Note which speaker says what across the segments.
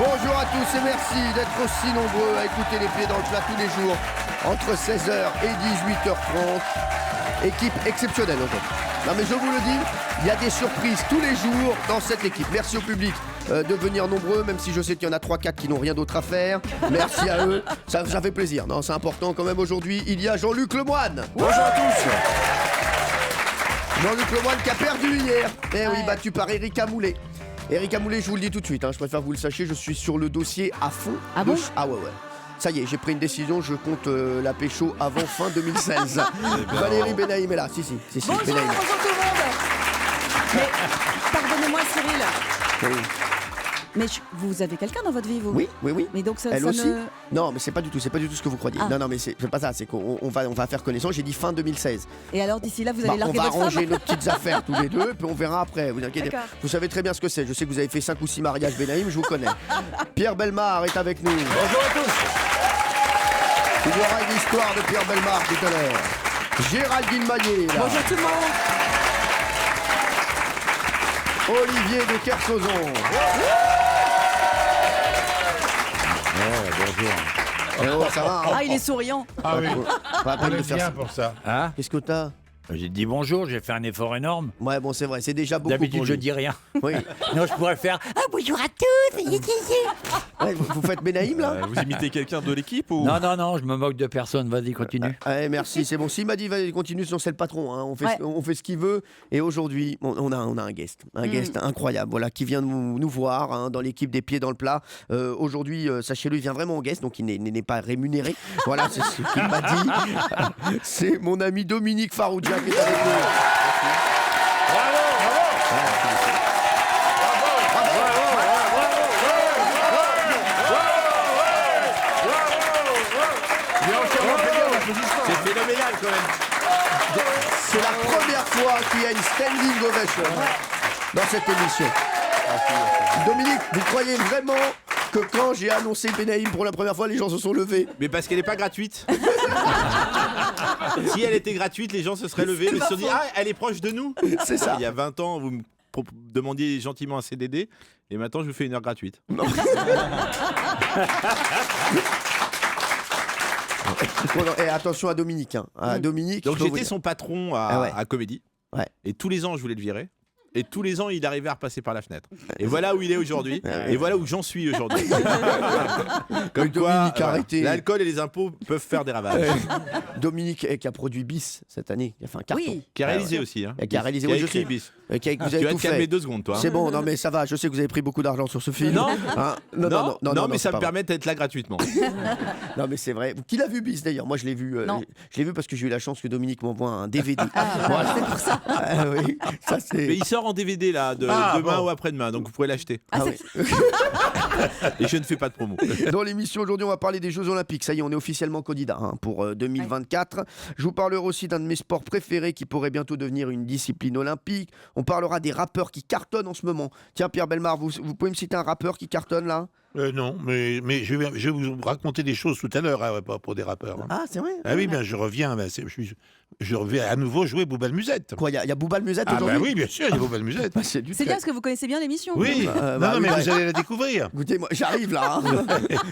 Speaker 1: Bonjour à tous et merci d'être aussi nombreux à écouter les pieds dans le plat tous les jours entre 16h et 18h30. Équipe exceptionnelle aujourd'hui. Non mais je vous le dis, il y a des surprises tous les jours dans cette équipe. Merci au public de venir nombreux, même si je sais qu'il y en a 3-4 qui n'ont rien d'autre à faire. Merci à eux, ça fait plaisir. Non, c'est important quand même aujourd'hui. Il y a Jean-Luc Lemoine. Bonjour à tous. Jean-Luc Lemoine qui a perdu hier. Eh oui, battu par Erika Moulet. Erika Moulet, je vous le dis tout de suite, je préfère que vous le sachiez, je suis sur le dossier à fond.
Speaker 2: Ah bon ?
Speaker 1: Ah ouais. Ça y est, j'ai pris une décision, je compte la pécho avant fin 2016. Valérie Benaïm est là, si.
Speaker 2: Bonjour,
Speaker 1: Benaïm.
Speaker 2: bonjour tout le monde. Mais pardonnez-moi Cyril.
Speaker 1: Oui.
Speaker 2: Mais vous avez quelqu'un dans votre vie, vous ?
Speaker 1: Oui.
Speaker 2: Mais donc ça,
Speaker 1: Elle
Speaker 2: ça
Speaker 1: aussi
Speaker 2: ne...
Speaker 1: Non, mais c'est pas du tout ce que vous croyez.
Speaker 2: Ah.
Speaker 1: Non, mais c'est pas ça, c'est qu'on va faire connaissance, j'ai dit fin 2016.
Speaker 2: Et alors d'ici là, vous allez larguer
Speaker 1: on va
Speaker 2: votre femme ?
Speaker 1: arranger nos petites affaires tous les deux, puis on verra après, vous inquiétez.
Speaker 2: D'accord.
Speaker 1: Vous savez très bien ce que c'est, je sais que vous avez fait 5 ou 6 mariages Benaïm, je vous connais. Pierre Bellemare est avec nous. Bonjour à tous. Il y aura une histoire de Pierre Bellemare tout à l'heure. Géraldine Maillet, là.
Speaker 2: Bonjour tout le monde.
Speaker 1: Olivier de Kersauzon.
Speaker 3: Bonjour.
Speaker 1: Oh, ça va, hein.
Speaker 2: Ah, il est souriant.
Speaker 3: Ah oui,
Speaker 1: Pas la
Speaker 3: on
Speaker 1: peine de
Speaker 3: est
Speaker 1: faire
Speaker 3: bien
Speaker 1: ça.
Speaker 3: pour ça.
Speaker 4: Hein?
Speaker 1: Qu'est-ce que t'as ?
Speaker 4: J'ai dit bonjour, j'ai fait un effort énorme.
Speaker 1: Ouais, bon, c'est vrai, c'est déjà beaucoup
Speaker 4: D'habitude,
Speaker 1: pour
Speaker 4: je
Speaker 1: lui.
Speaker 4: dis rien.
Speaker 1: Oui.
Speaker 4: Non, je pourrais faire bonjour à tous.
Speaker 1: Ouais, vous faites Benaïm, là
Speaker 5: Vous imitez quelqu'un de l'équipe ou...
Speaker 4: Non, je me moque de personne. Vas-y, continue.
Speaker 1: Ouais, merci, c'est bon. S'il m'a dit, vas-y, continue, sinon c'est le patron. Hein.
Speaker 2: Ouais.
Speaker 1: On fait ce qu'il veut. Et aujourd'hui, on a un guest. Un guest incroyable, voilà, qui vient nous voir hein, dans l'équipe des pieds dans le plat. Aujourd'hui, sachez-le, il vient vraiment en guest, donc il n'est pas rémunéré. Voilà, c'est ce qu'il m'a dit. C'est mon ami Dominique Farrugia qui est avec nous.
Speaker 5: C'est phénoménal quand même.
Speaker 1: C'est la première fois qu'il y a une standing ovation dans cette émission. Dominique, vous croyez vraiment que quand j'ai annoncé Benaïm pour la première fois, les gens se sont levés?
Speaker 5: Mais parce qu'elle n'est pas gratuite. Si elle était gratuite, les gens se seraient levés, mais se sont dit ah, elle est proche de nous.
Speaker 1: C'est ça.
Speaker 5: Il y a 20 ans, vous me demandiez gentiment un CDD, et maintenant je vous fais une heure gratuite.
Speaker 1: Bon, non, et attention à Dominique. Hein. À Dominique.
Speaker 5: Donc
Speaker 1: je peux vous
Speaker 5: j'étais
Speaker 1: dire.
Speaker 5: son patron à Comédie,
Speaker 1: Ouais.
Speaker 5: et tous les ans je voulais le virer. Et tous les ans, il arrivait à repasser par la fenêtre. Et voilà où il est aujourd'hui. Et voilà où j'en suis aujourd'hui. Comme
Speaker 1: Dominique,
Speaker 5: quoi,
Speaker 1: arrêtez.
Speaker 5: l'alcool et les impôts peuvent faire des ravages.
Speaker 1: Dominique qui a produit Bis cette année, qui a fait un carton.
Speaker 2: Oui.
Speaker 5: Qui a réalisé aussi. Hein.
Speaker 1: Et qui a réalisé,
Speaker 5: Qui a
Speaker 1: oui, je
Speaker 5: écrit
Speaker 1: sais.
Speaker 5: Bis.
Speaker 1: Vous
Speaker 5: Tu
Speaker 1: avez
Speaker 5: vas
Speaker 1: tout
Speaker 5: te calmer
Speaker 1: fait.
Speaker 5: 2 secondes, toi. hein.
Speaker 1: C'est bon, non mais ça va, je sais que vous avez pris beaucoup d'argent sur ce film.
Speaker 5: Non.
Speaker 1: Hein
Speaker 5: Non, mais
Speaker 1: c'est
Speaker 5: ça
Speaker 1: pas
Speaker 5: me permet d'être là gratuitement.
Speaker 1: vrai. Non mais c'est vrai. Qui l'a vu Bis d'ailleurs? Moi je l'ai vu.
Speaker 2: Non.
Speaker 1: Je l'ai vu parce que j'ai eu la chance que Dominique m'envoie un DVD.
Speaker 2: Voilà, c'est pour ça.
Speaker 1: Ah oui, ça c'est.
Speaker 5: Mais il sort en DVD là, demain ou après-demain, donc vous pourrez l'acheter.
Speaker 1: Ah oui.
Speaker 5: Et je ne fais pas de promo.
Speaker 1: Dans l'émission aujourd'hui, on va parler des Jeux Olympiques. Ça y est, on est officiellement candidat pour 2024. Je vous parlerai aussi d'un de mes sports préférés qui pourrait bientôt devenir une discipline olympique. On parlera des rappeurs qui cartonnent en ce moment. Tiens, Pierre Bellemare, vous pouvez me citer un rappeur qui cartonne là?
Speaker 3: Non, mais je vais vous raconter des choses tout à l'heure, hein, pas pour des rappeurs. Hein.
Speaker 1: Ah, c'est vrai?
Speaker 3: Ah oui, ben je reviens, je reviens à nouveau jouer Boubal Musette.
Speaker 1: Quoi, il y a Bouba le Musette
Speaker 3: Ah
Speaker 1: aujourd'hui?
Speaker 3: ben oui, bien sûr, il y a Boubal Musette.
Speaker 1: Bah, c'est du
Speaker 2: C'est
Speaker 1: très-
Speaker 2: bien parce que vous connaissez bien l'émission.
Speaker 3: Oui,
Speaker 1: bah
Speaker 3: non,
Speaker 1: oui,
Speaker 3: mais
Speaker 1: bah-
Speaker 3: vous allez la découvrir.
Speaker 1: Écoutez, moi, j'arrive là. Hein.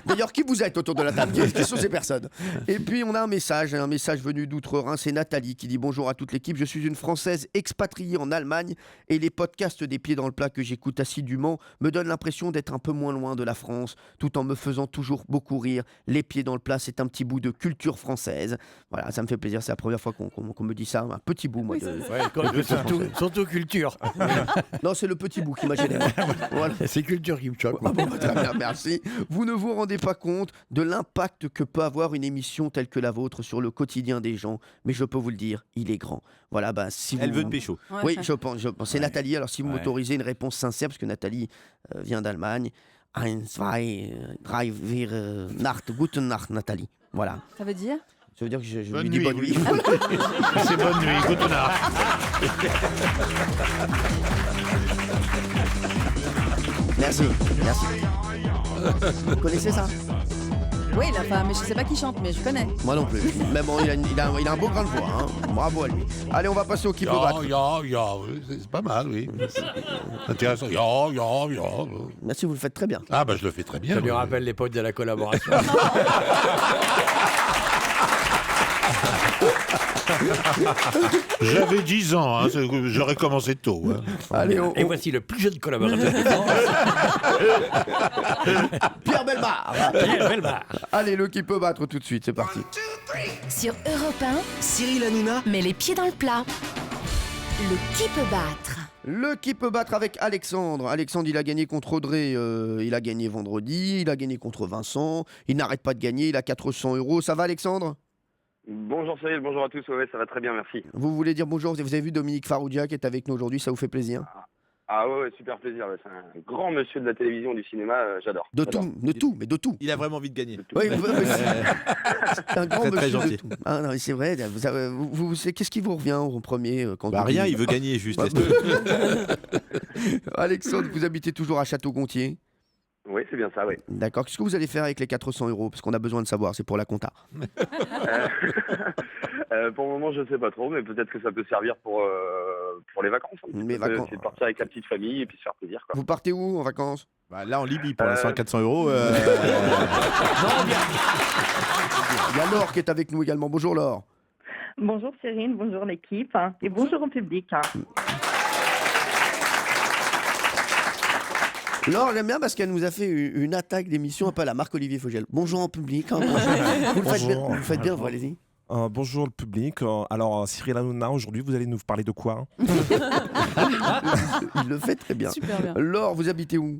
Speaker 1: D'ailleurs, qui vous êtes autour de la table? Qui sont ces personnes? Et puis, on a un message venu d'outre-Rhin. C'est Nathalie qui dit bonjour à toute l'équipe. Je suis une Française expatriée en Allemagne et les podcasts des pieds dans le plat que j'écoute assidûment me donnent l'impression d'être un peu moins loin de la France, tout en me faisant toujours beaucoup rire. Les pieds dans le plat, c'est un petit bout de culture française. Voilà, ça me fait plaisir. C'est la première fois qu'on me dit ça. Un petit bout, moi.
Speaker 4: Surtout culture.
Speaker 1: Non, c'est le petit bout qui m'a gêné. Voilà.
Speaker 4: C'est culture qui me choque.
Speaker 1: Ah bon, bah, très bien, merci. Vous ne vous rendez pas compte de l'impact que peut avoir une émission telle que la vôtre sur le quotidien des gens, mais je peux vous le dire, il est grand. Voilà, bah si
Speaker 5: Elle
Speaker 1: vous...
Speaker 5: veut de pécho.
Speaker 2: Ouais.
Speaker 1: Oui, je pense. C'est Nathalie. Alors si vous
Speaker 4: Ouais.
Speaker 1: m'autorisez une réponse sincère, parce que Nathalie vient d'Allemagne. 1, 2, 3, 4, Nacht. Gute Nacht, Nathalie. Voilà.
Speaker 2: Ça veut dire ?
Speaker 1: Ça veut dire que je
Speaker 3: Bonne
Speaker 1: lui dis
Speaker 3: nuit,
Speaker 1: bonne
Speaker 3: oui.
Speaker 1: nuit.
Speaker 3: C'est bonne nuit, gute Nacht.
Speaker 1: Merci. Merci. Vous connaissez ça?
Speaker 2: Oui, enfin, mais je sais pas qui chante, mais je connais.
Speaker 1: Moi non plus. Mais bon, il a un beau grain de voix. Hein. Bravo à lui. Allez, on va passer au qui peut battre.
Speaker 3: Oui, c'est pas mal, oui. C'est intéressant.
Speaker 1: Merci, vous le faites très bien.
Speaker 3: Ah, bah je le fais très bien.
Speaker 4: Ça lui
Speaker 3: oui.
Speaker 4: rappelle l'époque de la collaboration.
Speaker 3: J'avais 10 ans, hein, j'aurais commencé tôt. Hein.
Speaker 1: Allez,
Speaker 4: Et voici le plus jeune collaborateur.
Speaker 1: Pierre Bellemare.
Speaker 4: Pierre Bellemare.
Speaker 1: Allez, le qui peut battre tout de suite, c'est parti.
Speaker 6: Sur Europe 1, Cyril Hanouna met les pieds dans le plat. Le qui peut battre.
Speaker 1: Le qui peut battre avec Alexandre. Alexandre, il a gagné contre Audrey, il a gagné vendredi, il a gagné contre Vincent, il n'arrête pas de gagner, il a 400 €. Ça va Alexandre?
Speaker 7: Bonjour Cyril, bonjour à tous, ouais, ça va très bien, merci.
Speaker 1: Vous voulez dire bonjour, vous avez vu Dominique Farrugia qui est avec nous aujourd'hui, ça vous fait plaisir?
Speaker 7: Ah ouais, super plaisir, ouais, c'est un grand monsieur de la télévision, du cinéma, j'adore.
Speaker 1: De
Speaker 7: j'adore.
Speaker 1: tout, mais de tout.
Speaker 5: Il a vraiment envie de gagner.
Speaker 1: Oui, c'est un grand
Speaker 5: Très, très
Speaker 1: monsieur de
Speaker 5: gentil.
Speaker 1: tout. Ah non, mais c'est vrai, qu'est-ce qui vous revient en premier quand
Speaker 5: Bah
Speaker 1: on
Speaker 5: rien,
Speaker 1: dit-
Speaker 5: il veut gagner juste.
Speaker 1: Ouais,
Speaker 5: laisse-le.
Speaker 1: Alexandre, vous habitez toujours à Château-Gontier?
Speaker 7: Oui, c'est bien ça, oui.
Speaker 1: D'accord, qu'est-ce que vous allez faire avec les 400 €? Parce qu'on a besoin de savoir, c'est pour la compta.
Speaker 7: Pour le moment, je sais pas trop, mais peut-être que ça peut servir pour les vacances. Un petit
Speaker 1: Les
Speaker 7: peu.
Speaker 1: vacances.
Speaker 7: C'est de partir avec la petite famille et puis se faire plaisir, quoi.
Speaker 1: Vous partez où en vacances?
Speaker 5: Bah, là en Libye pour l'instant 400 €.
Speaker 1: Il y a Laure qui est avec nous également. Bonjour Laure.
Speaker 8: Bonjour Cyril, bonjour l'équipe et bonjour au public.
Speaker 1: Laure, j'aime bien parce qu'elle nous a fait une attaque d'émission un peu à la Marc-Olivier Fogel. Bonjour en public. Hein, vous le faites bien, vous le faites bien, vous, allez-y.
Speaker 9: Bonjour le public. Alors, Cyril Hanouna, aujourd'hui, vous allez nous parler de quoi?
Speaker 1: Il le fait très bien.
Speaker 2: Super bien.
Speaker 1: Laure, vous habitez où?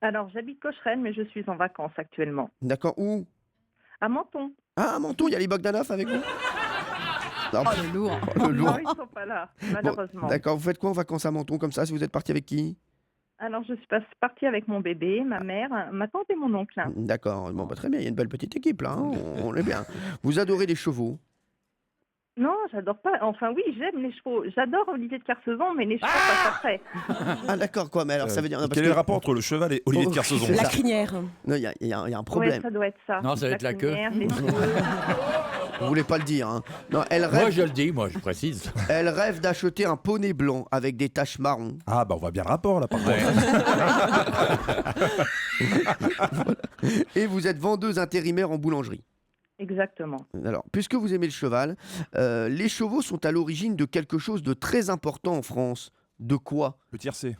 Speaker 8: Alors j'habite Cocherel mais je suis en vacances actuellement.
Speaker 1: D'accord, où?
Speaker 8: À Menton.
Speaker 1: Ah, à Menton, il y a les Bogdanov avec vous? Non,
Speaker 2: Oh, le lourd.
Speaker 1: le lourd.
Speaker 8: Non, ils sont pas là, malheureusement.
Speaker 1: D'accord, vous faites quoi en vacances à Menton comme ça, si vous êtes parti avec qui?
Speaker 8: Alors je suis partie avec mon bébé, ma mère, ma tante et mon oncle.
Speaker 1: D'accord, bon, bah, très bien, il y a une belle petite équipe là, hein, on est bien. Vous adorez les chevaux?
Speaker 8: Non, j'adore pas. Enfin oui, j'aime les chevaux. J'adore Olivier de Kersauzon, mais les chevaux passent après.
Speaker 1: Ah d'accord, quoi, mais alors ça veut dire... non, parce
Speaker 9: Quel est le
Speaker 1: que-
Speaker 9: rapport entre le cheval et Olivier de
Speaker 1: Oh,
Speaker 9: Kersauzon?
Speaker 1: c'est
Speaker 2: La
Speaker 1: ça.
Speaker 2: crinière.
Speaker 1: Non, il y a un
Speaker 8: Ouais,
Speaker 1: problème.
Speaker 8: ça doit être ça.
Speaker 4: Non, ça doit être la queue.
Speaker 8: crinière, les cheveux.
Speaker 1: Vous voulez pas le dire, hein. Non, elle
Speaker 4: Moi
Speaker 1: rêve,
Speaker 4: je le dis, moi je précise.
Speaker 1: elle rêve d'acheter un poney blanc avec des taches marron.
Speaker 9: Ah, bah on voit bien le rapport là par contre.
Speaker 1: Et vous êtes vendeuse intérimaire en boulangerie.
Speaker 8: Exactement.
Speaker 1: Alors, puisque vous aimez le cheval, les chevaux sont à l'origine de quelque chose de très important en France. De quoi?
Speaker 9: Le tiercé.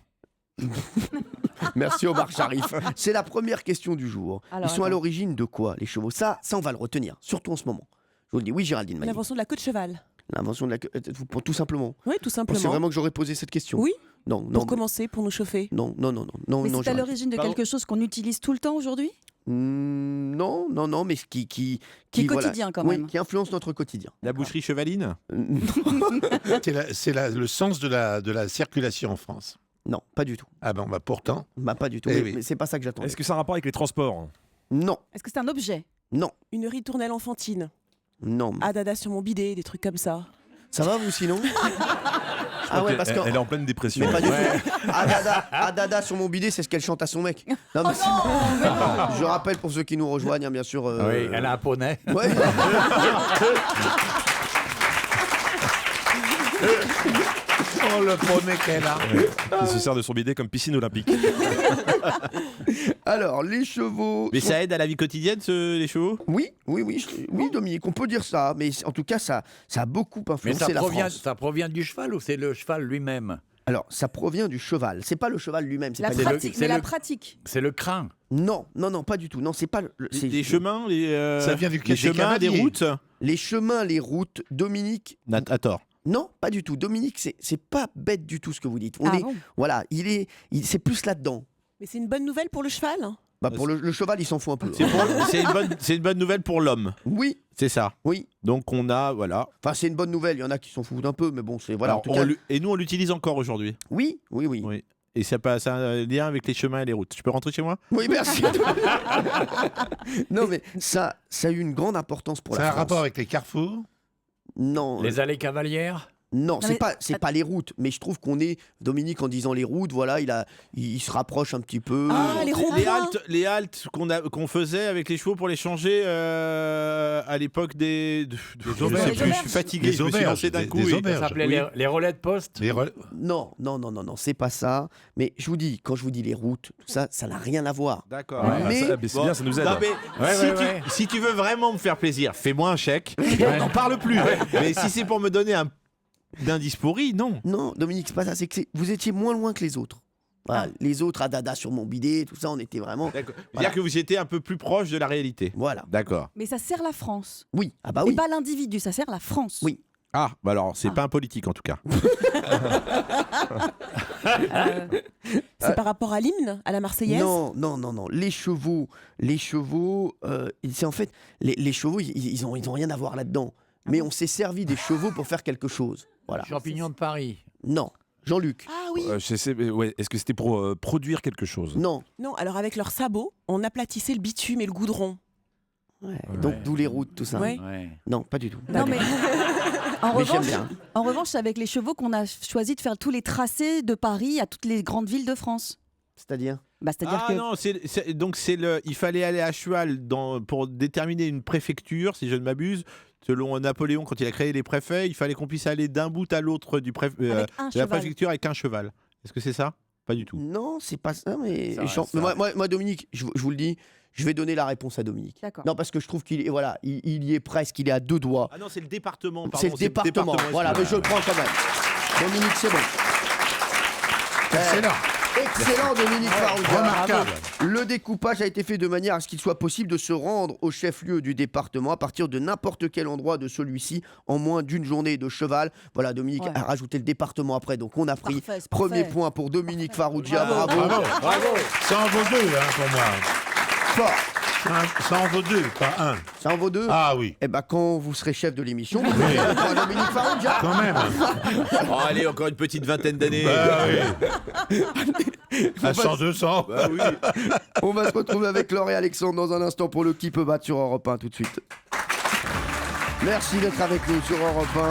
Speaker 1: Merci Omar Sharif. C'est la première question du jour.
Speaker 2: Alors,
Speaker 1: Ils sont à
Speaker 2: attends.
Speaker 1: l'origine de quoi, les chevaux? Ça, on va le retenir, surtout en ce moment. Je vous le dis, oui Géraldine Maillet.
Speaker 2: L'invention de la queue de cheval.
Speaker 1: L'invention de la queue, tout simplement.
Speaker 2: Oui, tout
Speaker 1: Pensez
Speaker 2: simplement.
Speaker 1: vraiment que j'aurais posé cette question?
Speaker 2: Oui,
Speaker 1: Non, non,
Speaker 2: pour commencer, pour nous chauffer.
Speaker 1: non, non, non, non, non,
Speaker 2: Mais
Speaker 1: non,
Speaker 2: c'est à
Speaker 1: Géraldine.
Speaker 2: l'origine de quelque chose qu'on utilise tout le temps aujourd'hui?
Speaker 1: Non, non, non, mais qui
Speaker 2: Qui est
Speaker 1: voilà,
Speaker 2: quotidien quand
Speaker 1: oui,
Speaker 2: même.
Speaker 1: qui influence notre quotidien.
Speaker 5: La boucherie chevaline.
Speaker 3: C'est le sens de la circulation en France.
Speaker 1: Non, pas du tout.
Speaker 3: Ah bon, bah pourtant.
Speaker 1: Bah, pas du tout.
Speaker 3: Eh
Speaker 1: Mais,
Speaker 3: oui.
Speaker 1: mais c'est pas ça que j'attendais.
Speaker 9: Est-ce que ça a un rapport avec les transports?
Speaker 1: Non,
Speaker 2: Est-ce que c'est un objet?
Speaker 1: non,
Speaker 2: Une ritournelle enfantine?
Speaker 1: non.
Speaker 2: Ah, dada sur mon bidet, des trucs comme ça.
Speaker 1: Ça va vous sinon? Ah ouais, parce que.
Speaker 9: Elle est en pleine dépression.
Speaker 1: Mais pas du tout. Ah dada sur mon bidet, c'est ce qu'elle chante à son mec. Non, mais je rappelle pour ceux qui nous rejoignent, hein, bien sûr.
Speaker 4: Oui, elle a un poney.
Speaker 1: Ouais.
Speaker 3: Oh, le poney qu'elle a.
Speaker 9: Il se sert de son bidet comme piscine olympique.
Speaker 1: Alors, les chevaux.
Speaker 5: Mais
Speaker 1: sont-
Speaker 5: ça aide à la vie quotidienne, les chevaux.
Speaker 1: Oui, Dominique, on peut dire ça, mais en tout cas, ça a beaucoup
Speaker 4: Mais
Speaker 1: influencé la France.
Speaker 4: ça provient du cheval ou c'est le cheval lui-même?
Speaker 1: Alors, ça provient du cheval. C'est pas le cheval lui-même. C'est
Speaker 2: La
Speaker 1: pas
Speaker 4: C'est le-
Speaker 2: pratique,
Speaker 4: c'est
Speaker 2: mais la
Speaker 4: le-
Speaker 2: pratique.
Speaker 4: C'est le crin.
Speaker 1: Non, non, non, pas du tout. Non, c'est pas. C'est
Speaker 5: Les chemins,
Speaker 3: Ça vient
Speaker 5: les chemins, des
Speaker 3: cavaliers.
Speaker 5: routes.
Speaker 1: les chemins, les routes. Dominique.
Speaker 5: À tort.
Speaker 1: Non, pas du tout. Dominique, c'est pas bête du tout ce que vous dites.
Speaker 2: Ah bon?
Speaker 1: Voilà, c'est plus là-dedans.
Speaker 2: Mais c'est une bonne nouvelle pour le cheval, hein?
Speaker 1: Bah pour le cheval, il s'en fout un peu.
Speaker 5: C'est une bonne nouvelle pour l'homme.
Speaker 1: Oui,
Speaker 5: C'est ça.
Speaker 1: oui.
Speaker 5: Donc on a, voilà.
Speaker 1: Enfin, c'est une bonne nouvelle. Il y en a qui s'en foutent un peu, mais bon, c'est voilà.
Speaker 5: Alors,
Speaker 1: en tout cas,
Speaker 5: et nous, on l'utilise encore aujourd'hui.
Speaker 1: oui, oui, oui.
Speaker 5: Oui. Et ça a un lien avec les chemins et les routes. Je peux rentrer chez moi?
Speaker 1: Oui, merci. Non, mais ça a eu une grande importance pour
Speaker 3: Ça
Speaker 1: la
Speaker 3: a un
Speaker 1: France.
Speaker 3: rapport avec les carrefours.
Speaker 1: Non.
Speaker 4: Les allées cavalières.
Speaker 1: Non, c'est
Speaker 2: mais-
Speaker 1: pas les routes, mais je trouve qu'on est, Dominique, en disant les routes, voilà, il se rapproche un petit peu.
Speaker 2: Ah, les ronds-points.
Speaker 5: Les haltes qu'on faisait avec les chevaux pour les changer à l'époque des je sais
Speaker 3: auberges.
Speaker 5: plus, je suis fatigué,
Speaker 3: Des
Speaker 5: je me suis
Speaker 3: auberges,
Speaker 5: lancé d'un
Speaker 3: des-
Speaker 5: coup.
Speaker 3: des
Speaker 5: et-
Speaker 3: auberges.
Speaker 4: Ça s'appelait
Speaker 5: Oui.
Speaker 4: les relais de poste.
Speaker 1: Non, c'est pas ça. Mais je vous dis, quand je vous dis les routes, tout ça, ça n'a rien à voir.
Speaker 5: D'accord.
Speaker 9: Ouais,
Speaker 1: Mais-
Speaker 9: bah, c'est bien, ça nous aide.
Speaker 5: Non, mais
Speaker 4: Ouais,
Speaker 5: si,
Speaker 4: ouais,
Speaker 5: tu,
Speaker 4: ouais.
Speaker 5: si tu veux vraiment me faire plaisir, fais-moi un chèque et on n'en parle plus. Mais si c'est pour me donner un d'indice pourri, non.
Speaker 1: Non, Dominique, c'est pas ça. C'est que vous étiez moins loin que les autres. Voilà, les autres à dada sur mon bidet, tout ça, on était vraiment.
Speaker 5: D'accord.
Speaker 1: Voilà.
Speaker 5: C'est-à-dire que vous étiez un peu plus proche de la réalité.
Speaker 1: Voilà.
Speaker 5: D'accord.
Speaker 2: Mais ça sert la France.
Speaker 1: Oui. Ah bah
Speaker 2: Et
Speaker 1: oui.
Speaker 2: pas l'individu, ça sert la France.
Speaker 1: Oui.
Speaker 5: Ah, bah alors, c'est pas un politique en tout cas.
Speaker 10: C'est par rapport à l'hymne, à la Marseillaise?
Speaker 1: Non. Les chevaux, c'est en fait les chevaux, ils ont rien à voir là-dedans. Mais on s'est servi des chevaux pour faire quelque chose. Voilà.
Speaker 4: Champignons de Paris.
Speaker 1: Non, Jean-Luc.
Speaker 10: Ah oui.
Speaker 9: Je sais, ouais, est-ce que c'était pour produire quelque chose?
Speaker 1: Non.
Speaker 10: Non, alors avec leurs sabots, on aplatissait le bitume et le goudron.
Speaker 1: Ouais, donc d'où les routes, tout ça.
Speaker 10: Ouais.
Speaker 4: Ouais.
Speaker 1: Non, pas du tout.
Speaker 2: Non, mais en
Speaker 1: Mais j'aime
Speaker 2: revanche,
Speaker 1: bien.
Speaker 2: c'est avec les chevaux qu'on a choisi de faire tous les tracés de Paris à toutes les grandes villes de France.
Speaker 1: C'est-à-dire
Speaker 2: Bah, c'est-à-dire
Speaker 5: Ah
Speaker 2: que
Speaker 5: non, il fallait aller à cheval pour déterminer une préfecture, si je ne m'abuse. Selon Napoléon, quand il a créé les préfets, il fallait qu'on puisse aller d'un bout à l'autre
Speaker 2: avec un
Speaker 5: de la
Speaker 2: cheval.
Speaker 5: préfecture avec un cheval. Est-ce que c'est ça? Pas du tout.
Speaker 1: Non, c'est pas ça. Mais
Speaker 4: Ça,
Speaker 1: mais moi, Dominique, je vous le dis, je vais donner la réponse à Dominique.
Speaker 2: D'accord.
Speaker 1: Non, parce que je trouve qu'il est, voilà, il y est presque, il est à 2 doigts.
Speaker 5: Ah non, c'est le département. Pardon,
Speaker 1: C'est le département. Voilà, mais je le prends quand même. Dominique, c'est bon.
Speaker 3: Excellent.
Speaker 1: Excellent, Dominique Farrugia.
Speaker 3: Remarquable.
Speaker 1: Le découpage a été fait de manière à ce qu'il soit possible de se rendre au chef-lieu du département à partir de n'importe quel endroit de celui-ci en moins d'une journée de cheval. Voilà, Dominique
Speaker 2: Ouais.
Speaker 1: a rajouté le département après, donc on a pris
Speaker 2: Parfait, c'est
Speaker 1: premier
Speaker 2: parfait.
Speaker 1: point pour Dominique Farrugia.
Speaker 2: Bravo.
Speaker 1: Bravo.
Speaker 3: Bravo. Ça en vaut 2 pour moi.
Speaker 1: Fort.
Speaker 3: Ça en vaut 2, pas 1.
Speaker 1: Ça en vaut 2.
Speaker 3: Ah oui,
Speaker 1: Eh ben, quand vous serez chef de l'émission, vous verrez le point à Dominique Farrugia.
Speaker 3: quand même.
Speaker 5: Oh, allez, encore une petite vingtaine d'années.
Speaker 3: Bah oui. À 100, 200.
Speaker 5: Bah oui.
Speaker 1: On va se retrouver avec Laure et Alexandre dans un instant pour le qui peut battre sur Europe 1 tout de suite. Merci d'être avec nous sur Europe 1.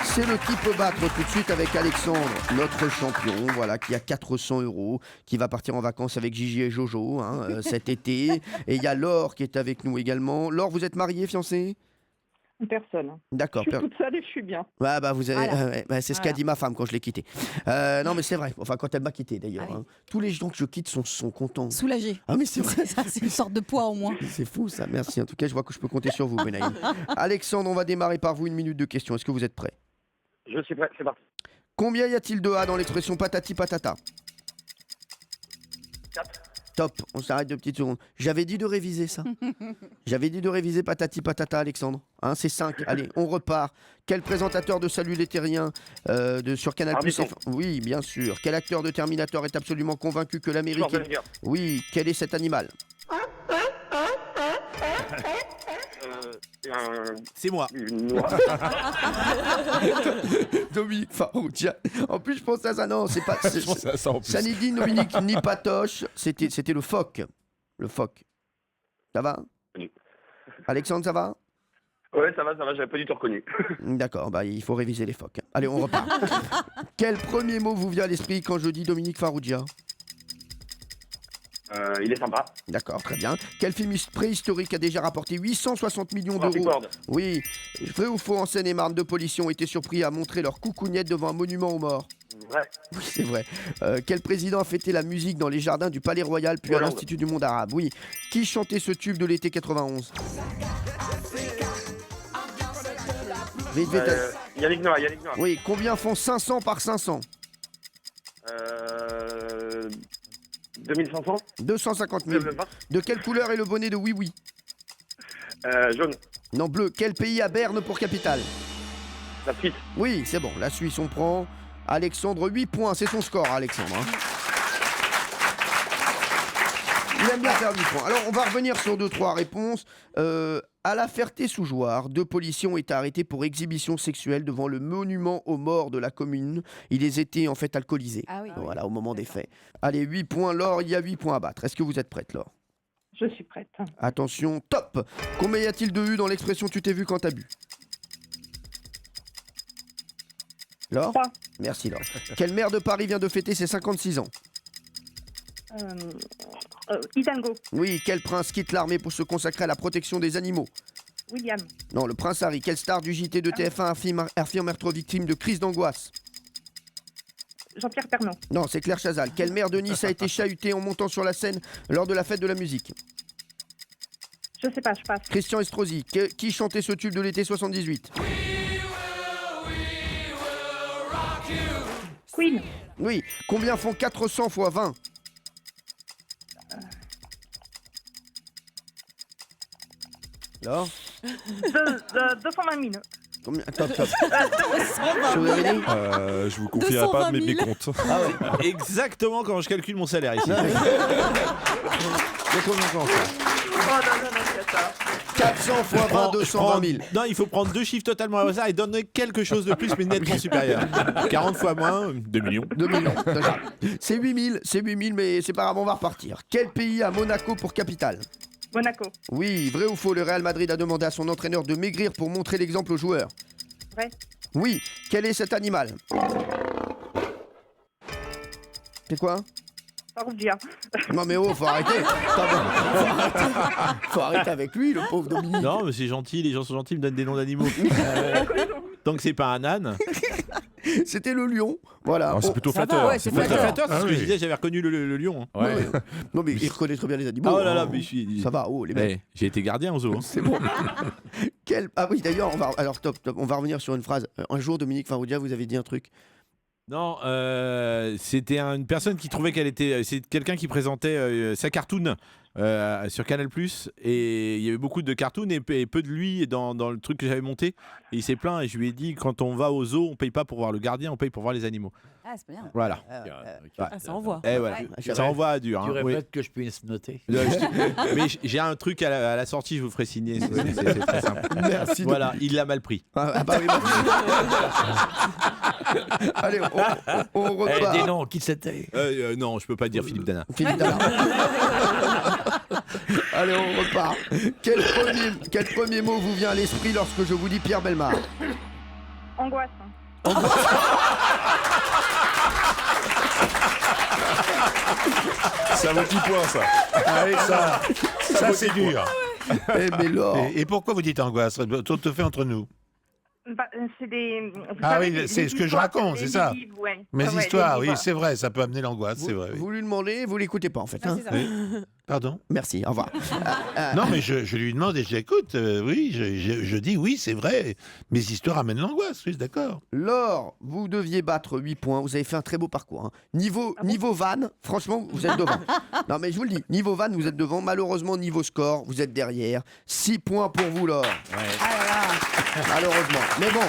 Speaker 1: C'est le qui peut battre tout de suite avec Alexandre, notre champion, voilà, qui a 400 €, qui va partir en vacances avec Gigi et Jojo cet été. Et il y a Laure qui est avec nous également. Laure, vous êtes mariée, fiancée?
Speaker 8: Personne.
Speaker 1: D'accord.
Speaker 8: Je suis toute seule et je suis bien.
Speaker 1: Ouais, bah vous avez,
Speaker 2: Voilà.
Speaker 1: c'est ce qu'a
Speaker 2: Voilà.
Speaker 1: dit ma femme quand je l'ai quitté. Non, mais c'est vrai. Enfin, quand elle m'a quitté d'ailleurs.
Speaker 2: Ah oui.
Speaker 1: Tous les gens que je quitte sont contents.
Speaker 2: Soulagé.
Speaker 1: Ah, mais c'est vrai.
Speaker 2: Ça, c'est une sorte de poids au moins.
Speaker 1: C'est fou ça, merci. En tout cas, je vois que je peux compter sur vous, Benaïm. Alexandre, on va démarrer par vous, 1 minute de questions. Est-ce que vous êtes prêt?
Speaker 7: Je suis prêt, c'est parti.
Speaker 1: Combien y a-t-il de A dans l'expression patati patata?
Speaker 7: 4.
Speaker 1: Top, on s'arrête 2 petites secondes. J'avais dit de réviser ça. J'avais dit de réviser patati patata, Alexandre. Hein, c'est 5. Allez, on repart. Quel présentateur de Salut les Terriens sur Canal+.
Speaker 7: Ardisson.
Speaker 1: Oui, bien sûr. Quel acteur de Terminator est absolument convaincu que l'Amérique...
Speaker 7: Schwarzenegger.
Speaker 1: Oui, quel est cet animal?
Speaker 5: C'est moi.
Speaker 7: Une noix.
Speaker 1: Dominique Farrugia. En plus, je pense à ça. Non, c'est pas...
Speaker 9: Je pense à ça en plus.
Speaker 1: Ça n'est dit Dominique ni Patoche, c'était le phoque. Le phoque. Ça va?
Speaker 7: Oui.
Speaker 1: Alexandre, ça va?
Speaker 7: Ouais, ça va, j'avais pas du tout reconnu.
Speaker 1: D'accord, bah, il faut réviser les phoques. Allez, on repart. Quel premier mot vous vient à l'esprit quand je dis Dominique Farrugia?
Speaker 7: Il est sympa.
Speaker 1: D'accord, très bien. Quel film préhistorique a déjà rapporté 860 millions d'euros?
Speaker 7: Record.
Speaker 1: Oui. Vrai ou faux, en Seine-et-Marne, 2 policiers ont été surpris à montrer leur coucougnette devant un monument aux morts?
Speaker 7: Vrai.
Speaker 1: Oui, c'est vrai. Quel président a fêté la musique dans les jardins du Palais Royal puis à
Speaker 7: Hollande.
Speaker 1: l'Institut du monde arabe? Oui. Qui chantait ce tube de l'été 91? Vite, vite.
Speaker 7: Yannick Noah.
Speaker 1: Oui, combien font 500 par 500?
Speaker 7: 2500.
Speaker 1: 250 000. De quelle couleur est le bonnet de Oui Oui?
Speaker 7: Jaune.
Speaker 1: Non, bleu. Quel pays a Berne pour capitale?
Speaker 7: La Suisse.
Speaker 1: Oui, c'est bon. La Suisse, on prend. Alexandre, 8 points. C'est son score, Alexandre. Hein. Il aime bien faire 8 points. Alors, on va revenir sur 2-3 réponses. À la Ferté-sous-Jouarre, 2 policiers ont été arrêtés pour exhibition sexuelle devant le monument aux morts de la commune. Ils étaient en fait alcoolisés.
Speaker 2: Ah oui.
Speaker 1: Voilà, au moment des faits. Allez, 8 points, Laure. Il y a 8 points à battre. Est-ce que vous êtes prête, Laure?
Speaker 8: Je suis prête.
Speaker 1: Attention, top. Combien y a-t-il de U dans l'expression tu t'es vu quand t'as bu? Laure
Speaker 8: 3.
Speaker 1: Merci Laure. Quel maire de Paris vient de fêter ses 56 ans?
Speaker 8: Hidalgo.
Speaker 1: Oui, quel prince quitte l'armée pour se consacrer à la protection des animaux?
Speaker 8: William.
Speaker 1: Non, le prince Harry. Quelle star du JT de TF1 affirme être victime de crise d'angoisse?
Speaker 8: Jean-Pierre Pernaut.
Speaker 1: Non, c'est Claire Chazal. Quel maire de Nice a été chahuté en montant sur la scène lors de la fête de la musique?
Speaker 8: Je sais pas, je passe.
Speaker 1: Christian Estrosi. Qui chantait ce tube de l'été 78?
Speaker 8: Queen.
Speaker 1: Oui. Combien font 400 fois 20? Alors
Speaker 8: 220 000.
Speaker 1: Combien? Top. Je vous avais dit
Speaker 9: Je vous confierai pas
Speaker 2: 220 000.
Speaker 9: mes comptes.
Speaker 1: Ah ouais.
Speaker 5: Exactement quand je calcule mon salaire ici.
Speaker 1: Ah oui.
Speaker 5: C'est combien de temps, ça
Speaker 8: Non, c'est ça.
Speaker 1: 400 fois 20, 220 000.
Speaker 5: Non, il faut prendre deux chiffres totalement au hasard et donner quelque chose de plus, mais nettement supérieur. 40 fois moins, 2 millions.
Speaker 1: 2 millions. Déjà. C'est 8 000, mais c'est pas grave, on va repartir. Quel pays a Monaco pour capitale?
Speaker 8: Monaco.
Speaker 1: Oui, vrai ou faux, le Real Madrid a demandé à son entraîneur de maigrir pour montrer l'exemple aux joueurs.
Speaker 8: Vrai.
Speaker 1: Oui, quel est cet animal? C'est quoi?
Speaker 8: Farougia.
Speaker 1: Non mais oh, faut arrêter. Faut arrêter avec lui, le pauvre Dominique.
Speaker 5: Non, mais c'est gentil, les gens sont gentils, ils me donnent des noms d'animaux. Tant que c'est pas un âne.
Speaker 1: C'était le lion, voilà.
Speaker 9: Alors, c'est
Speaker 1: Oh,
Speaker 9: plutôt
Speaker 2: ça va,
Speaker 9: flatteur.
Speaker 2: ouais, c'est
Speaker 5: Très
Speaker 2: flatteur.
Speaker 5: flatteur, c'est ce
Speaker 3: Ah
Speaker 5: que
Speaker 3: oui.
Speaker 5: je disais, j'avais reconnu le lion. hein.
Speaker 4: Ouais.
Speaker 1: Non mais il reconnaît très bien les animaux.
Speaker 5: Oh là là,
Speaker 1: hein.
Speaker 5: mais je suis.
Speaker 1: Ça va, oh les mecs.
Speaker 5: Eh, j'ai été gardien au zoo. hein.
Speaker 1: C'est bon. Ah oui, d'ailleurs, top, on va revenir sur une phrase. Un jour, Dominique Farrugia, vous avez dit un truc.
Speaker 5: Non, c'était une personne qui trouvait qu'elle était. C'est quelqu'un qui présentait sa cartoon sur Canal+. Et il y avait beaucoup de cartoons et peu de lui dans le truc que j'avais monté. Et il s'est plaint et je lui ai dit quand on va au zoo, on paye pas pour voir le gardien, on paye pour voir les animaux.
Speaker 2: Ah, c'est bien.
Speaker 5: Voilà.
Speaker 10: Ah, ça envoie.
Speaker 5: Et voilà. Ça envoie à dur.
Speaker 4: Tu
Speaker 5: hein, oui.
Speaker 4: répètes que je puisse noter.
Speaker 5: Mais j'ai un truc à la sortie, je vous ferai signer. C'est très simple.
Speaker 1: Merci.
Speaker 5: Voilà, il l'a mal pris.
Speaker 1: Ah bah oui, allez, on repart.
Speaker 4: Dis non, qui c'était?
Speaker 5: Non, je peux pas dire Philippe Dana.
Speaker 1: Philippe Dallard. Allez, on repart. Quel premier mot vous vient à l'esprit lorsque je vous dis Pierre Bellemare?
Speaker 8: Angoisse.
Speaker 9: C'est un petit point, ça.
Speaker 3: Ah oui, ça c'est dur.
Speaker 1: Eh mais Laure.
Speaker 3: Et pourquoi vous dites angoisse? Tout te fait entre nous.
Speaker 8: Bah, c'est des. vous
Speaker 3: Ah
Speaker 8: savez,
Speaker 3: oui,
Speaker 8: des
Speaker 3: c'est ce que je
Speaker 8: histoires,
Speaker 3: raconte,
Speaker 8: des
Speaker 3: c'est ça.
Speaker 8: livres, ouais.
Speaker 3: Mes
Speaker 8: Ah ouais,
Speaker 3: histoires,
Speaker 8: des
Speaker 3: oui,
Speaker 8: livres.
Speaker 3: c'est vrai, ça peut amener l'angoisse, c'est vrai. Oui.
Speaker 1: Vous lui demandez, vous l'écoutez pas en fait. hein.
Speaker 2: c'est ça.
Speaker 3: Pardon?
Speaker 1: Merci, au revoir.
Speaker 3: Non, mais je lui demande et j'écoute. Oui, je dis oui, c'est vrai. Mes histoires amènent l'angoisse, oui, d'accord.
Speaker 1: Laure, vous deviez battre 8 points. Vous avez fait un très beau parcours. hein. Niveau van, franchement, vous êtes devant. Non, mais je vous le dis, niveau van, vous êtes devant. Malheureusement, niveau score, vous êtes derrière. 6 points pour vous, Laure.
Speaker 2: Ah là là.
Speaker 1: Malheureusement. Mais bon.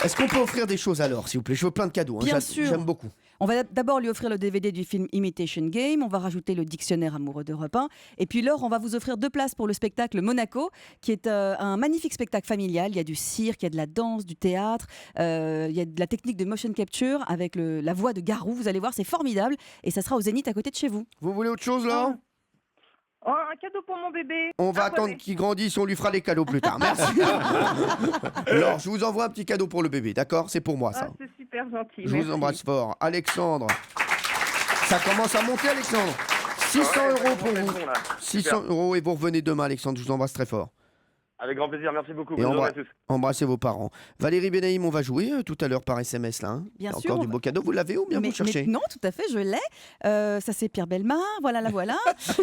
Speaker 1: Est-ce qu'on peut offrir des choses à Laure, s'il vous plaît? Je veux plein de cadeaux. hein.
Speaker 2: Bien sûr.
Speaker 1: J'aime beaucoup.
Speaker 2: On va d'abord lui offrir le DVD du film Imitation Game, on va rajouter le dictionnaire amoureux d'Europe 1, et puis Laure, on va vous offrir 2 places pour le spectacle Monaco, qui est un magnifique spectacle familial. Il y a du cirque, il y a de la danse, du théâtre, il y a de la technique de motion capture avec la voix de Garou, vous allez voir, c'est formidable, et ça sera au Zénith à côté de chez vous.
Speaker 1: Vous voulez autre chose, Laure?
Speaker 8: Oh, un cadeau pour mon bébé.
Speaker 1: On va
Speaker 8: Un
Speaker 1: attendre
Speaker 8: poney.
Speaker 1: qu'il grandisse, on lui fera des cadeaux plus tard. Merci. Laure, je vous envoie un petit cadeau pour le bébé, d'accord? C'est pour moi, ça.
Speaker 8: Ah, c'est super gentil.
Speaker 1: Je vous
Speaker 8: merci.
Speaker 1: embrasse fort. Alexandre, ça commence à monter, Alexandre. 600 euros pour vous. 600 euros et vous revenez demain, Alexandre. Je vous embrasse très fort.
Speaker 7: Avec grand plaisir, merci beaucoup.
Speaker 1: Et
Speaker 7: Bonne journée à
Speaker 1: embra-
Speaker 7: tous.
Speaker 1: embrassez vos parents. Valérie Benaïm, on va jouer tout à l'heure par SMS là. hein.
Speaker 2: Bien
Speaker 1: Encore
Speaker 2: sûr,
Speaker 1: du
Speaker 2: on
Speaker 1: beau cadeau. Vous l'avez ou bien vous cherchez?
Speaker 2: Non, tout à fait, je l'ai. Ça, c'est Pierre Bellemare. Voilà, la voilà.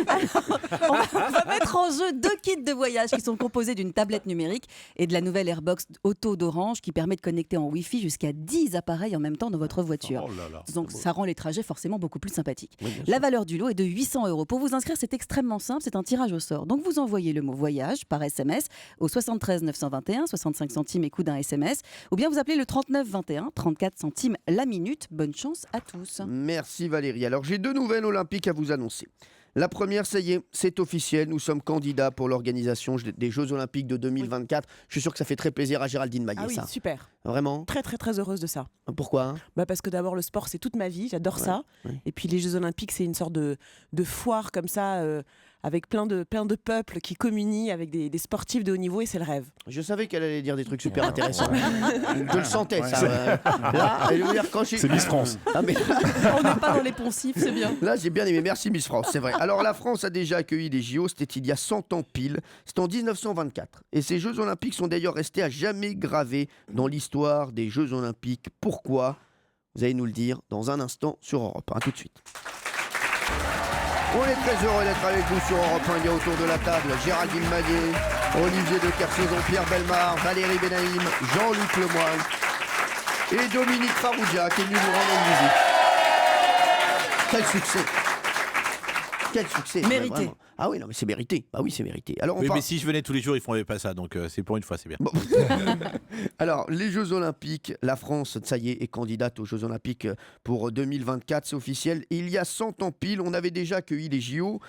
Speaker 2: Alors, on va mettre en jeu 2 kits de voyage qui sont composés d'une tablette numérique et de la nouvelle Airbox Auto d'Orange qui permet de connecter en Wi-Fi jusqu'à 10 appareils en même temps dans votre voiture.
Speaker 3: Oh là là.
Speaker 2: Donc, ça rend les trajets forcément beaucoup plus sympathiques.
Speaker 1: Oui, bien sûr.
Speaker 2: La valeur du lot est de 800 euros. Pour vous inscrire, c'est extrêmement simple, c'est un tirage au sort. Donc vous envoyez le mot voyage par SMS au 73 921, 65 centimes et coût d'un SMS, ou bien vous appelez le 39 21, 34 centimes la minute. Bonne chance à tous.
Speaker 1: Merci Valérie. Alors j'ai 2 nouvelles olympiques à vous annoncer. La première, ça y est, c'est officiel. Nous sommes candidats pour l'organisation des Jeux Olympiques de 2024. Je suis sûr que ça fait très plaisir à Géraldine Maillet,
Speaker 10: Ah oui,
Speaker 1: ça.
Speaker 10: super.
Speaker 1: Vraiment?
Speaker 10: Très très très heureuse de ça.
Speaker 1: Pourquoi hein?
Speaker 10: Bah parce que d'abord le sport c'est toute ma vie, j'adore ça.
Speaker 1: ouais.
Speaker 10: Et puis les Jeux Olympiques c'est une sorte de foire comme ça avec plein de peuples qui communient avec des sportifs de haut niveau et c'est le rêve.
Speaker 1: Je savais qu'elle allait dire des trucs super intéressants. Je le sentais, ça. Là, elle veut dire quand j'ai...
Speaker 9: C'est Miss France.
Speaker 1: Ah, mais...
Speaker 2: On n'est pas dans les poncifs, c'est bien.
Speaker 1: Là, j'ai bien aimé. Merci Miss France, c'est vrai. Alors, la France a déjà accueilli les JO, c'était il y a 100 ans pile. C'était en 1924. Et ces Jeux Olympiques sont d'ailleurs restés à jamais gravés dans l'histoire des Jeux Olympiques. Pourquoi ? Vous allez nous le dire dans un instant sur Europe 1. Tout de suite. On est très heureux d'être avec vous sur Europe 1. Il y a autour de la table Géraldine Maillet, Olivier de Kersauzon, Pierre Bellemare, Valérie Benaïm, Jean-Luc Lemoyne et Dominique Farrugia qui est venu nous rendre en visite. Quel succès! Quel succès!
Speaker 2: Mérité.
Speaker 1: Vraiment. Ah oui, non, mais c'est mérité. Ah oui, c'est mérité. Alors, on
Speaker 5: Oui,
Speaker 1: parle-
Speaker 5: mais si je venais tous les jours, ils feraient pas ça. Donc c'est pour une fois, c'est bien.
Speaker 1: Bon. Alors, les Jeux Olympiques, la France, ça y est candidate aux Jeux Olympiques pour 2024, c'est officiel. Et il y a 100 ans pile, on avait déjà accueilli les JO.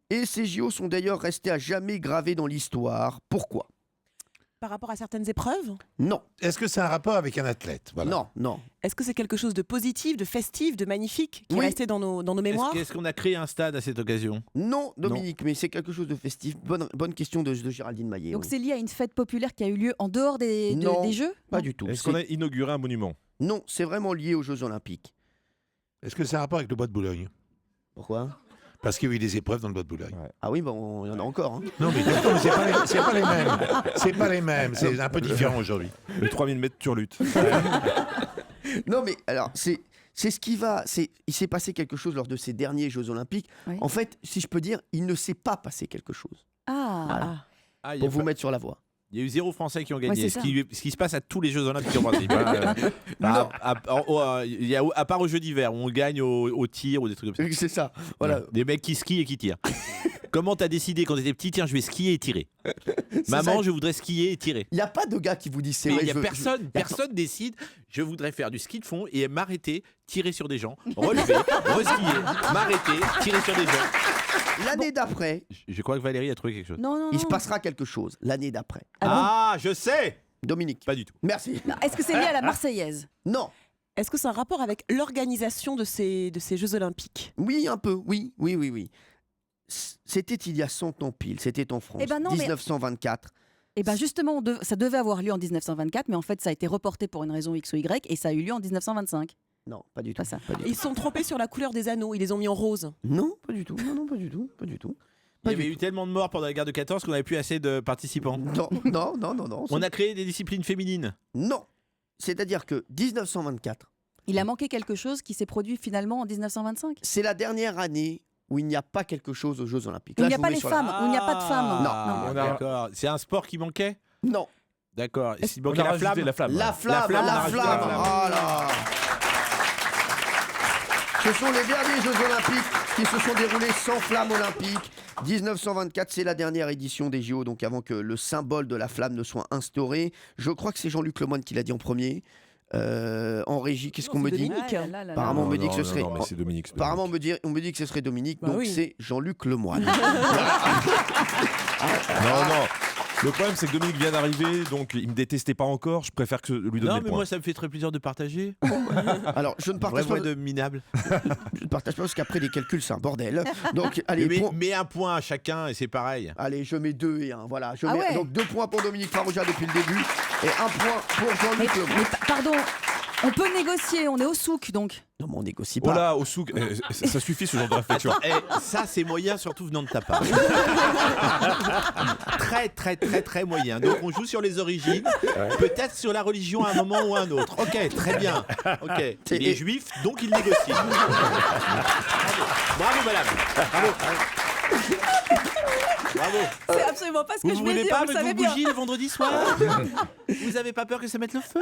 Speaker 1: Et ces JO sont d'ailleurs restés à jamais gravés dans l'histoire. Pourquoi ?
Speaker 10: Par rapport à certaines épreuves,
Speaker 1: Non,
Speaker 3: Est-ce que c'est un rapport avec un athlète? Voilà.
Speaker 1: non, non.
Speaker 10: est-ce que c'est quelque chose de positif, de festif, de magnifique qui
Speaker 1: Oui.
Speaker 10: est resté dans nos mémoires?
Speaker 5: Est-ce qu'on a créé un stade à cette occasion?
Speaker 1: Non, Dominique, mais c'est quelque chose de festif. Bonne question de Géraldine Maillet.
Speaker 2: Donc
Speaker 1: oui.
Speaker 2: c'est lié à une fête populaire qui a eu lieu en dehors
Speaker 1: Non.
Speaker 2: des Jeux?
Speaker 1: Pas du tout.
Speaker 9: Est-ce qu'on a inauguré un monument?
Speaker 1: Non, c'est vraiment lié aux Jeux Olympiques.
Speaker 3: Est-ce que c'est un rapport avec le bois de Boulogne?
Speaker 1: Pourquoi ?
Speaker 3: Parce qu'il y a eu des épreuves dans le bois de Boulogne.
Speaker 1: Ah oui, bon, il y en a encore. Hein.
Speaker 3: Non, mais c'est pas les mêmes. C'est pas les mêmes. C'est un peu différent aujourd'hui.
Speaker 9: Le 3000 mètres turlute.
Speaker 1: Non, mais alors, c'est ce qui va. Il s'est passé quelque chose lors de ces derniers Jeux Olympiques.
Speaker 2: Oui.
Speaker 1: En fait, si je peux dire, il ne s'est pas passé quelque chose.
Speaker 2: Ah,
Speaker 1: Voilà.
Speaker 5: Ah, il y
Speaker 1: Pour
Speaker 5: a
Speaker 1: vous
Speaker 5: pas-
Speaker 1: mettre sur la voie.
Speaker 5: il y a eu 0 Français qui ont
Speaker 2: Ouais,
Speaker 5: gagné.
Speaker 2: c'est
Speaker 5: Ce qui se passe à tous les Jeux Olympiques en principe. À part aux Jeux d'hiver où on gagne au tir ou des trucs comme ça.
Speaker 1: C'est ça. Voilà.
Speaker 5: Des mecs qui skient et qui tirent. Comment t'as décidé quand t'étais petit, tiens, je vais skier et tirer? Maman,
Speaker 1: ça.
Speaker 5: je voudrais skier et tirer.
Speaker 1: Il n'y a pas de gars qui vous disent c'est
Speaker 5: Mais
Speaker 1: vrai.
Speaker 5: il y a
Speaker 1: je veux-
Speaker 5: personne,
Speaker 1: je-
Speaker 5: personne décide. Je voudrais faire du ski de fond et m'arrêter, tirer sur des gens, relever, reskier, m'arrêter, tirer sur des gens.
Speaker 1: L'année d'après,
Speaker 5: Je crois que Valérie a trouvé quelque chose.
Speaker 2: non, non,
Speaker 1: il se
Speaker 2: non.
Speaker 1: passera quelque chose. L'année d'après.
Speaker 5: Ah, je sais.
Speaker 1: Dominique.
Speaker 5: Pas du tout.
Speaker 1: Merci.
Speaker 2: Non, est-ce que c'est lié à la Marseillaise?
Speaker 1: Non.
Speaker 10: Est-ce que c'est un rapport avec l'organisation de ces Jeux Olympiques?
Speaker 1: Oui, un peu. Oui. C'était il y a 100 ans pile. C'était en France.
Speaker 2: Eh ben non, mais-
Speaker 1: 1924.
Speaker 2: Eh bien justement, ça devait avoir lieu en 1924, mais en fait ça a été reporté pour une raison X ou Y, et ça a eu lieu en 1925.
Speaker 1: Non, pas du tout.
Speaker 2: Pas ça.
Speaker 1: Pas du
Speaker 10: Ils se sont trompés sur la couleur des anneaux, ils les ont mis en rose.
Speaker 1: Non, pas du tout. Non, pas du tout. Pas du tout.
Speaker 5: Il
Speaker 1: Pas
Speaker 5: y avait
Speaker 1: du
Speaker 5: eu tellement de morts pendant la guerre de 14 qu'on n'avait plus assez de participants.
Speaker 1: Non.
Speaker 5: On a créé des disciplines féminines.
Speaker 1: Non. C'est-à-dire que 1924,
Speaker 2: Il a manqué quelque chose qui s'est produit finalement en 1925.
Speaker 1: c'est la dernière année où il n'y a pas quelque chose aux Jeux Olympiques.
Speaker 2: Où il
Speaker 1: Là,
Speaker 2: n'y a
Speaker 1: je vous
Speaker 2: pas
Speaker 1: mets
Speaker 2: les
Speaker 1: sur la-
Speaker 2: femmes, où il n'y a pas de femmes.
Speaker 5: Ah,
Speaker 9: Non.
Speaker 5: d'accord. C'est un sport qui manquait.
Speaker 1: Non.
Speaker 5: D'accord. Et s'il
Speaker 9: On
Speaker 5: manquait
Speaker 9: a
Speaker 5: la
Speaker 9: rajouté
Speaker 5: flamme.
Speaker 9: la flamme.
Speaker 1: La flamme,
Speaker 5: flamme, on a
Speaker 1: la
Speaker 5: rajouté
Speaker 1: flamme.
Speaker 5: la flamme.
Speaker 1: Oh là. Ce sont les derniers Jeux Olympiques qui se sont déroulés sans flamme olympique. 1924, c'est la dernière édition des JO, donc avant que le symbole de la flamme ne soit instauré. Je crois que c'est Jean-Luc Lemoyne qui l'a dit en premier. En régie, qu'est-ce
Speaker 10: Non,
Speaker 1: qu'on me
Speaker 10: c'est
Speaker 1: dit
Speaker 10: Dominique.
Speaker 1: Apparemment, on me dit que ce serait.
Speaker 9: Non, mais c'est Dominique. c'est
Speaker 1: Apparemment,
Speaker 9: Dominique.
Speaker 1: on me dit que ce serait Dominique,
Speaker 10: Bah
Speaker 1: donc
Speaker 10: oui.
Speaker 1: c'est Jean-Luc Lemoyne.
Speaker 9: Non. Le problème, c'est que Dominique vient d'arriver, donc il me détestait pas encore. Je préfère que lui donner
Speaker 5: Non,
Speaker 9: le
Speaker 5: mais
Speaker 9: point.
Speaker 5: moi, ça me fait très plaisir de partager.
Speaker 1: Alors, je ne
Speaker 5: Vraie
Speaker 1: partage
Speaker 5: voix
Speaker 1: pas,
Speaker 5: de minable.
Speaker 1: je ne partage pas parce qu'après les calculs, c'est un bordel. Donc, allez,
Speaker 5: Mais un point à chacun et c'est pareil.
Speaker 1: allez, je mets 2 et 1. Voilà,
Speaker 2: Ah ouais.
Speaker 1: donc 2 points pour Dominique Farrugia depuis le début et 1 point pour
Speaker 2: Mais,
Speaker 1: Jean-Luc Lemoyne.
Speaker 2: pardon, on peut négocier, on est au souk donc.
Speaker 1: Non, mais on négocie
Speaker 9: Oh
Speaker 1: pas.
Speaker 9: là, au souk, ça suffit ce genre de réflexion.
Speaker 5: Ça, c'est moyen, surtout venant de ta part. Très moyen. Donc, on joue sur les origines, peut-être sur la religion à un moment ou à un autre. Ok, très bien. Ok. Il est juif, donc il négocie. Bravo, madame. Bravo.
Speaker 2: C'est absolument pas ce que
Speaker 5: Vous
Speaker 2: je
Speaker 5: ne
Speaker 2: voulais
Speaker 5: voulez
Speaker 2: dire,
Speaker 5: pas
Speaker 2: vous le
Speaker 5: avec
Speaker 2: savez
Speaker 5: vos
Speaker 2: bien.
Speaker 5: bougies le vendredi soir? Vous avez pas peur que ça mette le feu?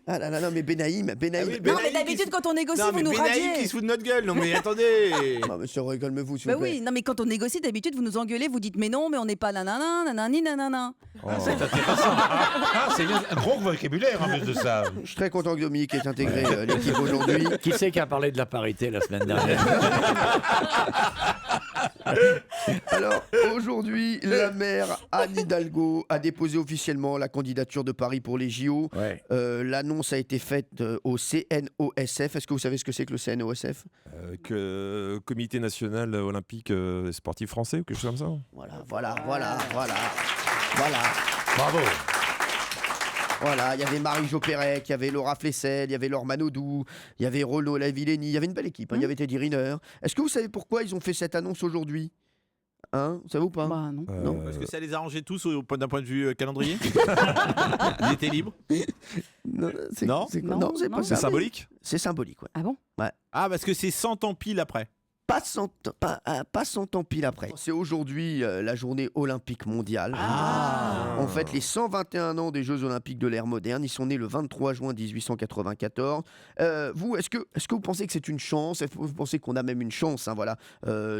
Speaker 1: Ah là là, non, mais Benaïm.
Speaker 5: Ah oui,
Speaker 2: Non, mais
Speaker 5: Benaïm
Speaker 2: d'habitude, quand on négocie,
Speaker 5: Non,
Speaker 2: vous
Speaker 5: mais
Speaker 2: nous
Speaker 5: Benaïm
Speaker 2: radiez.
Speaker 5: qui se fout de notre gueule. Non, mais attendez.
Speaker 1: Non, mais calmez-vous, s'il
Speaker 2: Bah
Speaker 1: vous plaît.
Speaker 2: oui, non, mais quand on négocie, d'habitude, vous nous engueulez, vous dites mais non, mais on n'est pas nanana, nanani, nanana.
Speaker 3: C'est un gros vocabulaire en plus de ça.
Speaker 1: Je suis très content que Dominique ait intégré l'équipe aujourd'hui.
Speaker 4: Qui c'est qui a parlé de la parité la semaine dernière?
Speaker 1: Alors, aujourd'hui, la mer Anne Hidalgo a déposé officiellement la candidature de Paris pour les JO.
Speaker 4: Ouais.
Speaker 1: L'annonce a été faite au CNOSF. Est-ce que vous savez ce que c'est que le CNOSF?
Speaker 9: Comité national olympique sportif français ou quelque chose comme ça.
Speaker 1: Voilà.
Speaker 4: Bravo.
Speaker 1: Voilà, il y avait Marie-Jo Pérec, il y avait Laura Flessel, il y avait Laure Manodou, il y avait Renaud Lavillenie, il y avait une belle équipe, hein, il y avait Teddy Riner. Est-ce que vous savez pourquoi ils ont fait cette annonce aujourd'hui? Hein, vous savez ou pas?
Speaker 2: Bah non.
Speaker 1: Non.
Speaker 5: Parce que ça les arrangeait tous d'un point de vue calendrier. Ils étaient libres.
Speaker 1: Non, c'est
Speaker 5: Non.
Speaker 1: c'est quoi?
Speaker 2: Non,
Speaker 1: Non, c'est
Speaker 2: non.
Speaker 1: pas
Speaker 9: C'est
Speaker 1: ça.
Speaker 9: symbolique.
Speaker 1: C'est symbolique, ouais.
Speaker 2: Ah bon?
Speaker 5: Ah, parce que c'est 100 ans pile après.
Speaker 1: Pas 100 ans pile après. C'est aujourd'hui la journée olympique mondiale. En fait, les 121 ans des Jeux olympiques de l'ère moderne, ils sont nés le 23 juin 1894. Vous, est-ce que vous pensez que c'est une chance? Est-ce que vous pensez qu'on a même une chance, hein, voilà,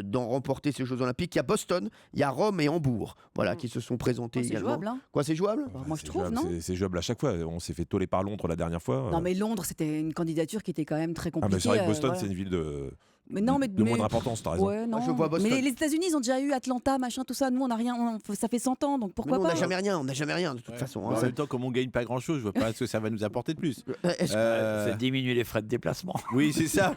Speaker 1: d'en remporter ces Jeux olympiques? Il y a Boston, il y a Rome et Hambourg, voilà, qui se sont présentés
Speaker 2: C'est
Speaker 1: également.
Speaker 2: jouable, hein.
Speaker 1: Quoi, c'est jouable?
Speaker 2: Bah, moi je
Speaker 9: C'est
Speaker 2: trouve,
Speaker 9: jouable,
Speaker 2: non?
Speaker 9: c'est jouable à chaque fois. On s'est fait toller par Londres la dernière fois.
Speaker 2: Non mais Londres, c'était une candidature qui était quand même très
Speaker 9: Ah,
Speaker 2: compliquée.
Speaker 9: mais c'est vrai que Boston,
Speaker 2: voilà.
Speaker 9: c'est une ville de
Speaker 2: Mais
Speaker 9: moindre importance, t'as raison.
Speaker 2: Ouais, non.
Speaker 1: Moi, je vois Boston.
Speaker 2: Mais les États-Unis, ils ont déjà eu Atlanta, machin, tout ça. Nous, on n'a rien. Ça fait 100 ans, donc
Speaker 1: Mais
Speaker 2: pourquoi
Speaker 1: nous, on
Speaker 2: pas?
Speaker 1: n'a jamais rien, de toute façon. hein.
Speaker 5: En même temps, comme on gagne pas grand-chose, je vois pas ce que ça va nous apporter de plus.
Speaker 1: Est-ce-
Speaker 4: Ça diminue les frais de déplacement.
Speaker 5: Oui, c'est ça.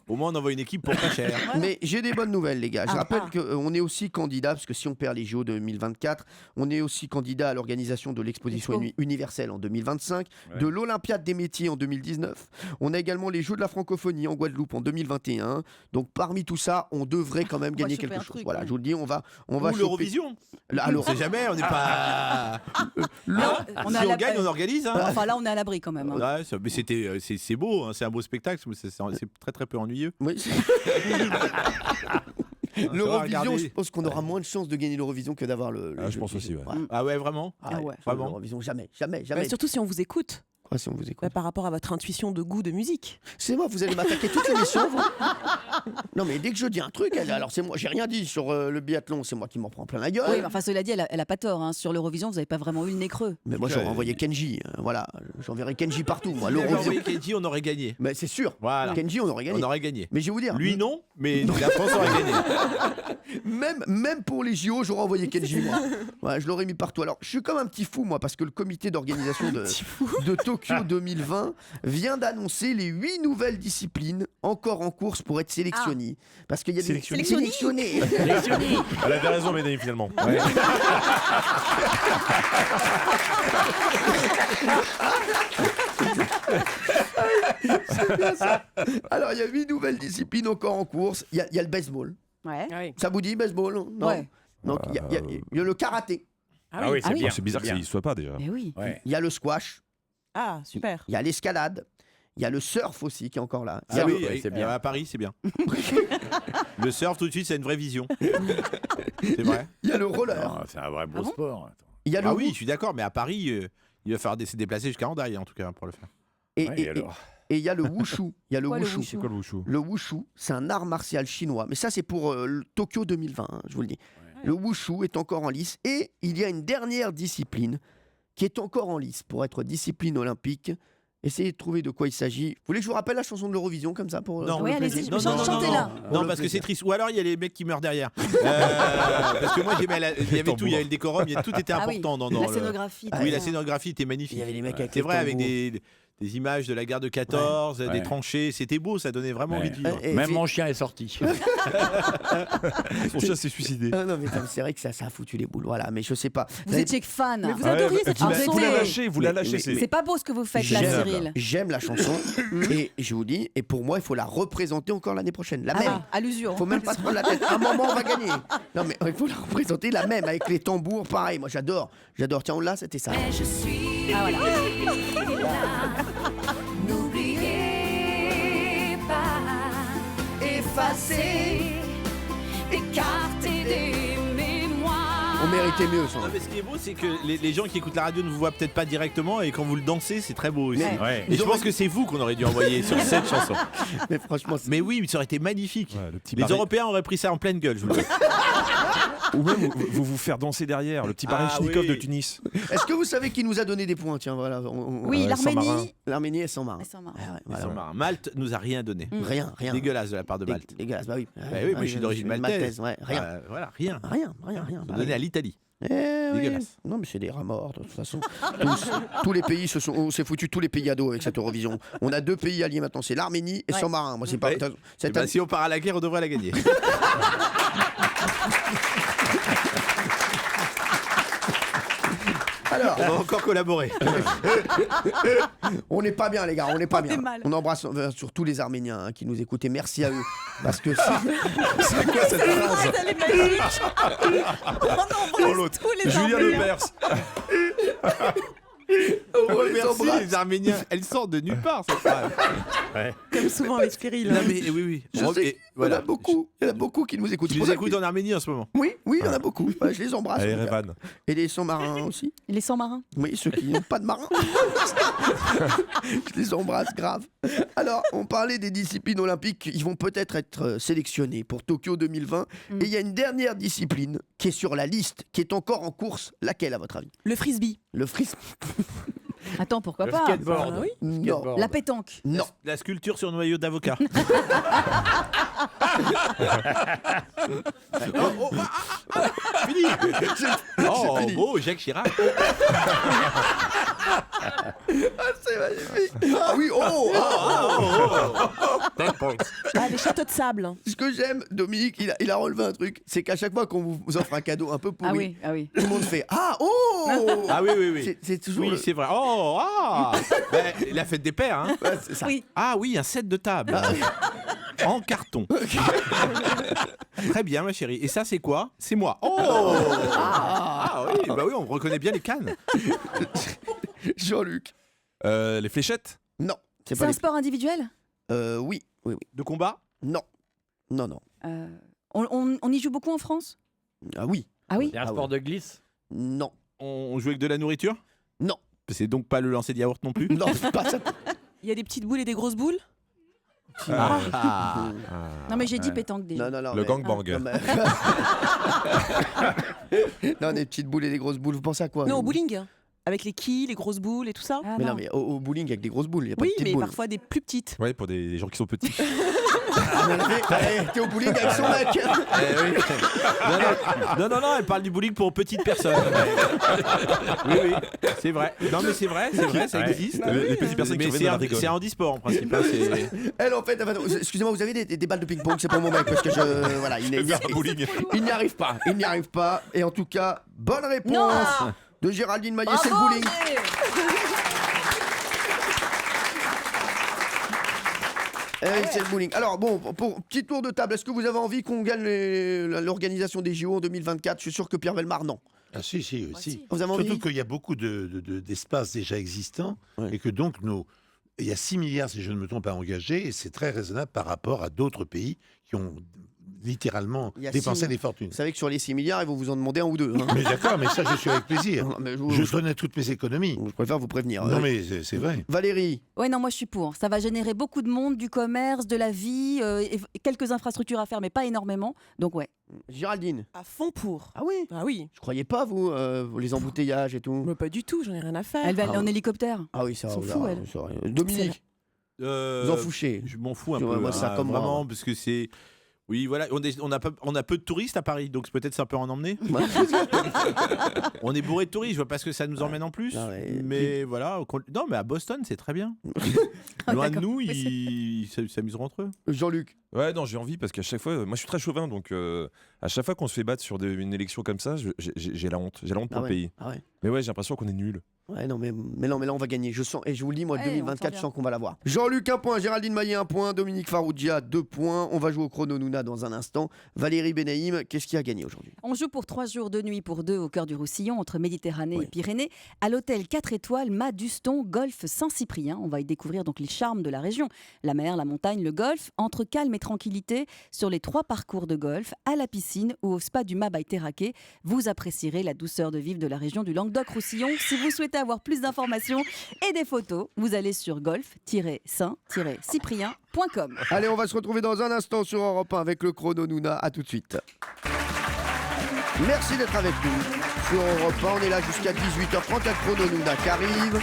Speaker 5: Au moins, on envoie une équipe pour pas cher.
Speaker 1: Mais j'ai des bonnes nouvelles, les gars. Je
Speaker 2: Ah.
Speaker 1: rappelle qu'on est aussi candidat, parce que si on perd les JO 2024, on est aussi candidat à l'organisation de l'exposition
Speaker 2: Expo.
Speaker 1: universelle en 2025, de l'Olympiade des métiers en 2019. On a également les Jeux de la francophonie en Guadeloupe en 2021. Donc parmi tout ça, on devrait quand même
Speaker 2: On va
Speaker 1: gagner
Speaker 2: choper
Speaker 1: quelque
Speaker 2: un
Speaker 1: chose.
Speaker 2: truc,
Speaker 1: Voilà,
Speaker 2: ouais.
Speaker 1: je vous le dis, on va
Speaker 5: Ou
Speaker 1: choper-
Speaker 5: l'Eurovision.
Speaker 1: Alors,
Speaker 5: On sait jamais, on n'est pas.
Speaker 2: On
Speaker 5: Si
Speaker 2: est à
Speaker 5: on
Speaker 2: la-
Speaker 5: gagne, on organise. Hein.
Speaker 2: Enfin là, on est à l'abri quand même. hein.
Speaker 5: Ouais, mais c'est beau, hein, c'est un beau spectacle, mais c'est très très peu ennuyeux.
Speaker 1: oui.
Speaker 5: Ça va,
Speaker 1: L'Eurovision,
Speaker 5: regardez.
Speaker 1: je pense qu'on aura moins de chances de gagner l'Eurovision que d'avoir le.
Speaker 9: Ah, je pense aussi, ouais.
Speaker 5: Ah ouais, vraiment.
Speaker 2: Ah ouais.
Speaker 5: Vraiment.
Speaker 1: L'Eurovision, jamais.
Speaker 10: Surtout si on vous écoute,
Speaker 1: Quoi, si on vous écoute.
Speaker 10: par rapport à votre intuition de goût de musique.
Speaker 1: C'est moi, vous allez m'attaquer toute l'émission, vous. Non, mais dès que je dis un truc, alors c'est moi, j'ai rien dit sur le biathlon, c'est moi qui m'en prends plein la gueule.
Speaker 2: Oui, mais enfin, cela dit, elle a pas tort. hein. Sur l'Eurovision, vous n'avez pas vraiment eu le nez creux.
Speaker 1: Mais moi, j'aurais envoyé Kenji, voilà, j'enverrai Kenji partout, moi.
Speaker 5: Si on avait
Speaker 1: L'Eurovision.
Speaker 5: envoyé Kenji, on aurait gagné.
Speaker 1: Mais c'est sûr,
Speaker 5: Voilà.
Speaker 1: Kenji, on aurait gagné.
Speaker 5: On aurait gagné.
Speaker 1: Mais je vais vous dire,
Speaker 5: Lui non, mais la France aurait gagné.
Speaker 1: même pour les JO, j'aurais envoyé Kenji, moi. Ouais, je l'aurais mis partout. Alors, je suis comme un petit fou, moi, parce que le comité d'organisation de Tokyo 2020 vient d'annoncer les 8 nouvelles disciplines encore en course pour être sélectionnées. Parce qu'il y a des sélectionnés.
Speaker 9: Elle avait raison, Mélanie, finalement.
Speaker 1: C'est bien ça. Alors, il y a 8 nouvelles disciplines encore en course. Il y a le baseball.
Speaker 2: Ouais.
Speaker 1: Ça vous dit, baseball? Non.
Speaker 2: Ouais.
Speaker 1: Donc, il y a le karaté.
Speaker 4: Ah oui, c'est
Speaker 2: Ah oui.
Speaker 4: bien.
Speaker 9: C'est bizarre que ça
Speaker 4: bien.
Speaker 9: n'y soit pas déjà.
Speaker 2: Mais oui.
Speaker 4: Ouais.
Speaker 1: Il y a le squash.
Speaker 10: Ah, super.
Speaker 1: Il y a l'escalade. Il y a le surf aussi qui est encore là. Il y
Speaker 5: Ah
Speaker 1: a
Speaker 5: oui,
Speaker 1: le-
Speaker 5: c'est bien. À Paris, c'est bien. Le surf, tout de suite, c'est une vraie vision. C'est vrai.
Speaker 1: il y a le roller.
Speaker 4: Non, c'est un vrai beau
Speaker 2: Ah bon
Speaker 4: sport. Attends.
Speaker 1: Il y a le
Speaker 5: Ah oui, je suis d'accord, mais à Paris, il va falloir se déplacer jusqu'à Hendaye, en tout cas, pour le faire.
Speaker 1: et,
Speaker 4: Ouais,
Speaker 1: et-
Speaker 4: alors.
Speaker 1: et il y a le wushu. Il y a le
Speaker 2: Quoi, le
Speaker 1: wushu.
Speaker 2: wushu
Speaker 9: C'est quoi le wushu?
Speaker 1: Le wushu, c'est un art martial chinois. Mais ça, c'est pour le Tokyo 2020, hein, je vous le dis. Le wushu est encore en lice. Et il y a une dernière discipline qui est encore en lice pour être discipline olympique. Essayez de trouver de quoi il s'agit. Vous voulez que je vous rappelle la chanson de l'Eurovision comme ça pour
Speaker 5: Non.
Speaker 1: pour
Speaker 2: Oui,
Speaker 1: le
Speaker 2: allez-y.
Speaker 1: plaisir
Speaker 2: Non, non, chantez-la.
Speaker 5: Non,
Speaker 1: le
Speaker 5: parce que
Speaker 1: plaisir.
Speaker 5: c'est triste. Ou alors, il y a les mecs qui meurent derrière. Parce que moi, il y avait tout. Il y avait le décorum, tout était
Speaker 2: Ah oui.
Speaker 5: important dans
Speaker 2: La
Speaker 5: le.
Speaker 2: scénographie.
Speaker 5: Oui, la
Speaker 2: tout ça.
Speaker 5: scénographie était
Speaker 1: Il
Speaker 5: magnifique.
Speaker 1: y avait les mecs avec
Speaker 5: C'est
Speaker 1: les
Speaker 5: vrai, avec
Speaker 1: tambours.
Speaker 5: des images de la guerre de 14,
Speaker 4: Ouais.
Speaker 5: des tranchées. C'était beau, ça donnait vraiment envie de vivre.
Speaker 1: Et
Speaker 4: Même
Speaker 1: puis-
Speaker 4: mon chien est sorti.
Speaker 9: Son chat s'est suicidé.
Speaker 1: Ah non, mais c'est vrai que ça a foutu les boules. Voilà, mais je sais pas.
Speaker 2: Vous étiez que fan.
Speaker 10: Mais vous adoriez cette
Speaker 9: Vous
Speaker 10: chanson.
Speaker 9: la lâchez, vous la lâchez.
Speaker 1: mais-
Speaker 9: c'est-
Speaker 2: C'est pas beau ce que vous faites là,
Speaker 1: J'aime.
Speaker 2: Cyril.
Speaker 1: J'aime la chanson et je vous dis, et pour moi, il faut la représenter encore l'année prochaine. La
Speaker 2: Ah
Speaker 1: même.
Speaker 2: ouais, à l'usure.
Speaker 1: Faut même pas se prendre la tête. À un moment, on va gagner. Non, mais il faut la représenter la même avec les tambours. Pareil, moi j'adore. J'adore. Tiens, on l'a, c'était ça.
Speaker 6: Je suis
Speaker 2: Ah voilà.
Speaker 6: N'oubliez pas, effacer, écarter des mémoires.
Speaker 1: On méritait mieux, sans
Speaker 5: Non, mais ce qui est beau, c'est que les gens qui écoutent la radio ne vous voient peut-être pas directement et quand vous le dansez, c'est très beau aussi.
Speaker 1: Mais-
Speaker 4: Ouais.
Speaker 5: Et je pense que c'est vous qu'on aurait dû envoyer sur cette chanson.
Speaker 1: Mais franchement, c'est-
Speaker 5: Mais oui, mais ça aurait été magnifique.
Speaker 9: Ouais, le petit
Speaker 5: Les
Speaker 9: barré-
Speaker 5: Européens auraient pris ça en pleine gueule, je vous le dis.
Speaker 9: Ou même vous faire danser derrière, le petit Baryshnikov
Speaker 5: oui.
Speaker 9: de Tunis.
Speaker 1: est-ce que vous savez qui nous a donné des points? Tiens, voilà.
Speaker 2: Oui,
Speaker 9: Sans-Marin.
Speaker 2: l'Arménie.
Speaker 1: L'Arménie est sans marre.
Speaker 2: Mais sans marre.
Speaker 1: Ah ouais,
Speaker 5: Ils
Speaker 1: voilà,
Speaker 5: sont
Speaker 1: voilà.
Speaker 5: marrants. Malte nous a rien donné.
Speaker 1: Rien.
Speaker 5: Dégueulasse de la part de Malte.
Speaker 1: Dégueulasse, bah oui.
Speaker 5: Bah oui, moi je suis d'origine maltaise.
Speaker 1: Ouais, rien.
Speaker 5: Voilà, rien.
Speaker 1: Rien.
Speaker 5: Donné à l'Italie. Dégueulasse.
Speaker 1: Non, mais c'est des rats morts, de toute façon. Tous les pays on s'est foutu tous les pays ados avec cette Eurovision. On a 2 pays alliés maintenant, c'est l'Arménie et San Martin. Moi, c'est pas.
Speaker 5: Ouais.
Speaker 1: Cette
Speaker 5: Bah,
Speaker 1: année-
Speaker 5: si on part à la guerre, on devrait la gagner.
Speaker 1: Alors,
Speaker 5: On va encore collaborer.
Speaker 1: on n'est pas bien, les gars, on n'est pas
Speaker 2: On est
Speaker 1: bien.
Speaker 2: mal.
Speaker 1: On embrasse surtout les Arméniens hein, qui nous écoutent et merci à eux. Parce que
Speaker 9: C'est quoi cette phrase
Speaker 2: Elle est magique. On embrasse tous les
Speaker 9: Julien
Speaker 2: Arméniens.
Speaker 9: Lepers.
Speaker 1: on les
Speaker 5: Merci
Speaker 1: embrasse.
Speaker 5: les Arméniens. Elles sortent de nulle part, cette phrase.
Speaker 10: Comme souvent avec Cyril.
Speaker 5: Non, mais oui.
Speaker 1: Je sais,
Speaker 5: Et voilà.
Speaker 1: il y en a beaucoup qui nous écoutent.
Speaker 5: Tu
Speaker 1: C'est pour
Speaker 5: les
Speaker 1: ça que-
Speaker 5: écoutes en Arménie en ce moment.
Speaker 1: Oui, il y en a beaucoup. Ouais, je les embrasse.
Speaker 9: Allez,
Speaker 1: en tout cas.
Speaker 9: Revan.
Speaker 1: Et les sans-marins aussi.
Speaker 2: Les sans-marins.
Speaker 1: Oui, ceux qui n'ont pas de marins. Je les embrasse grave. Alors, on parlait des disciplines olympiques. Ils vont peut-être être sélectionnés pour Tokyo 2020. Et il y a une dernière discipline qui est sur la liste, qui est encore en course. Laquelle, à votre avis?
Speaker 10: Le frisbee.
Speaker 1: Le frisbee?
Speaker 2: Attends, pourquoi
Speaker 4: Le
Speaker 2: pas
Speaker 4: skateboard.
Speaker 10: Ah oui.
Speaker 1: Non.
Speaker 4: Skateboard.
Speaker 2: La pétanque.
Speaker 1: Non.
Speaker 5: La sculpture sur noyau d'avocat. Fini. Oh,
Speaker 1: fini.
Speaker 5: beau, Jacques Chirac.
Speaker 1: C'est magnifique. Ah oui,
Speaker 10: Ah, les châteaux de sable.
Speaker 1: Ce que j'aime, Dominique, il a relevé un truc. C'est qu'à chaque fois qu'on vous offre un cadeau un peu pourri,
Speaker 2: Ah oui.
Speaker 1: tout le monde fait Ah, oh
Speaker 5: Ah oui.
Speaker 1: C'est toujours.
Speaker 5: Oui,
Speaker 1: le-
Speaker 5: c'est vrai. Oh, ah Ben, la fête des pères, hein.
Speaker 1: Ouais, c'est ça.
Speaker 2: Oui.
Speaker 5: Ah oui, un set de table. En carton. Très bien, ma chérie. Et ça, c'est quoi? C'est moi. Oh ah oui, bah oui, on reconnaît bien les cannes.
Speaker 1: Jean-Luc.
Speaker 9: Les fléchettes.
Speaker 1: Non.
Speaker 2: C'est
Speaker 1: pas
Speaker 2: un
Speaker 1: les-
Speaker 2: sport individuel
Speaker 1: Oui.
Speaker 5: De combat?
Speaker 1: Non.
Speaker 2: On y joue beaucoup en France
Speaker 1: Ah oui.
Speaker 2: Ah oui
Speaker 4: C'est un
Speaker 1: Ah
Speaker 4: sport
Speaker 1: ouais.
Speaker 4: de glisse.
Speaker 1: Non.
Speaker 5: On joue avec de la nourriture?
Speaker 1: Non.
Speaker 5: C'est donc pas le lancer de yaourt non plus?
Speaker 1: Non, c'est pas ça.
Speaker 10: Il y a des petites boules et des grosses boules.
Speaker 5: Ah.
Speaker 2: Non mais j'ai dit pétanque déjà.
Speaker 1: Non,
Speaker 9: Le
Speaker 1: mais-
Speaker 9: gangbang.
Speaker 1: Non, non, des petites boules et des grosses boules. Vous pensez à quoi
Speaker 10: Non, au
Speaker 1: vous
Speaker 10: bowling. Avec les quilles, les grosses boules et tout ça.
Speaker 2: Ah
Speaker 1: Mais
Speaker 2: non.
Speaker 1: non, mais au bowling avec des grosses boules, il n'y a pas
Speaker 10: Oui,
Speaker 1: de petites
Speaker 10: mais
Speaker 1: boules.
Speaker 10: parfois des plus petites.
Speaker 9: Ouais, pour des gens qui sont petits.
Speaker 1: T'es au bowling avec son mec.
Speaker 5: Non, elle parle du bowling pour petites personnes. Oui, c'est vrai. Non, mais c'est vrai, ça existe.
Speaker 9: Les petites personnes qui
Speaker 5: Mais
Speaker 9: reviennent dans la rigole.
Speaker 5: c'est handisport en principe. hein, c'est-
Speaker 1: Elle, en fait, excusez-moi, vous avez des balles de ping-pong, c'est pour mon mec, parce que voilà, il n'y arrive pas. Il n'y arrive pas. Et en tout cas, bonne réponse de Géraldine Maillet, c'est le bowling. C'est le bowling. Alors bon, pour petit tour de table, est-ce que vous avez envie qu'on gagne l'organisation des JO en 2024? Je suis sûr que Pierre Velmar, non.
Speaker 3: Ah si, aussi.
Speaker 1: Vous avez envie?
Speaker 3: Surtout qu'il y a beaucoup d'espaces déjà existants
Speaker 1: Ouais.
Speaker 3: et que donc il y a 6 milliards, si je ne me trompe, à engager et c'est très raisonnable par rapport à d'autres pays qui ont littéralement
Speaker 1: Il y a
Speaker 3: dépensé
Speaker 1: 6
Speaker 3: des fortunes.
Speaker 1: Vous savez que sur les 6 milliards, ils vont vous en demander un ou deux. Hein.
Speaker 3: Mais d'accord, mais ça, je suis avec plaisir.
Speaker 1: Mais
Speaker 3: Je donne toutes mes économies.
Speaker 1: je préfère vous prévenir.
Speaker 3: Non, mais c'est vrai.
Speaker 1: Valérie,
Speaker 2: Ouais, non, moi je suis pour. Ça va générer beaucoup de monde, du commerce, de la vie, et quelques infrastructures à faire, mais pas énormément. Donc ouais.
Speaker 1: Géraldine.
Speaker 10: À fond pour.
Speaker 1: Ah oui.
Speaker 10: Ah oui.
Speaker 1: Je croyais pas, vous, les embouteillages et tout.
Speaker 10: Mais pas du tout, j'en ai rien à faire.
Speaker 2: Elle va aller
Speaker 1: Ah
Speaker 2: en
Speaker 1: ouais.
Speaker 2: hélicoptère.
Speaker 1: Ah oui, ça
Speaker 2: S'en
Speaker 1: va.
Speaker 2: fout, elle.
Speaker 1: Dominique, vous en fouchez.
Speaker 5: Je m'en fous un
Speaker 1: Ouais,
Speaker 5: peu.
Speaker 1: moi, ça, comme moi,
Speaker 5: vraiment,
Speaker 1: moi.
Speaker 5: parce que c'est. Oui, voilà, on a peu de touristes à Paris, donc peut-être ça peut en emmener. On est bourré de touristes, je vois pas ce que ça nous emmène en plus.
Speaker 1: Ah ouais.
Speaker 5: Mais voilà, non, mais à Boston, c'est très bien. Loin de
Speaker 2: D'accord.
Speaker 5: nous,
Speaker 2: Oui,
Speaker 5: ils s'amuseront entre eux.
Speaker 1: Jean-Luc.
Speaker 9: Ouais, non, j'ai envie parce qu'à chaque fois, moi je suis très chauvin, donc à chaque fois qu'on se fait battre sur une élection comme ça, j'ai la honte. J'ai la honte pour
Speaker 1: Ah
Speaker 9: le
Speaker 1: ouais.
Speaker 9: pays.
Speaker 1: Ah ouais.
Speaker 9: Mais ouais, j'ai l'impression qu'on est nul.
Speaker 1: Ouais, non, mais là, on va gagner. Je sens, et je vous le dis, moi,
Speaker 2: Ouais,
Speaker 1: 2024,
Speaker 2: on
Speaker 1: je
Speaker 2: sent
Speaker 1: sens qu'on va l'avoir. Jean-Luc, 1 point. Géraldine Maillet, 1 point. Dominique Farrugia, 2 points. On va jouer au chrono Nouna dans un instant. Valérie Benaïm, qu'est-ce qui a gagné aujourd'hui?
Speaker 2: On joue pour 3 jours de nuit pour 2 au cœur du Roussillon, entre Méditerranée et Pyrénées, à l'hôtel 4 étoiles Maduston Golfe Saint-Cyprien. On va y découvrir donc les charmes de la région. La mer, la montagne, le golfe, entre calme et tranquillité, sur les 3 parcours de golf, à la piscine ou au spa du Mât by Terraquet. Vous apprécierez la douceur de vivre de la région du Languedoc-Roussillon. Si vous souhaitez avoir plus d'informations et des photos, vous allez sur golf-saint-cyprien.com.
Speaker 1: Allez, on va se retrouver dans un instant sur Europe 1 avec le chrono Nouna. À tout de suite. Merci d'être avec nous sur Europe 1. On est là jusqu'à 18h30. La chrono Nouna qui arrive.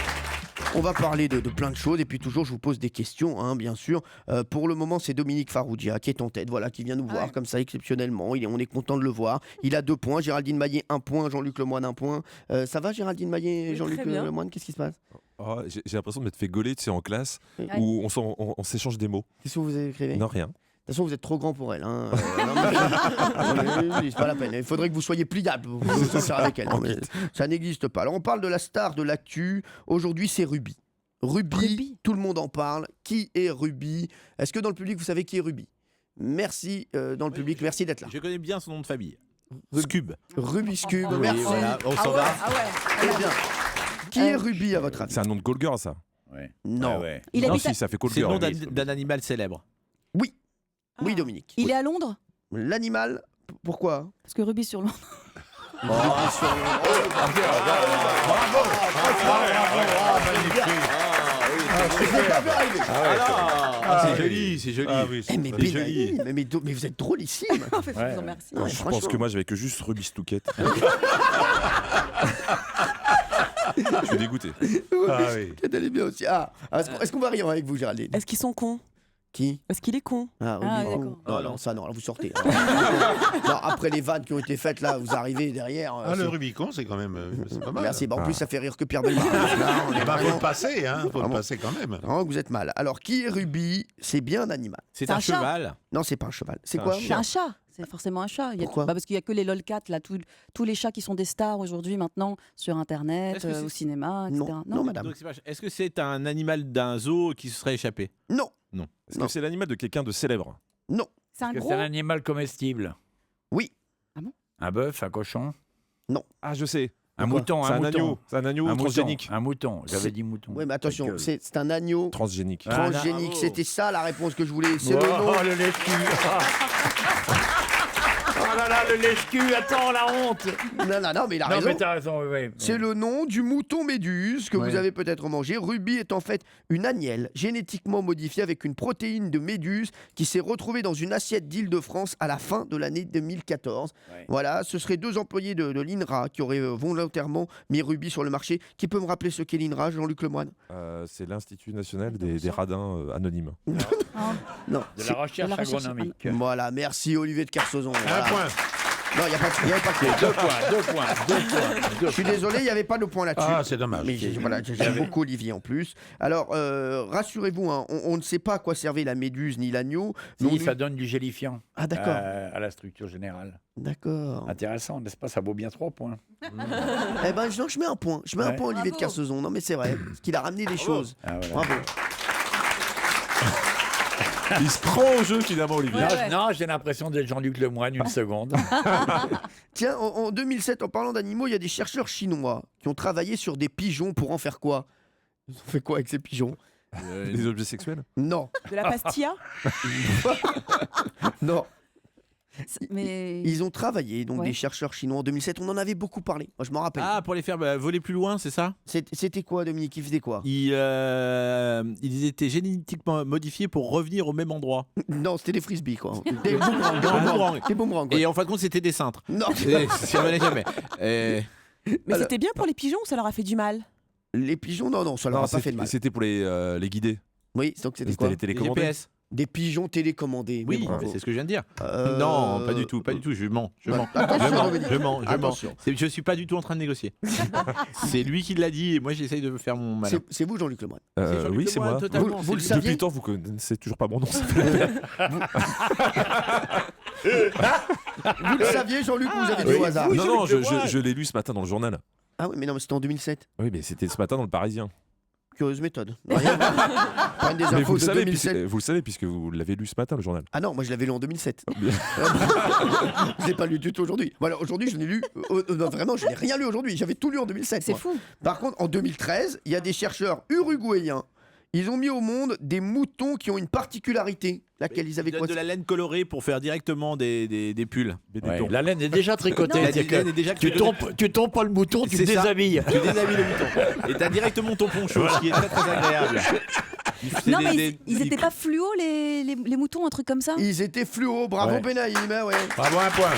Speaker 1: On va parler de plein de choses et puis toujours je vous pose des questions, hein, bien sûr. Pour le moment, c'est Dominique Farrugia qui est en tête, voilà, qui vient nous voir comme ça exceptionnellement. On est content de le voir. Il a 2 points. Géraldine Maillet 1 point, Jean-Luc Lemoyne 1 point. Ça va, Géraldine Maillet,
Speaker 10: Oui,
Speaker 1: Jean-Luc
Speaker 10: très bien.
Speaker 1: Lemoyne, qu'est-ce qui se passe?
Speaker 9: Oh, j'ai l'impression de m'être fait gauler, tu sais, en classe, où on s'échange des mots.
Speaker 1: Qu'est-ce que vous écrivez?
Speaker 9: Non, rien.
Speaker 1: De toute façon, vous êtes trop grand pour elle. Hein. C'est pas la peine. Il faudrait que vous soyez pliable pour vous sortir avec elle. Non, mais ça n'existe pas. Alors, on parle de la star de l'actu. Aujourd'hui, c'est Ruby. Ruby, tout le monde en parle. Qui est Ruby? Est-ce que dans le public, vous savez qui est Ruby? Merci dans le public, merci d'être là.
Speaker 5: Je connais bien son nom de famille. Scub.
Speaker 1: Ruby Scub,
Speaker 5: Oui,
Speaker 1: merci.
Speaker 5: voilà, on s'en va.
Speaker 1: Très bien. Qui est Ruby à votre avis?
Speaker 9: C'est un nom de call girl, ça.
Speaker 1: Non.
Speaker 2: Il
Speaker 9: Non,
Speaker 2: habite
Speaker 9: si, ça fait call
Speaker 5: C'est le
Speaker 9: girl.
Speaker 5: nom d'un animal célèbre.
Speaker 1: Oui. Oui, Dominique.
Speaker 2: Il est à Londres?
Speaker 1: L'animal, pourquoi?
Speaker 2: Parce que Ruby sur Londres.
Speaker 5: C'est joli, c'est joli.
Speaker 3: Ah oui,
Speaker 1: Eh, mais
Speaker 5: C'est
Speaker 1: Benaïm, mais vous êtes drôlissime.
Speaker 2: Je vous remercie.
Speaker 1: Non,
Speaker 9: Je pense
Speaker 1: franchement.
Speaker 9: que moi, j'avais que juste Ruby Stouquette. Je suis dégoûté.
Speaker 3: Ah oui.
Speaker 1: Elle est bien aussi. Est-ce qu'on va rire avec vous, Géraldine?
Speaker 10: Est-ce qu'ils sont cons?
Speaker 1: Qui?
Speaker 10: Est-ce qu'il est con?
Speaker 1: Ah,
Speaker 2: Ah,
Speaker 1: Ruby.
Speaker 2: d'accord.
Speaker 1: Non, ça, non, là, vous sortez. Non, après les vannes qui ont été faites, là, vous arrivez derrière.
Speaker 3: Ah, le Rubicon, c'est quand même c'est pas mal.
Speaker 1: Merci. Bah, en plus, ça fait rire que Pierre Belmar. Là, on est
Speaker 3: Faut
Speaker 1: vraiment-
Speaker 3: le passer, hein. Faut le
Speaker 1: Vraiment.
Speaker 3: passer quand même.
Speaker 1: Vraiment que vous êtes mal. Alors, qui est Ruby? C'est bien un animal.
Speaker 5: C'est
Speaker 2: C'est
Speaker 5: un
Speaker 2: un chat.
Speaker 5: cheval.
Speaker 1: Non, c'est pas un cheval. C'est
Speaker 5: C'est un
Speaker 1: quoi?
Speaker 2: C'est un chat. C'est forcément un chat.
Speaker 1: Pourquoi
Speaker 2: Parce qu'il n'y a que les lolcats, là, tous les chats qui sont des stars aujourd'hui, maintenant, sur Internet,
Speaker 5: Est-ce que c'est-
Speaker 2: au cinéma, etc.
Speaker 1: Non, madame.
Speaker 5: Donc, Est-ce que c'est un animal d'un zoo qui se serait échappé?
Speaker 1: Non,
Speaker 9: Est-ce
Speaker 1: Non.
Speaker 9: que c'est l'animal de quelqu'un de célèbre?
Speaker 1: non.
Speaker 2: C'est un
Speaker 4: Est-ce que
Speaker 2: gros.
Speaker 4: c'est un animal comestible?
Speaker 1: Oui.
Speaker 2: Ah bon?
Speaker 4: Un bœuf, un cochon?
Speaker 9: Ah, je sais.
Speaker 4: Un
Speaker 1: Quoi
Speaker 4: mouton,
Speaker 9: C'est un
Speaker 4: mouton.
Speaker 9: agneau. C'est un agneau
Speaker 4: Un
Speaker 9: transgénique.
Speaker 4: mouton, un mouton. J'avais dit mouton.
Speaker 1: Oui, mais attention,
Speaker 4: Gueule.
Speaker 1: c'est un agneau
Speaker 9: Transgénique.
Speaker 4: Ah,
Speaker 1: transgénique.
Speaker 4: bravo.
Speaker 1: C'était ça la réponse que je voulais. C'est
Speaker 4: Oh,
Speaker 1: le nom.
Speaker 4: le lèche-cul. Oh là là, le lèche-cul, attends, la honte.
Speaker 1: Non, mais il a
Speaker 4: Non,
Speaker 1: raison.
Speaker 4: mais t'as raison, oui.
Speaker 1: C'est le nom du mouton méduse que vous
Speaker 4: Ouais.
Speaker 1: avez peut-être mangé. Ruby est en fait une agnelle génétiquement modifiée avec une protéine de méduse qui s'est retrouvée dans une assiette d'Île-de-France à la fin de l'année 2014.
Speaker 4: Ouais.
Speaker 1: Voilà, ce seraient 2 employés de l'INRA qui auraient volontairement mis Ruby sur le marché. Qui peut me rappeler ce qu'est l'INRA, Jean-Luc Lemoyne?
Speaker 9: C'est l'Institut national des radins anonymes.
Speaker 1: Non.
Speaker 4: De la recherche
Speaker 2: de la recherche
Speaker 4: agronomique.
Speaker 1: Voilà, merci Olivier de Kersauzon.
Speaker 3: Un
Speaker 1: Voilà.
Speaker 3: point.
Speaker 1: Non, il n'y avait pas que.
Speaker 4: 2 points.
Speaker 1: Je suis désolé, il n'y avait pas de point là-dessus.
Speaker 3: Ah, c'est dommage.
Speaker 1: Mais voilà, j'aime beaucoup Olivier en plus. Alors, rassurez-vous, hein, on ne sait pas à quoi servait la méduse ni l'agneau. mais on
Speaker 4: Si,
Speaker 1: lui-
Speaker 4: ça donne du gélifiant.
Speaker 1: Ah, d'accord.
Speaker 4: À la structure générale.
Speaker 1: D'accord.
Speaker 4: Intéressant, n'est-ce pas? Ça vaut bien 3 points.
Speaker 1: Eh ben, je mets un point. Je mets un
Speaker 4: Ouais.
Speaker 1: point à Olivier de
Speaker 2: Bravo.
Speaker 1: Kersauzon. Non, mais c'est vrai, parce qu'il a ramené des choses.
Speaker 4: Ah, voilà.
Speaker 1: Bravo.
Speaker 9: Il se prend au jeu finalement, Olivier.
Speaker 4: Non, j'ai l'impression d'être Jean-Luc Lemoyne une seconde.
Speaker 1: Tiens, en 2007, en parlant d'animaux, il y a des chercheurs chinois qui ont travaillé sur des pigeons pour en faire quoi? Ils ont fait quoi avec ces pigeons?
Speaker 9: Des objets sexuels?
Speaker 1: Non,
Speaker 10: De la pastilla?
Speaker 1: non.
Speaker 2: Mais.
Speaker 1: Ils ont travaillé, donc
Speaker 2: Ouais.
Speaker 1: des chercheurs chinois en 2007. On en avait beaucoup parlé. Moi, je m'en rappelle.
Speaker 5: Ah, pour les faire voler plus loin, c'est ça?
Speaker 1: C'était quoi, Dominique? Ils faisaient quoi?
Speaker 5: Ils étaient génétiquement modifiés pour revenir au même endroit.
Speaker 1: Non, c'était des frisbees, quoi. Des boomerangs.
Speaker 5: Des boomerangs.
Speaker 1: Des boomerangs, quoi.
Speaker 5: Et en fin de compte, c'était des cintres.
Speaker 1: Non.
Speaker 5: Et ça revenait jamais.
Speaker 10: Mais
Speaker 1: Alors-
Speaker 10: c'était bien pour les pigeons ou ça leur a fait du mal?
Speaker 1: Les pigeons, non, ça leur a pas fait de mal.
Speaker 9: C'était pour les guider.
Speaker 1: Oui, donc c'était quoi?
Speaker 9: les
Speaker 5: Les
Speaker 9: télécommandés.
Speaker 5: GPS.
Speaker 1: Des pigeons télécommandés.
Speaker 5: Oui,
Speaker 1: mais bravo.
Speaker 5: mais c'est ce que je viens de dire.
Speaker 1: Euh,
Speaker 5: Non, pas du tout, pas du tout. Je mens.
Speaker 1: Attention, Dominique.
Speaker 5: Je mens.
Speaker 1: Attention.
Speaker 5: Je suis pas du tout en train de négocier. C'est lui qui l'a dit et moi j'essaye de faire mon malin.
Speaker 1: C'est vous, Jean-Luc Lemoyne.
Speaker 5: C'est Jean-Luc
Speaker 9: Oui, c'est
Speaker 5: Lemoyne,
Speaker 9: moi.
Speaker 5: totalement.
Speaker 1: Vous le
Speaker 5: C'est lui.
Speaker 1: saviez
Speaker 9: Depuis le temps, vous connaissez toujours pas mon nom. Ça fait la peine.
Speaker 1: Vous le saviez, Jean-Luc, ou vous avez dit au hasard?
Speaker 9: Non, non,
Speaker 5: Jean-Luc Lemoyne.
Speaker 9: je l'ai lu ce matin dans le journal.
Speaker 1: Ah oui, mais non, mais c'était en 2007.
Speaker 9: Oui, mais c'était ce matin dans le Parisien.
Speaker 1: Curieuse méthode. Rien. Pas une des
Speaker 9: Mais
Speaker 1: infos
Speaker 9: vous le,
Speaker 1: de
Speaker 9: savez,
Speaker 1: 2007.
Speaker 9: vous le savez puisque vous l'avez lu ce matin, le journal.
Speaker 1: Ah non, moi je l'avais lu en 2007. Je l'ai pas lu du tout aujourd'hui. Voilà, aujourd'hui je l'ai lu. Non, vraiment, je n'ai rien lu aujourd'hui. J'avais tout lu en 2007.
Speaker 2: C'est
Speaker 1: moi.
Speaker 2: fou.
Speaker 1: Par contre, en 2013, il y a des chercheurs uruguayens. Ils ont mis au monde des moutons qui ont une particularité. Laquelle ils avaient
Speaker 5: Ils donnent
Speaker 1: quoi?
Speaker 5: de la laine colorée pour faire directement des pulls.
Speaker 4: Ouais, la laine est déjà tricotée.
Speaker 2: Non,
Speaker 5: La laine est déjà
Speaker 4: Tu tombes pas le mouton, tu
Speaker 5: C'est ça.
Speaker 4: déshabilles.
Speaker 5: Tu déshabilles le mouton. Et t'as directement ton poncho, ce qui est très très agréable. C'est
Speaker 2: Non,
Speaker 5: des-
Speaker 2: mais
Speaker 5: des-
Speaker 2: ils étaient pas fluo, les moutons, un truc comme ça?
Speaker 1: Ils étaient fluo. Bravo
Speaker 4: Ouais.
Speaker 1: Benaïm. Ouais.
Speaker 3: Bravo, un point.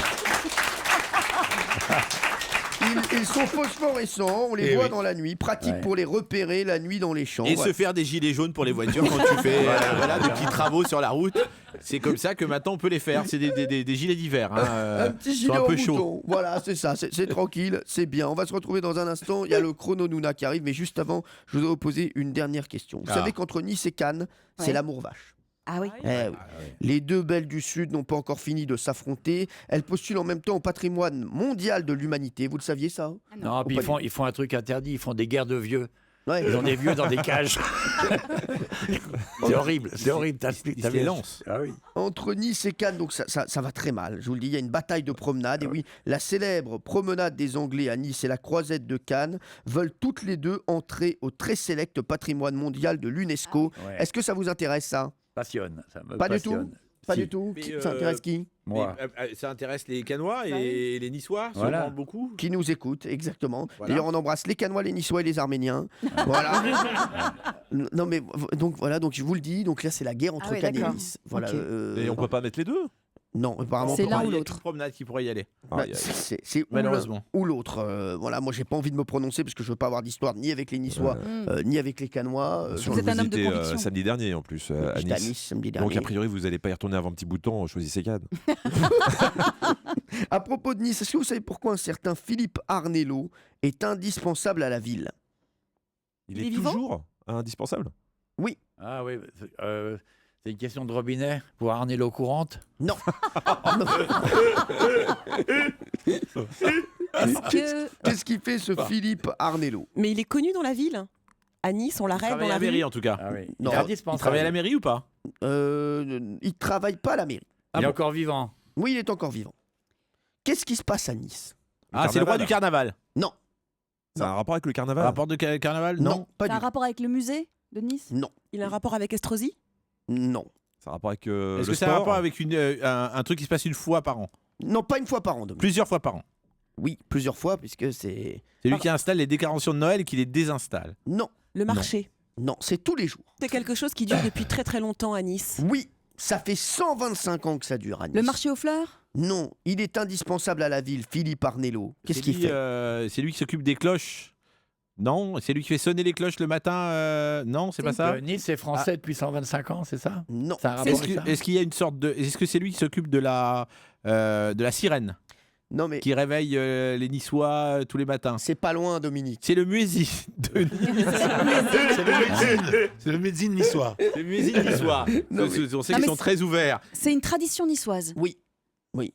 Speaker 1: Ils sont phosphorescents, on les
Speaker 3: Eh
Speaker 1: voit
Speaker 3: oui.
Speaker 1: dans la nuit, pratique
Speaker 4: Ouais.
Speaker 1: pour les repérer la nuit dans les champs.
Speaker 5: Et
Speaker 1: Voilà.
Speaker 5: se faire des gilets jaunes pour les voitures quand tu fais voilà, des petits travaux sur la route. C'est comme ça que maintenant on peut les faire. C'est des gilets d'hiver. Hein,
Speaker 1: Un petit
Speaker 5: sont
Speaker 1: gilet
Speaker 5: un
Speaker 1: en
Speaker 5: peu
Speaker 1: mouton.
Speaker 5: chauds.
Speaker 1: Voilà, c'est ça, c'est tranquille, c'est bien. On va se retrouver dans un instant. Il y a le chrono Nouna qui arrive, mais juste avant, je voudrais vous poser une dernière question. Vous
Speaker 5: Ah.
Speaker 1: savez qu'entre Nice et Cannes, c'est
Speaker 2: Ouais.
Speaker 1: l'amour vache.
Speaker 2: Ah oui.
Speaker 1: Eh oui. Les deux belles du Sud n'ont pas encore fini de s'affronter. Elles postulent en même temps au patrimoine mondial de l'humanité. Vous le saviez ça?
Speaker 4: Non, puis ils font un truc interdit, ils font des guerres de vieux.
Speaker 1: Ouais.
Speaker 4: Ils ont des vieux dans des cages. C'est horrible, c'est horrible.
Speaker 5: Ils se les lancent.
Speaker 4: Ah oui.
Speaker 1: Entre Nice et Cannes, donc ça va très mal. Je vous le dis, il y a une bataille de promenade. Et oui, la célèbre promenade des Anglais à Nice et la croisette de Cannes veulent toutes les deux entrer au très sélect patrimoine mondial de l'UNESCO.
Speaker 4: Ouais.
Speaker 1: Est-ce que ça vous intéresse ça?
Speaker 4: Passionne, ça me
Speaker 1: Pas du tout.
Speaker 4: passionne.
Speaker 1: Pas
Speaker 4: Si.
Speaker 1: du tout.
Speaker 5: Mais,
Speaker 1: Ça intéresse qui?
Speaker 4: Moi.
Speaker 5: Ça intéresse les Canois et les Niçois,
Speaker 4: Voilà.
Speaker 5: sûrement beaucoup.
Speaker 1: Qui nous écoute, exactement.
Speaker 5: Voilà.
Speaker 1: D'ailleurs, on embrasse les Canois, les Niçois et les Arméniens. Voilà. Non, mais donc je vous le dis, donc là, c'est la guerre entre
Speaker 2: Ah ouais,
Speaker 1: Cannes et
Speaker 2: d'accord.
Speaker 1: Nice. Voilà.
Speaker 2: Ok.
Speaker 9: Et on peut pas mettre les deux.
Speaker 1: Non, apparemment,
Speaker 2: C'est
Speaker 1: on peut
Speaker 2: l'un
Speaker 1: pas.
Speaker 2: ou
Speaker 5: Il y a
Speaker 2: l'autre.
Speaker 5: qu'une promenade qui pourrait y aller.
Speaker 1: Bah,
Speaker 9: Aïe, aïe.
Speaker 1: c'est ou
Speaker 5: Malheureusement.
Speaker 1: l'un ou l'autre. Voilà, moi j'ai pas envie de me prononcer parce que je veux pas avoir d'histoire ni avec les Niçois ni avec les Canois.
Speaker 2: Vous êtes un homme de
Speaker 9: étiez,
Speaker 2: conviction.
Speaker 9: samedi dernier en plus à
Speaker 1: J'étais à
Speaker 9: Nice.
Speaker 1: Nice samedi
Speaker 9: Donc
Speaker 1: dernier.
Speaker 9: a priori vous allez pas y retourner avant un petit bout de temps, choisissez Cannes.
Speaker 1: À propos de Nice, est-ce que vous savez pourquoi un certain Philippe Arnello est indispensable à la ville?
Speaker 9: Il
Speaker 2: Il est
Speaker 9: est
Speaker 2: vivant
Speaker 9: toujours indispensable.
Speaker 4: Ah oui, c'est une question de robinet pour harner l'eau courante.
Speaker 1: Non.
Speaker 2: Est-ce que
Speaker 1: Qu'est-ce qu'il fait ce Philippe Arnello?
Speaker 10: Mais il est connu dans la ville. À Nice, on
Speaker 5: Il
Speaker 10: l'arrête dans
Speaker 5: travaille à
Speaker 10: la
Speaker 5: la mairie
Speaker 10: rue.
Speaker 5: en tout cas.
Speaker 4: Ah oui.
Speaker 1: Non.
Speaker 4: Il est
Speaker 5: Il
Speaker 4: indispensable.
Speaker 5: travaille à la mairie ou pas?
Speaker 1: Il travaille pas à la mairie.
Speaker 4: Il est encore vivant.
Speaker 1: Oui, il est encore vivant. Qu'est-ce qui se passe à Nice?
Speaker 5: Ah, c'est le roi du carnaval.
Speaker 1: Non.
Speaker 9: Ça a un rapport avec le carnaval.
Speaker 5: Rapport de carnaval?
Speaker 1: Non, pas
Speaker 2: ça a
Speaker 1: du
Speaker 2: un
Speaker 1: tout.
Speaker 2: rapport avec le musée de Nice?
Speaker 1: Non.
Speaker 10: Il a un rapport avec Estrosi.
Speaker 1: Non.
Speaker 9: Ça a un rapport avec
Speaker 5: Est-ce
Speaker 9: le
Speaker 5: que ça a un
Speaker 9: sport.
Speaker 5: rapport avec un truc qui se passe une fois par an?
Speaker 1: Non, pas une fois par an, Dominique.
Speaker 5: Plusieurs fois par an.
Speaker 1: Oui, plusieurs fois, puisque c'est...
Speaker 5: C'est lui qui installe les décorations de Noël et qui les désinstalle.
Speaker 1: Non,
Speaker 10: Le marché.
Speaker 1: non, c'est tous les jours.
Speaker 10: C'est quelque chose qui dure depuis très très longtemps à Nice.
Speaker 1: Oui, ça fait 125 ans que ça dure à Nice.
Speaker 2: Le marché aux fleurs?
Speaker 1: Non, il est indispensable à la ville, Philippe Arnello. Qu'est-ce
Speaker 5: C'est
Speaker 1: qu'il
Speaker 5: lui,
Speaker 1: fait?
Speaker 5: C'est lui qui s'occupe des cloches. Non, c'est lui qui fait sonner les cloches le matin. Non, c'est pas ça.
Speaker 4: Nice est français depuis 125 ans, c'est ça?
Speaker 1: Non.
Speaker 4: Ça a un rapport
Speaker 5: Est-ce
Speaker 4: avec ça
Speaker 5: que- est-ce qu'il y a une sorte de. Est-ce que c'est lui qui s'occupe de la sirène
Speaker 1: Non, mais
Speaker 5: qui réveille les Niçois tous les matins?
Speaker 1: c'est pas loin, Dominique.
Speaker 5: C'est le muezzin de Nice.
Speaker 3: C'est le médecine. C'est le médecine niçois.
Speaker 5: C'est le muezzin niçois.
Speaker 1: Non,
Speaker 5: On sait
Speaker 2: Non,
Speaker 5: qu'ils
Speaker 2: mais
Speaker 5: sont très ouverts.
Speaker 2: C'est une tradition niçoise.
Speaker 1: Oui, oui.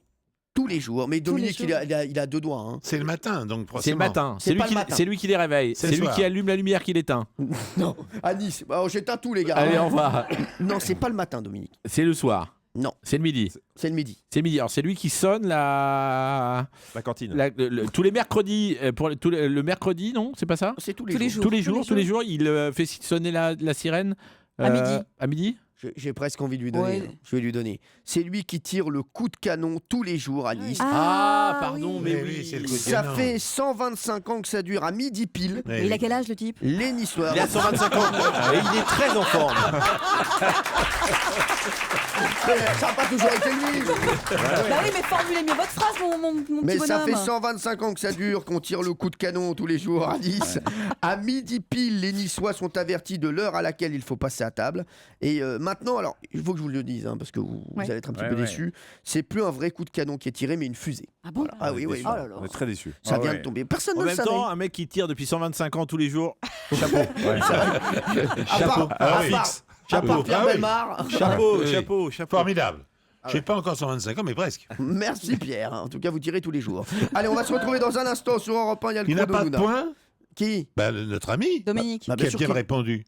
Speaker 1: Tous les jours. Mais Dominique,
Speaker 2: jours.
Speaker 1: il a deux doigts. Hein.
Speaker 3: C'est le matin, donc
Speaker 5: C'est
Speaker 3: forcément.
Speaker 5: le matin.
Speaker 1: C'est pas le matin.
Speaker 5: C'est lui qui les réveille.
Speaker 3: C'est
Speaker 5: C'est
Speaker 3: le
Speaker 5: lui
Speaker 3: soir.
Speaker 5: qui allume la lumière qui l'éteint.
Speaker 1: Non, à Nice. Oh, j'éteins tous, les gars.
Speaker 5: Allez, on va.
Speaker 1: Non, c'est pas le matin, Dominique.
Speaker 5: C'est le soir.
Speaker 1: Non,
Speaker 5: C'est le midi.
Speaker 1: c'est le midi.
Speaker 5: C'est le midi. Alors, c'est lui qui sonne
Speaker 9: La cantine.
Speaker 5: tous les mercredis. Le mercredi, non? C'est pas ça?
Speaker 1: C'est tous les
Speaker 10: Tous les
Speaker 1: jours.
Speaker 10: jours.
Speaker 5: Tous les jours, il fait sonner la sirène.
Speaker 10: À midi.
Speaker 5: À midi?
Speaker 1: J'ai presque envie de lui donner.
Speaker 2: Ouais.
Speaker 1: hein. Je vais lui donner. C'est lui qui tire le coup de canon tous les jours à Nice.
Speaker 5: Ah, pardon,
Speaker 2: oui.
Speaker 5: mais
Speaker 3: Mais
Speaker 5: oui.
Speaker 3: oui, c'est le coup de
Speaker 1: Ça
Speaker 3: canon.
Speaker 1: fait 125 ans que ça dure à midi pile.
Speaker 3: Ouais,
Speaker 2: Et il a
Speaker 3: oui.
Speaker 2: quel âge le type?
Speaker 1: Les Niçois.
Speaker 5: Il a 125 ans. Et il est très en forme.
Speaker 1: Ça n'a pas toujours été lui.
Speaker 2: Bah oui, mais formulez mieux votre phrase, mon
Speaker 1: Mais
Speaker 2: petit
Speaker 1: ça fait
Speaker 2: bonhomme.
Speaker 1: 125 ans que ça dure, qu'on tire le coup de canon tous les jours à Nice. À midi pile, les Niçois sont avertis de l'heure à laquelle il faut passer à table. Et maintenant, alors, il faut que je vous le dise, hein, parce que vous
Speaker 2: Ouais.
Speaker 1: allez être un petit
Speaker 4: Ouais,
Speaker 1: peu
Speaker 4: ouais.
Speaker 1: déçus. C'est plus un vrai coup de canon qui est tiré, mais une fusée.
Speaker 2: Ah bon?
Speaker 1: Ah oui, oui.
Speaker 9: Déçus.
Speaker 2: Oh là là.
Speaker 9: On est très déçus.
Speaker 1: Ça
Speaker 4: Ah
Speaker 1: vient
Speaker 4: ouais.
Speaker 1: de tomber. Personne
Speaker 5: En
Speaker 1: ne le
Speaker 5: même
Speaker 1: savait.
Speaker 5: temps, un mec qui tire depuis 125 ans tous les jours. Chapeau.
Speaker 1: À part,
Speaker 3: Ah
Speaker 1: à
Speaker 3: oui.
Speaker 1: part- à part Pierre
Speaker 3: Ah oui.
Speaker 1: Bellemare.
Speaker 5: Chapeau,
Speaker 3: Oui.
Speaker 5: chapeau.
Speaker 3: Formidable. Je n'ai pas encore 125 ans, mais presque.
Speaker 1: Merci Pierre. En tout cas, vous tirez tous les jours. Allez, on va se retrouver dans un instant sur Europe 1. Il y a le
Speaker 3: Il n'a
Speaker 1: chrono
Speaker 3: pas de
Speaker 1: Nouna.
Speaker 3: points.
Speaker 1: Qui
Speaker 3: Notre ami.
Speaker 2: Dominique.
Speaker 1: Bah,
Speaker 3: Qui
Speaker 1: bien
Speaker 3: a
Speaker 1: sûr
Speaker 3: bien
Speaker 1: qu'il-
Speaker 3: répondu.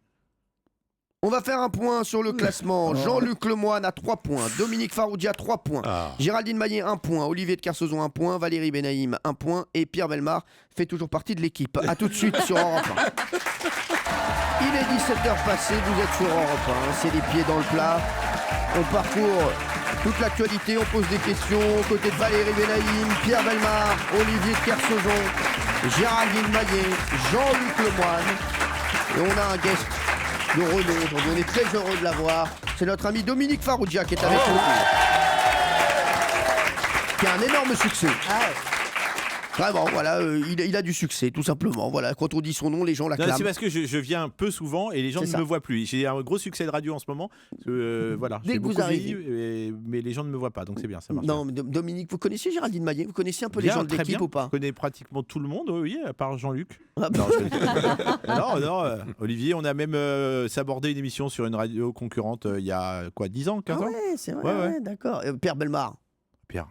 Speaker 1: On va faire un point sur le classement. Jean-Luc Lemoyne a 3 points. Dominique Farrugia 3 points.
Speaker 3: Ah.
Speaker 1: Géraldine Maillet 1 point. Olivier de Kersauzon 1 point. Valérie Benaïm 1 point. Et Pierre Bellemare fait toujours partie de l'équipe. A tout de suite sur Europe 1. Il est 17h passé. Vous êtes sur Europe 1. C'est les pieds dans le plat. On parcourt toute l'actualité. On pose des questions aux côtés de Valérie Benaïm, Pierre Bellemare, Olivier de Kersauzon, Géraldine Maillet, Jean-Luc Lemoyne. Et on a un guest de renom aujourd'hui. On est très heureux de l'avoir. C'est notre ami Dominique Farrugia qui est avec nous. Qui a un énorme succès. Vraiment, voilà, il a du succès, tout simplement. Voilà, quand on dit son nom, les gens
Speaker 5: Non,
Speaker 1: l'acclament.
Speaker 5: c'est parce que je viens peu souvent et les gens
Speaker 1: C'est
Speaker 5: ne
Speaker 1: ça.
Speaker 5: me voient plus. J'ai un gros succès de radio en ce moment. Voilà,
Speaker 1: Dès
Speaker 5: j'ai
Speaker 1: que vous
Speaker 5: beaucoup
Speaker 1: arrivez.
Speaker 5: vieilli, mais les gens ne me voient pas, donc c'est bien, ça marche.
Speaker 1: Non, mais Dominique, vous connaissez Géraldine Maillet? Vous connaissez un peu les
Speaker 5: Bien,
Speaker 1: gens de
Speaker 5: très
Speaker 1: l'équipe
Speaker 5: bien.
Speaker 1: ou pas?
Speaker 5: Je connais pratiquement tout le monde, oui, à part Jean-Luc.
Speaker 1: Ah,
Speaker 5: Non, Olivier, on a même sabordé une émission sur une radio concurrente il y a quoi, 10 ans, 15
Speaker 1: Ah
Speaker 5: ans.
Speaker 1: ouais, c'est vrai,
Speaker 5: Ouais.
Speaker 1: ouais, d'accord. Pierre Bellemare.
Speaker 5: Pierre.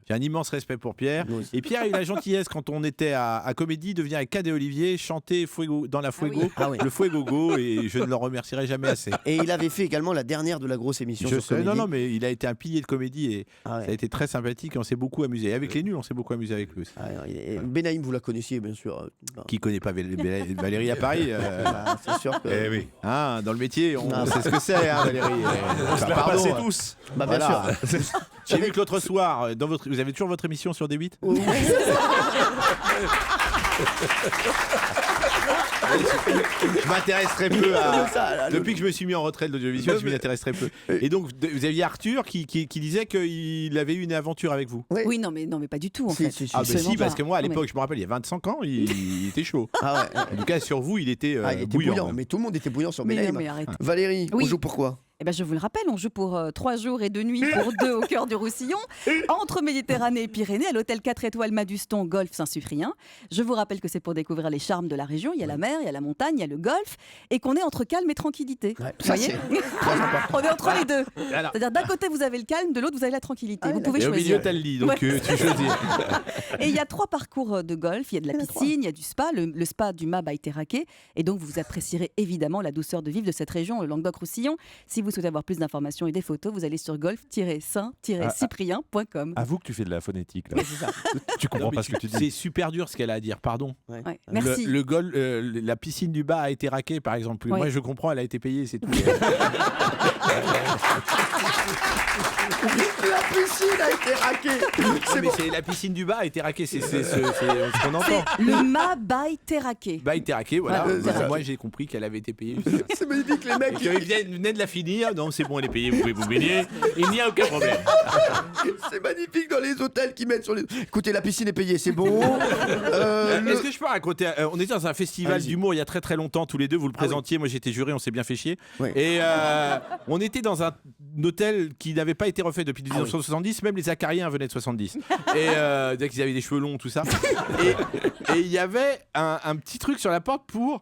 Speaker 5: J'ai un immense respect pour Pierre.
Speaker 1: Nous aussi.
Speaker 5: Et Pierre a eu la gentillesse, quand on était à Comédie, de venir avec Cad et Olivier chanter Fuego, dans la Fuego,
Speaker 2: oui.
Speaker 1: Ah oui.
Speaker 5: le Fuegogo, et je ne le remercierai jamais assez.
Speaker 1: Et il avait fait également la dernière de la grosse émission
Speaker 5: Je
Speaker 1: sur
Speaker 5: sais,
Speaker 1: Comédie.
Speaker 5: non, mais il a été un pilier de Comédie et
Speaker 1: Ah ouais.
Speaker 5: ça a été très sympathique et on s'est beaucoup amusé. Et avec les nuls, on s'est beaucoup amusé avec lui aussi.
Speaker 1: Ah ouais, et Benaïm, vous la connaissiez, bien sûr.
Speaker 5: Qui connaît pas Valérie à Paris
Speaker 1: Bah, c'est sûr que...
Speaker 3: Eh oui.
Speaker 5: hein, dans le métier, on
Speaker 1: Ah.
Speaker 5: sait ce que c'est, hein, Valérie.
Speaker 9: On se l'a
Speaker 5: Pardon,
Speaker 9: repassé
Speaker 5: hein.
Speaker 9: tous.
Speaker 1: Bah, bien
Speaker 5: Voilà.
Speaker 1: sûr.
Speaker 5: J'ai vu que l'autre soir, vous avez toujours votre émission sur D8
Speaker 1: Oui.
Speaker 5: Je m'intéresse très peu à.
Speaker 1: Ça, là, le-
Speaker 5: Depuis que je me suis mis en retrait de l'audiovisuel, je m'y intéresse très peu. Et donc, vous aviez Arthur qui disait qu'il avait eu une aventure avec vous.
Speaker 2: Oui, non, mais pas du tout, en
Speaker 1: Si,
Speaker 2: fait.
Speaker 1: si, si.
Speaker 5: Ah, bah
Speaker 2: Absolument
Speaker 5: si, parce
Speaker 2: pas.
Speaker 5: que moi, à
Speaker 2: Non, mais-
Speaker 5: l'époque, je me rappelle, il y a 25 ans, il était chaud.
Speaker 1: Ah ouais.
Speaker 5: En tout cas, sur vous, il était,
Speaker 1: Ah, il était bouillant, mais tout le monde était bouillant sur
Speaker 2: Mais,
Speaker 1: Benaïm.
Speaker 2: mais arrête.
Speaker 1: Valérie,
Speaker 2: Oui.
Speaker 1: on joue pourquoi?
Speaker 2: Eh ben, je vous le rappelle, on joue pour 3 jours et 2 nuits pour 2 au cœur du Roussillon, entre Méditerranée et Pyrénées, à l'hôtel 4 étoiles Maduston, Golfe Saint-Cyprien. Je vous rappelle que c'est pour découvrir les charmes de la région. Il y a la mer, il y a la montagne, il y a le golfe, et qu'on est entre calme et tranquillité.
Speaker 1: Ouais,
Speaker 2: Vous
Speaker 1: ça,
Speaker 2: voyez
Speaker 1: c'est très important.
Speaker 2: On est entre les deux.
Speaker 5: Alors,
Speaker 2: C'est-à-dire d'un côté vous avez le calme, de l'autre vous avez la tranquillité.
Speaker 1: Ah,
Speaker 2: vous pouvez
Speaker 5: et au milieu,
Speaker 2: choisir.
Speaker 5: t'as le lit, donc
Speaker 2: Ouais.
Speaker 5: tu choisis.
Speaker 2: Et il y a 3 parcours de golf. Il y a de la
Speaker 1: Il y en a 3.
Speaker 2: piscine, il y a du spa, le spa du Mât by Terraquet. Et donc, vous apprécierez évidemment la douceur de vivre de cette région, le Languedoc-Roussillon. Si vous souhaitez avoir plus d'informations et des photos, vous allez sur golf-saint-cyprien.com.
Speaker 9: Avoue que tu fais de la phonétique là. Tu comprends
Speaker 5: Non, mais
Speaker 9: pas ce que tu dis.
Speaker 5: C'est super dur ce qu'elle a à dire, pardon.
Speaker 1: Ouais.
Speaker 2: Ouais, merci.
Speaker 5: La piscine du bas a été raquée, par exemple.
Speaker 2: Ouais.
Speaker 5: Moi, je comprends, elle a été payée, c'est tout.
Speaker 1: La piscine a été raquée.
Speaker 5: C'est la piscine du bas a été raquée, c'est ce qu'on entend.
Speaker 2: C'est le Mât by Terraquet.
Speaker 5: Bah, a été raquée, voilà.
Speaker 2: Voilà,
Speaker 5: Bah,
Speaker 1: c'est
Speaker 5: moi, j'ai compris qu'elle avait été payée.
Speaker 1: C'est magnifique, les mecs.
Speaker 5: Ils venaient de la finir. Non, c'est bon, elle est payée, vous pouvez vous baigner. Il n'y a aucun problème.
Speaker 1: C'est magnifique dans les hôtels qui mettent sur les. Écoutez, la piscine est payée, c'est bon.
Speaker 5: Est-ce que je peux raconter on était dans un festival
Speaker 1: Allez-y.
Speaker 5: d'humour il y a très très longtemps, tous les deux, vous le
Speaker 1: Ah oui.
Speaker 5: présentiez. Moi, j'étais juré, on s'est bien fait chier.
Speaker 1: Oui.
Speaker 5: Et on était dans un hôtel qui n'avait pas été refait depuis 1970, même les acariens venaient de 70. Et dès qu'ils avaient des cheveux longs, tout ça. Et il y avait un petit truc sur la porte pour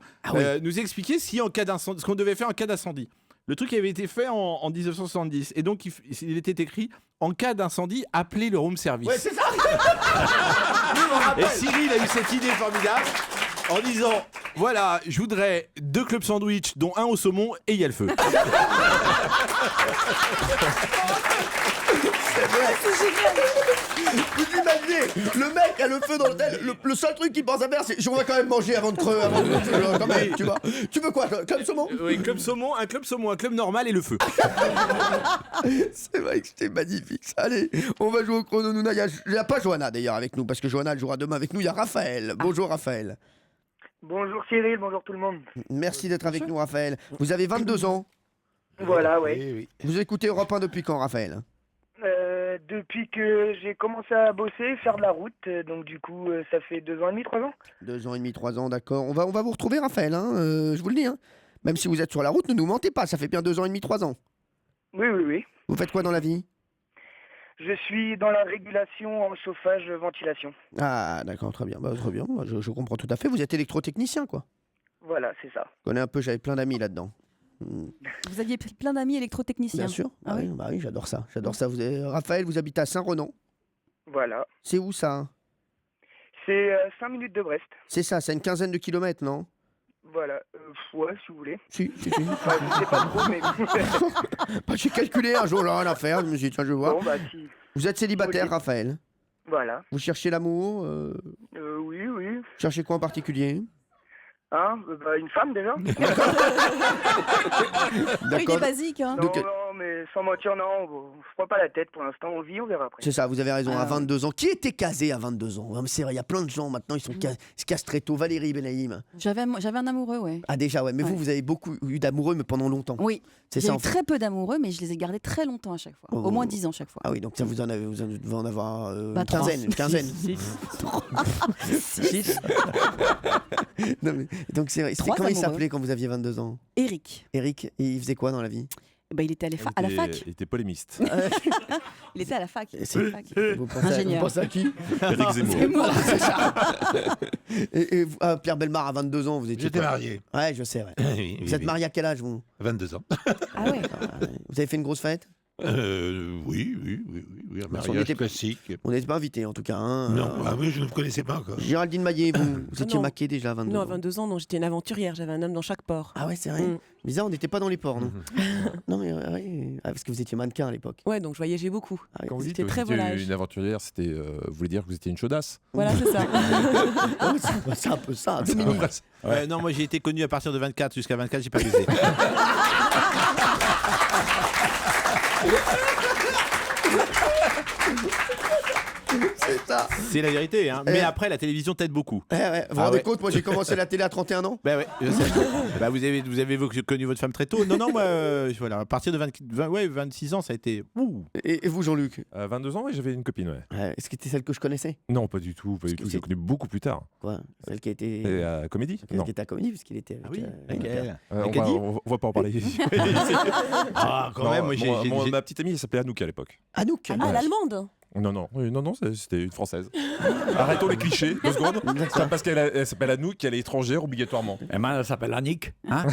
Speaker 5: nous expliquer si en cas d'incendie, ce qu'on devait faire en cas d'incendie. Le truc avait été fait en 1970. Et donc, il était écrit en cas d'incendie, appelez le room service.
Speaker 1: Ouais, c'est ça.
Speaker 5: Et Cyril a eu cette idée formidable en disant voilà, je voudrais 2 clubs sandwich, dont un au saumon, et il y a le feu.
Speaker 1: Vous imaginez, le mec a le feu dans l'hôtel. Le seul truc qu'il pense à faire, c'est je vais quand même manger avant de crever. Quand même, tu vois. Tu veux quoi, club saumon?
Speaker 5: Oui, club saumon, un club normal et le feu.
Speaker 1: C'est vrai que c'était magnifique. Ça. Allez, on va jouer au chrono Nouna. Il n'y a pas Johanna d'ailleurs avec nous, parce que Johanna elle jouera demain avec nous. Il y a Raphaël. Bonjour Raphaël.
Speaker 11: Bonjour Cyril, bonjour tout le monde.
Speaker 1: Merci d'être avec nous Raphaël. Vous avez 22 ans.
Speaker 11: Voilà, ouais.
Speaker 3: Oui.
Speaker 1: Vous écoutez Europe 1 depuis quand Raphaël?
Speaker 11: Depuis que j'ai commencé à bosser, faire de la route, donc du coup ça fait 2 ans et demi, 3 ans.
Speaker 1: 2 ans et demi, 3 ans, d'accord. On va vous retrouver Raphaël, hein, je vous le dis. Hein. Même si vous êtes sur la route, ne nous mentez pas, ça fait bien 2 ans et demi, 3 ans.
Speaker 11: Oui, oui, oui.
Speaker 1: Vous faites quoi dans la vie?
Speaker 11: Je suis dans la régulation en chauffage, ventilation.
Speaker 1: Ah d'accord, très bien. Bah, très bien, Bah, je comprends tout à fait. Vous êtes électrotechnicien quoi.
Speaker 11: Voilà, c'est ça.
Speaker 1: Je connais un peu, j'avais plein d'amis là-dedans.
Speaker 2: Vous aviez plein d'amis électrotechniciens.
Speaker 1: Bien sûr.
Speaker 2: Ah oui.
Speaker 1: Bah oui, j'adore ça. J'adore ça. Raphaël, vous habitez à Saint-Renan.
Speaker 11: Voilà.
Speaker 1: C'est où ça?
Speaker 11: C'est 5 minutes de Brest.
Speaker 1: C'est ça, c'est une quinzaine de kilomètres, non?
Speaker 11: Voilà. Ouais, si vous voulez.
Speaker 1: Si.
Speaker 11: Enfin, je sais pas trop, mais...
Speaker 1: Bah, j'ai calculé un jour, là, rien à faire. Je me suis dit, tiens, je vais voir.
Speaker 11: Bon, bah si.
Speaker 1: Vous êtes célibataire,
Speaker 11: Ok.
Speaker 1: Raphaël?
Speaker 11: Voilà.
Speaker 1: Vous cherchez l'amour
Speaker 11: Oui, oui.
Speaker 1: Cherchez quoi en particulier?
Speaker 11: Hein, bah, une femme déjà.
Speaker 2: Il est basique, hein.
Speaker 11: Non,
Speaker 1: Donc,
Speaker 11: non, mais sans mentir, non, je prends pas la tête pour l'instant. On vit, on verra après.
Speaker 1: C'est ça, vous avez raison, à
Speaker 2: Ah.
Speaker 1: 22 ans. Qui était casé à 22 ans? C'est vrai, il y a plein de gens maintenant, ils se casent très tôt. Valérie Benaïm.
Speaker 2: J'avais un amoureux, ouais.
Speaker 1: Ah déjà, ouais. Mais
Speaker 2: Ouais.
Speaker 1: vous avez beaucoup eu d'amoureux, mais pendant longtemps.
Speaker 2: Oui.
Speaker 1: C'est
Speaker 2: J'ai
Speaker 1: ça,
Speaker 2: eu
Speaker 1: en fait.
Speaker 2: très peu d'amoureux, mais je les ai gardés très longtemps à chaque fois.
Speaker 1: Oh.
Speaker 2: Au moins 10 ans chaque fois.
Speaker 1: Ah oui, donc ça vous devez en avoir une
Speaker 2: Bah, trois.
Speaker 1: quinzaine. Une quinzaine. Six. Non, mais, donc c'est vrai.
Speaker 2: Trois
Speaker 1: Comment il
Speaker 2: amoureux.
Speaker 1: s'appelait quand vous aviez 22 ans?
Speaker 2: Eric,
Speaker 1: Eric, et il faisait quoi dans la vie?
Speaker 2: il était à la fac.
Speaker 9: Il était polémiste.
Speaker 2: Il était à la fac.
Speaker 1: C'est- Vous
Speaker 2: Ingénieur.
Speaker 1: pensez à qui?
Speaker 9: Éric Zemmour.
Speaker 1: Voilà, c'est ça. Et vous, Pierre Bellemare, à 22 ans, vous étiez
Speaker 3: J'étais
Speaker 1: quoi?
Speaker 3: marié.
Speaker 1: Ouais, je sais. Ouais.
Speaker 3: Oui,
Speaker 1: Vous êtes
Speaker 3: oui.
Speaker 1: marié à quel âge, vous?
Speaker 3: 22 ans.
Speaker 2: Ah ouais.
Speaker 1: Vous avez fait une grosse fête?
Speaker 3: Oui, un
Speaker 1: on
Speaker 3: mariage
Speaker 1: était-
Speaker 3: classique.
Speaker 1: On n'était pas invité, en tout cas. Hein.
Speaker 3: Non, ah oui, je ne vous connaissais pas encore.
Speaker 1: Géraldine Maillet, vous étiez
Speaker 10: non.
Speaker 1: maquée déjà à 22
Speaker 10: Non, à
Speaker 1: ans.
Speaker 10: 22 ans, non, j'étais une aventurière, j'avais un homme dans chaque port.
Speaker 1: Ah ouais, c'est vrai.
Speaker 10: Mm.
Speaker 1: Bizarre, on n'était pas dans les ports, non? Non, mais ouais. Ah, parce que vous étiez mannequin à l'époque.
Speaker 10: Ouais, donc je voyageais beaucoup.
Speaker 1: Ah, oui.
Speaker 9: Quand vous dites
Speaker 10: J'étais
Speaker 9: que
Speaker 10: très
Speaker 9: vous étiez
Speaker 10: volage.
Speaker 9: une aventurière, c'était, vous voulez dire que vous étiez une chaudasse?
Speaker 10: Voilà, c'est ça.
Speaker 1: Ah oui, c'est un peu ça. Dominique.
Speaker 5: Non, moi j'ai été connu à partir de 24. Jusqu'à 24, j'ai pas baisé.
Speaker 1: C'est ça.
Speaker 5: C'est la vérité. Hein. Mais après, la télévision t'aide beaucoup.
Speaker 1: Eh ouais, vous vous
Speaker 5: Ah
Speaker 1: rendez
Speaker 5: ouais.
Speaker 1: compte, moi j'ai commencé la télé à 31 ans.
Speaker 5: Bah ouais, je sais. Bah vous avez connu votre femme très tôt. Non, moi, voilà, à partir de 26 ans, ça a été. Ouh.
Speaker 1: Et vous, Jean-Luc?
Speaker 9: À 22 ans, oui, j'avais une copine, ouais.
Speaker 1: Est-ce que c'était celle que je connaissais?
Speaker 9: Non, pas du tout, pas du
Speaker 1: que
Speaker 9: tout.
Speaker 1: c'est-
Speaker 9: J'ai connu beaucoup plus tard.
Speaker 1: Quoi? Celle qui a été.
Speaker 9: Et à Comédie?
Speaker 1: Celle
Speaker 9: Non.
Speaker 1: qui était à Comédie, parce qu'il était avec.
Speaker 5: Ah oui,
Speaker 1: avec
Speaker 5: avec
Speaker 1: Pierre.
Speaker 5: elle.
Speaker 9: On
Speaker 5: Avec
Speaker 9: va,
Speaker 5: Adi
Speaker 9: on va pas en parler.
Speaker 5: Ah, quand
Speaker 9: Non,
Speaker 5: même, moi j'ai.
Speaker 9: ma petite amie, elle s'appelait Anouk à l'époque.
Speaker 1: Anouk.
Speaker 10: Ah, l'allemande.
Speaker 9: Non, c'était une française. Arrêtons les clichés, 2 secondes. C'est parce qu'elle s'appelle Anouk, elle est étrangère obligatoirement.
Speaker 4: Et maintenant, elle s'appelle Annick. Hein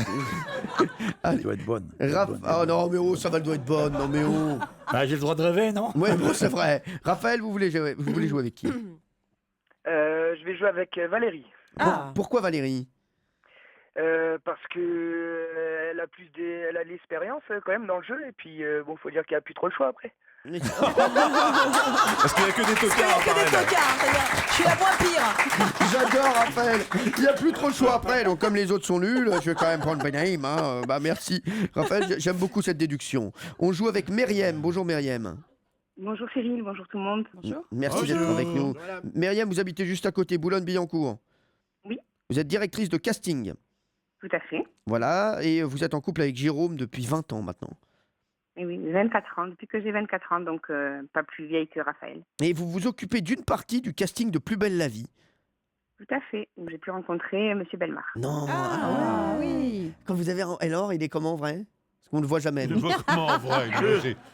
Speaker 4: Elle doit être bonne.
Speaker 1: Oh non, mais oh, ça va, elle doit être bonne. Non, mais oh.
Speaker 4: Bah, j'ai le droit de rêver, non?
Speaker 1: Ouais, bon, c'est vrai. Raphaël, vous voulez jouer avec qui?
Speaker 11: Je vais jouer avec Valérie.
Speaker 10: Ah.
Speaker 1: Pourquoi Valérie?
Speaker 11: Parce que elle a elle a de l'expérience quand même dans le jeu et puis bon faut dire qu'il n'y a plus trop le choix après.
Speaker 9: Parce qu'il n'y a que des tocards,
Speaker 2: Que des tocards, c'est-à-dire, je suis la moins pire.
Speaker 1: J'adore Raphaël. Il n'y a plus trop le choix après. Donc comme les autres sont nuls, je vais quand même prendre Benaïm. Hein. Bah merci. Raphaël, j'aime beaucoup cette déduction. On joue avec Myriam. Bonjour Myriam.
Speaker 8: Bonjour Cyril, bonjour tout le monde. Bonjour.
Speaker 1: Merci d'être avec nous. Myriam, vous habitez juste à côté, Boulogne-Billancourt.
Speaker 8: Oui.
Speaker 1: Vous êtes directrice de casting.
Speaker 8: Tout à fait.
Speaker 1: Voilà. Et vous êtes en couple avec Jérôme depuis 20 ans maintenant.
Speaker 8: Et oui, 24 ans, depuis que j'ai 24 ans, donc pas plus vieille que Raphaël.
Speaker 1: Et vous vous occupez d'une partie du casting de Plus belle la vie.
Speaker 8: Tout à fait, où j'ai pu rencontrer Monsieur Bellemare.
Speaker 1: Non.
Speaker 2: Ah oui.
Speaker 1: Quand vous avez... Alors, il est comment en vrai? Parce qu'on ne le voit jamais.
Speaker 3: Je
Speaker 1: nous.
Speaker 3: vois comment en vrai.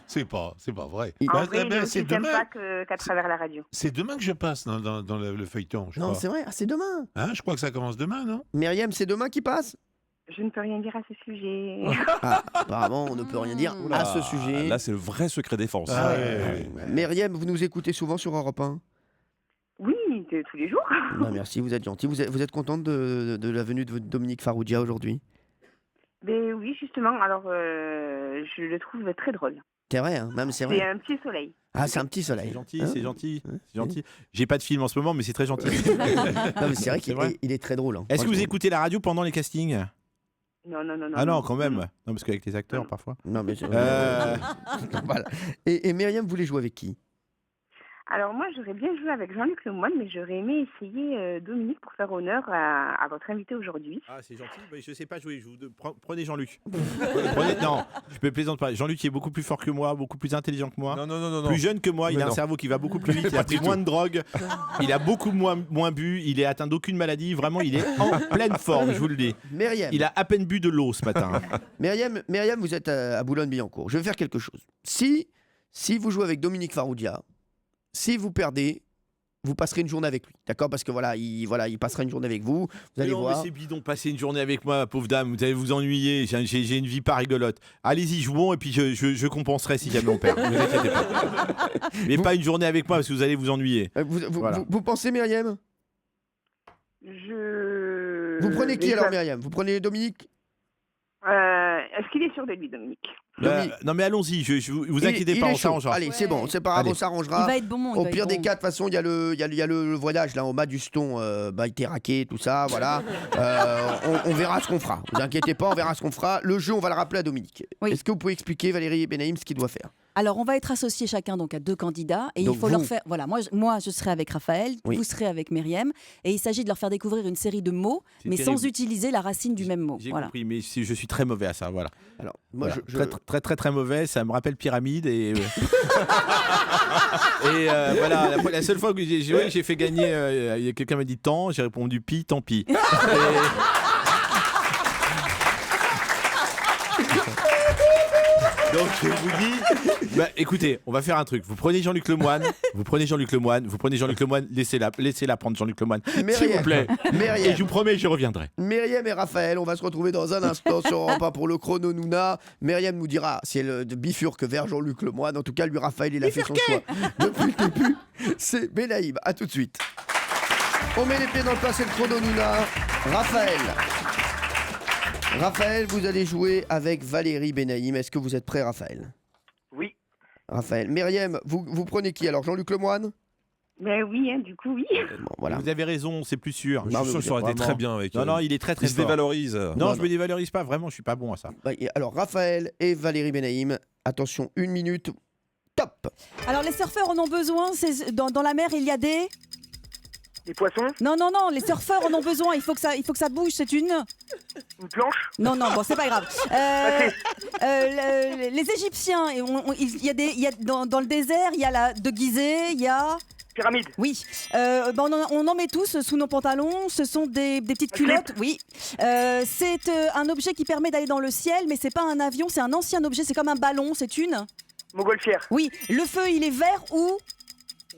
Speaker 3: C'est pas vrai.
Speaker 1: Il-
Speaker 8: En
Speaker 3: Bah,
Speaker 8: vrai, il est
Speaker 3: c'est
Speaker 8: aussi sympa
Speaker 3: demain.
Speaker 8: qu'à travers la radio.
Speaker 3: C'est demain que je passe dans le feuilleton, je
Speaker 1: Non,
Speaker 3: crois.
Speaker 1: c'est vrai. Ah, c'est demain.
Speaker 3: Hein, je crois que ça commence demain, non?
Speaker 1: Myriam, c'est demain qui passe?
Speaker 8: Je ne peux rien dire à ce sujet.
Speaker 1: Ah, apparemment, on ne peut rien dire
Speaker 9: Oula,
Speaker 1: à ce sujet.
Speaker 9: Là, c'est le vrai secret défense.
Speaker 3: Ah ouais.
Speaker 1: Myriam, vous nous écoutez souvent sur Europe 1?
Speaker 8: Oui, tous les jours.
Speaker 1: Bah, merci, vous êtes gentil. Vous êtes contente de la venue de Dominique Farrugia aujourd'hui?
Speaker 8: Mais oui, justement, alors je le trouve très drôle.
Speaker 1: C'est vrai, hein, même c'est
Speaker 8: C'est
Speaker 1: vrai.
Speaker 8: un petit soleil.
Speaker 1: Ah, c'est un petit soleil.
Speaker 5: C'est gentil,
Speaker 1: Hein
Speaker 5: c'est gentil,
Speaker 1: Hein
Speaker 5: c'est gentil. J'ai pas de film en ce moment, mais c'est très gentil.
Speaker 1: Non, mais c'est vrai
Speaker 5: C'est vrai.
Speaker 1: qu'il est très drôle. Hein.
Speaker 5: Est-ce que vous
Speaker 1: Franchement.
Speaker 5: écoutez la radio pendant les castings?
Speaker 8: Non.
Speaker 5: Ah non, quand même. Non, parce qu'avec les acteurs,
Speaker 8: Non.
Speaker 5: parfois.
Speaker 1: Non, mais
Speaker 5: Euh.
Speaker 1: voilà. Et Myriam voulait jouer avec qui?
Speaker 8: Alors moi, j'aurais bien joué avec Jean-Luc Lemoyne, mais j'aurais aimé essayer Dominique pour faire honneur à votre invité aujourd'hui.
Speaker 5: Ah, c'est gentil, mais je sais pas jouer. Prenez Jean-Luc. Non, je peux plaisante pas. Jean-Luc il est beaucoup plus fort que moi, beaucoup plus intelligent que moi.
Speaker 9: Non.
Speaker 5: Plus jeune que moi, il
Speaker 9: Mais
Speaker 5: a un
Speaker 9: non.
Speaker 5: cerveau qui va beaucoup plus vite, il a
Speaker 9: Pas
Speaker 5: pris
Speaker 9: du
Speaker 5: moins
Speaker 9: tout.
Speaker 5: de drogue, il a beaucoup moins bu, il est atteint d'aucune maladie, vraiment il est en pleine forme, je vous le dis.
Speaker 1: Myriam.
Speaker 5: Il a à peine bu de l'eau ce matin.
Speaker 1: Myriam, vous êtes à Boulogne-Billancourt. Je vais faire quelque chose. Si vous jouez avec Dominique Farrugia, si vous perdez, vous passerez une journée avec lui. D'accord? Parce que il passera une journée avec vous. Vous allez
Speaker 5: Non,
Speaker 1: voir.
Speaker 5: mais c'est bidon, passer une journée avec moi, pauvre dame, vous allez vous ennuyer, j'ai une vie pas rigolote. Allez-y, jouons et puis je compenserai si jamais on perd. Ne vous inquiétez pas. Mais pas une journée avec moi parce que vous allez vous ennuyer. Voilà.
Speaker 1: Vous pensez, Myriam?
Speaker 8: Je...
Speaker 1: Vous prenez qui
Speaker 8: vais
Speaker 1: alors,
Speaker 8: faire-
Speaker 1: Myriam? Vous prenez Dominique?
Speaker 8: Est-ce qu'il est sûr de lui, Dominique?
Speaker 5: Non mais allons-y, vous inquiétez
Speaker 1: il
Speaker 5: pas,
Speaker 1: est
Speaker 5: on
Speaker 1: chaud.
Speaker 5: s'arrangera.
Speaker 1: Allez, c'est bon, c'est pas grave,
Speaker 5: Allez.
Speaker 1: on s'arrangera.
Speaker 2: Il va être bon.
Speaker 1: Au pire des cas, de toute façon, il y a le voyage là au mât du Ston, Baïtéraké, tout ça, voilà. On verra ce qu'on fera. Vous inquiétez pas, on verra ce qu'on fera. Le jeu, on va le rappeler à Dominique.
Speaker 2: Oui.
Speaker 1: Est-ce que vous pouvez expliquer, Valérie Benaïm, ce qu'il doit faire?
Speaker 2: Alors, on va être associés chacun donc à 2 candidats et
Speaker 1: Donc
Speaker 2: il faut leur
Speaker 1: vous.
Speaker 2: faire. Voilà, moi, je serai avec Raphaël,
Speaker 1: Oui.
Speaker 2: vous serez avec Myriam, et il s'agit de leur faire découvrir une série de mots,
Speaker 5: C'est
Speaker 2: mais
Speaker 5: terrible.
Speaker 2: sans utiliser la racine du même mot.
Speaker 5: J'ai
Speaker 2: Voilà.
Speaker 5: compris, mais je suis très mauvais à ça, voilà.
Speaker 1: Alors, moi,
Speaker 5: Voilà.
Speaker 1: je-
Speaker 5: Très, très très mauvais, ça me rappelle pyramide et et voilà, la seule fois que j'ai joué, j'ai fait gagner, quelqu'un m'a dit tant, j'ai répondu pi, tant pis. Donc je vous dis, bah, écoutez, on va faire un truc. Vous prenez Jean-Luc Lemoyne, laissez-la prendre Jean-Luc Lemoyne, s'il
Speaker 1: Myriam.
Speaker 5: vous plaît.
Speaker 1: Myriam.
Speaker 5: Et je vous promets, je reviendrai.
Speaker 1: Myriam et Raphaël, on va se retrouver dans un instant sur Europe 1 pour le chrono Nouna. Myriam nous dira si elle bifurque vers Jean-Luc Lemoyne. En tout cas, lui, Raphaël, il a fait son choix depuis le début. C'est Benaïm. À tout de suite. On met les pieds dans le plat, c'est le chrono Nouna. Raphaël, vous allez jouer avec Valérie Benaïm. Est-ce que vous êtes prêt, Raphaël?
Speaker 11: Oui.
Speaker 1: Raphaël. Myriam, vous prenez qui alors? Jean-Luc Lemoyne?
Speaker 8: Ben oui, du coup, oui.
Speaker 1: Bon, voilà.
Speaker 5: Vous avez raison, c'est plus sûr.
Speaker 9: Je suis sûr que ça aurait été très bien avec.
Speaker 5: Non, il est très très
Speaker 9: il se
Speaker 5: fort.
Speaker 9: dévalorise.
Speaker 5: Non, je me dévalorise pas, vraiment, je suis pas bon à ça.
Speaker 1: Alors, Raphaël et Valérie Benaïm, attention, 1 minute, top.
Speaker 2: Alors, les surfeurs en ont besoin. Dans la mer, il y a des.
Speaker 11: Les poissons?
Speaker 2: Non, les surfeurs en ont besoin. Il faut que ça bouge. C'est une
Speaker 11: planche?
Speaker 2: Non, bon, c'est pas grave. Les Égyptiens, dans le désert, il y a de Gizeh, il y a.
Speaker 11: Pyramide.
Speaker 2: Oui. On en met tous sous nos pantalons. Ce sont des petites culottes. Oui. C'est un objet qui permet d'aller dans le ciel, mais c'est pas un avion. C'est un ancien objet. C'est comme un ballon. C'est une.
Speaker 11: Montgolfière.
Speaker 2: Oui. Le feu, il est vert ou.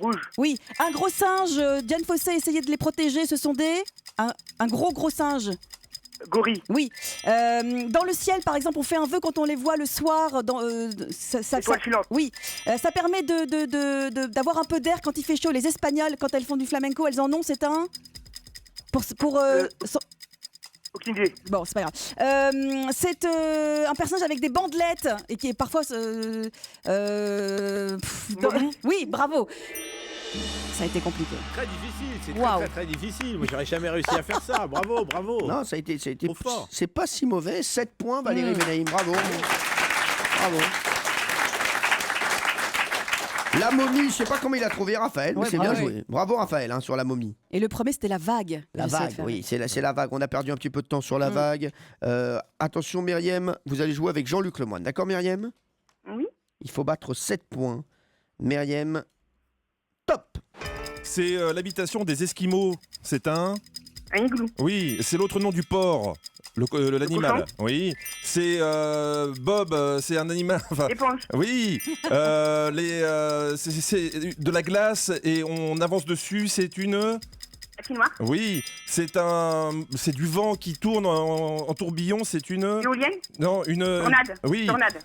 Speaker 11: Rouge.
Speaker 2: Oui, un gros singe, Diane Fossé essayait de les protéger, ce sont des... Un gros singe.
Speaker 11: Gorille.
Speaker 2: Oui. Dans le ciel, par exemple, on fait un vœu quand on les voit le soir.
Speaker 11: Étoile filante.
Speaker 2: Oui. Ça permet d'avoir un peu d'air quand il fait chaud. Les Espagnols, quand elles font du flamenco, elles en ont, c'est un...
Speaker 11: Aucune idée.
Speaker 2: Bon, c'est pas grave. C'est un personnage avec des bandelettes et qui est parfois... Oui, bravo. Ça a été compliqué.
Speaker 5: Très difficile, c'est
Speaker 2: Waouh.
Speaker 5: très difficile. Moi, j'aurais jamais réussi à faire ça. Bravo.
Speaker 1: Non, ça a été
Speaker 5: Trop fort.
Speaker 1: c'est pas si mauvais. 7 points, Valérie Benaïm. Bravo. La momie, je sais pas comment il a trouvé Raphaël, mais
Speaker 2: Ouais,
Speaker 1: c'est
Speaker 2: bravo.
Speaker 1: bien joué. Bravo Raphaël sur la momie.
Speaker 2: Et le premier, c'était la vague.
Speaker 1: La
Speaker 2: J'essaie de
Speaker 1: vague,
Speaker 2: faire.
Speaker 1: oui, c'est la vague. On a perdu un petit peu de temps sur la vague. Attention Myriam, vous allez jouer avec Jean-Luc Lemoyne. D'accord Myriam?
Speaker 8: Oui.
Speaker 1: Il faut battre 7 points. Myriam, top.
Speaker 9: C'est l'habitation des Esquimaux. C'est un.
Speaker 8: Un igloo.
Speaker 9: Oui, c'est l'autre nom du porc. L'animal. Oui. C'est Bob. C'est un animal. Enfin,
Speaker 8: Éponge.
Speaker 9: oui. C'est de la glace et on avance dessus. C'est une.
Speaker 8: Patinoire.
Speaker 9: Oui. C'est du vent qui tourne en tourbillon. C'est une.
Speaker 8: Éolienne.
Speaker 9: Non, une.
Speaker 8: Tornade.
Speaker 9: Oui.
Speaker 8: Tornade.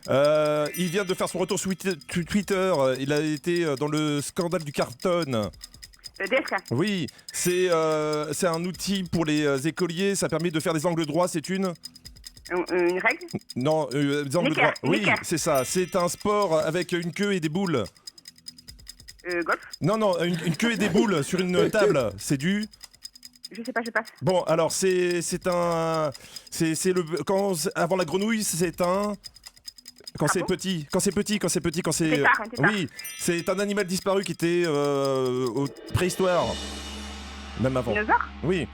Speaker 9: Il vient de faire son retour sur Twitter. Il a été dans le scandale du carton.
Speaker 8: DSK.
Speaker 9: Oui, c'est un outil pour les écoliers. Ça permet de faire des angles droits. C'est une.
Speaker 8: Une règle.
Speaker 9: Non, des angles
Speaker 8: L'équerre,
Speaker 9: droits. Oui,
Speaker 8: l'équerre.
Speaker 9: c'est ça. C'est un sport avec une queue et des boules.
Speaker 8: Golf.
Speaker 9: Non, une queue et des boules sur une table. C'est du.
Speaker 8: Je sais pas, je passe.
Speaker 9: Bon, alors c'est le avant la grenouille, c'est un. Quand c'est petit.
Speaker 8: Tétard.
Speaker 9: Oui, c'est un animal disparu qui était au préhistoire. Même avant.
Speaker 8: Dinosaure.
Speaker 9: Oui.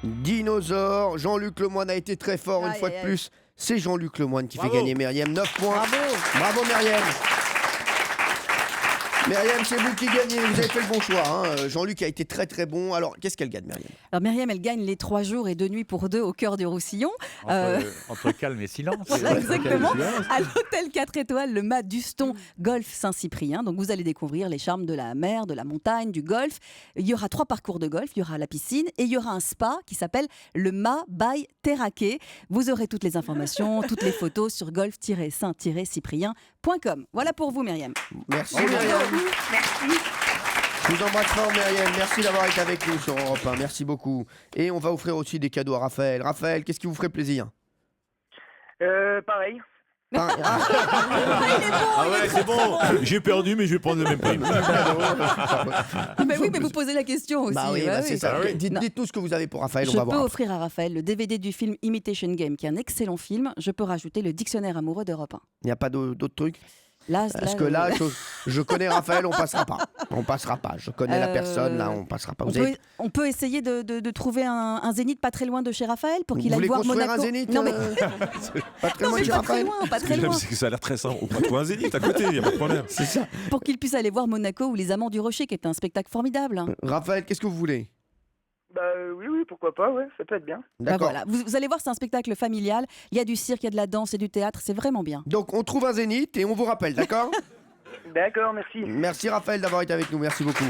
Speaker 1: Dinosaure, Jean-Luc Lemoyne a été très fort une
Speaker 2: Aïe,
Speaker 1: fois
Speaker 2: aïe,
Speaker 1: de
Speaker 2: aïe.
Speaker 1: plus. C'est Jean-Luc Lemoyne qui
Speaker 5: Bravo.
Speaker 1: fait gagner Myriam 9 points.
Speaker 2: Bravo.
Speaker 1: Bravo Myriam. Myriam, c'est vous qui gagnez, vous avez fait le bon choix. Hein. Jean-Luc a été très très bon. Alors, qu'est-ce qu'elle gagne, Myriam?
Speaker 2: Alors Myriam, elle gagne les 3 jours et 2 nuits pour 2 au cœur du Roussillon.
Speaker 4: Entre calme et silence.
Speaker 2: Voilà, exactement. À l'hôtel 4 étoiles, le mât d'Uston Golf Saint-Cyprien. Donc vous allez découvrir les charmes de la mer, de la montagne, du golf. Il y aura 3 parcours de golf, il y aura la piscine et il y aura un spa qui s'appelle le mât by Terraquet. Vous aurez toutes les informations, toutes les photos sur golf-saint-cyprien.com. Voilà pour vous Myriam.
Speaker 1: Merci Myriam.
Speaker 8: Merci.
Speaker 1: Je vous embrasse fort Myriam. Merci d'avoir été avec nous sur Europe 1. Merci beaucoup. Et on va offrir aussi des cadeaux à Raphaël. Raphaël, qu'est-ce qui vous ferait plaisir?
Speaker 11: Pareil.
Speaker 1: Ah,
Speaker 5: Ah ouais, c'est bon. J'ai perdu, mais je vais prendre le même prix.
Speaker 2: Mais oui, mais vous posez la question aussi.
Speaker 1: bah oui,
Speaker 2: bah
Speaker 1: bah
Speaker 2: oui.
Speaker 1: c'est ça.
Speaker 2: Non.
Speaker 1: Dites-nous ce que vous avez pour Raphaël, on
Speaker 2: Je
Speaker 1: va
Speaker 2: peux
Speaker 1: voir.
Speaker 2: offrir à Raphaël le DVD du film Imitation Game, qui est un excellent film. Je peux rajouter le dictionnaire amoureux d'Europe 1.
Speaker 1: Il n'y a pas d'autres trucs?
Speaker 2: Là,
Speaker 1: Parce que là, je connais Raphaël, on passera pas. On passera pas. Je connais la personne, là, on passera pas.
Speaker 2: on peut essayer de trouver un zénith pas très loin de chez Raphaël pour qu'il
Speaker 1: Vous
Speaker 2: aille
Speaker 1: voulez
Speaker 2: voir
Speaker 1: construire
Speaker 2: Monaco.
Speaker 1: un zénith
Speaker 2: Non mais,
Speaker 1: pas très
Speaker 2: non,
Speaker 1: loin
Speaker 2: mais
Speaker 1: de chez
Speaker 2: pas très
Speaker 1: Raphaël?
Speaker 2: loin, pas
Speaker 9: Ce
Speaker 2: très
Speaker 9: que j'aime,
Speaker 2: loin.
Speaker 9: c'est que ça a l'air très simple. On va trouver un zénith à côté, il n'y a pas de problème.
Speaker 1: C'est ça.
Speaker 2: Pour qu'il puisse aller voir Monaco ou Les Amants du Rocher, qui est un spectacle formidable.
Speaker 1: Raphaël, qu'est-ce que vous voulez?
Speaker 11: Bah oui, pourquoi pas, ouais, ça peut être bien.
Speaker 2: Bah
Speaker 1: D'accord.
Speaker 2: voilà. Vous allez voir, c'est un spectacle familial. Il y a du cirque, il y a de la danse et du théâtre. C'est vraiment bien.
Speaker 1: Donc, on trouve un zénith et on vous rappelle, d'accord?
Speaker 11: D'accord, merci.
Speaker 1: Merci Raphaël d'avoir été avec nous, merci beaucoup.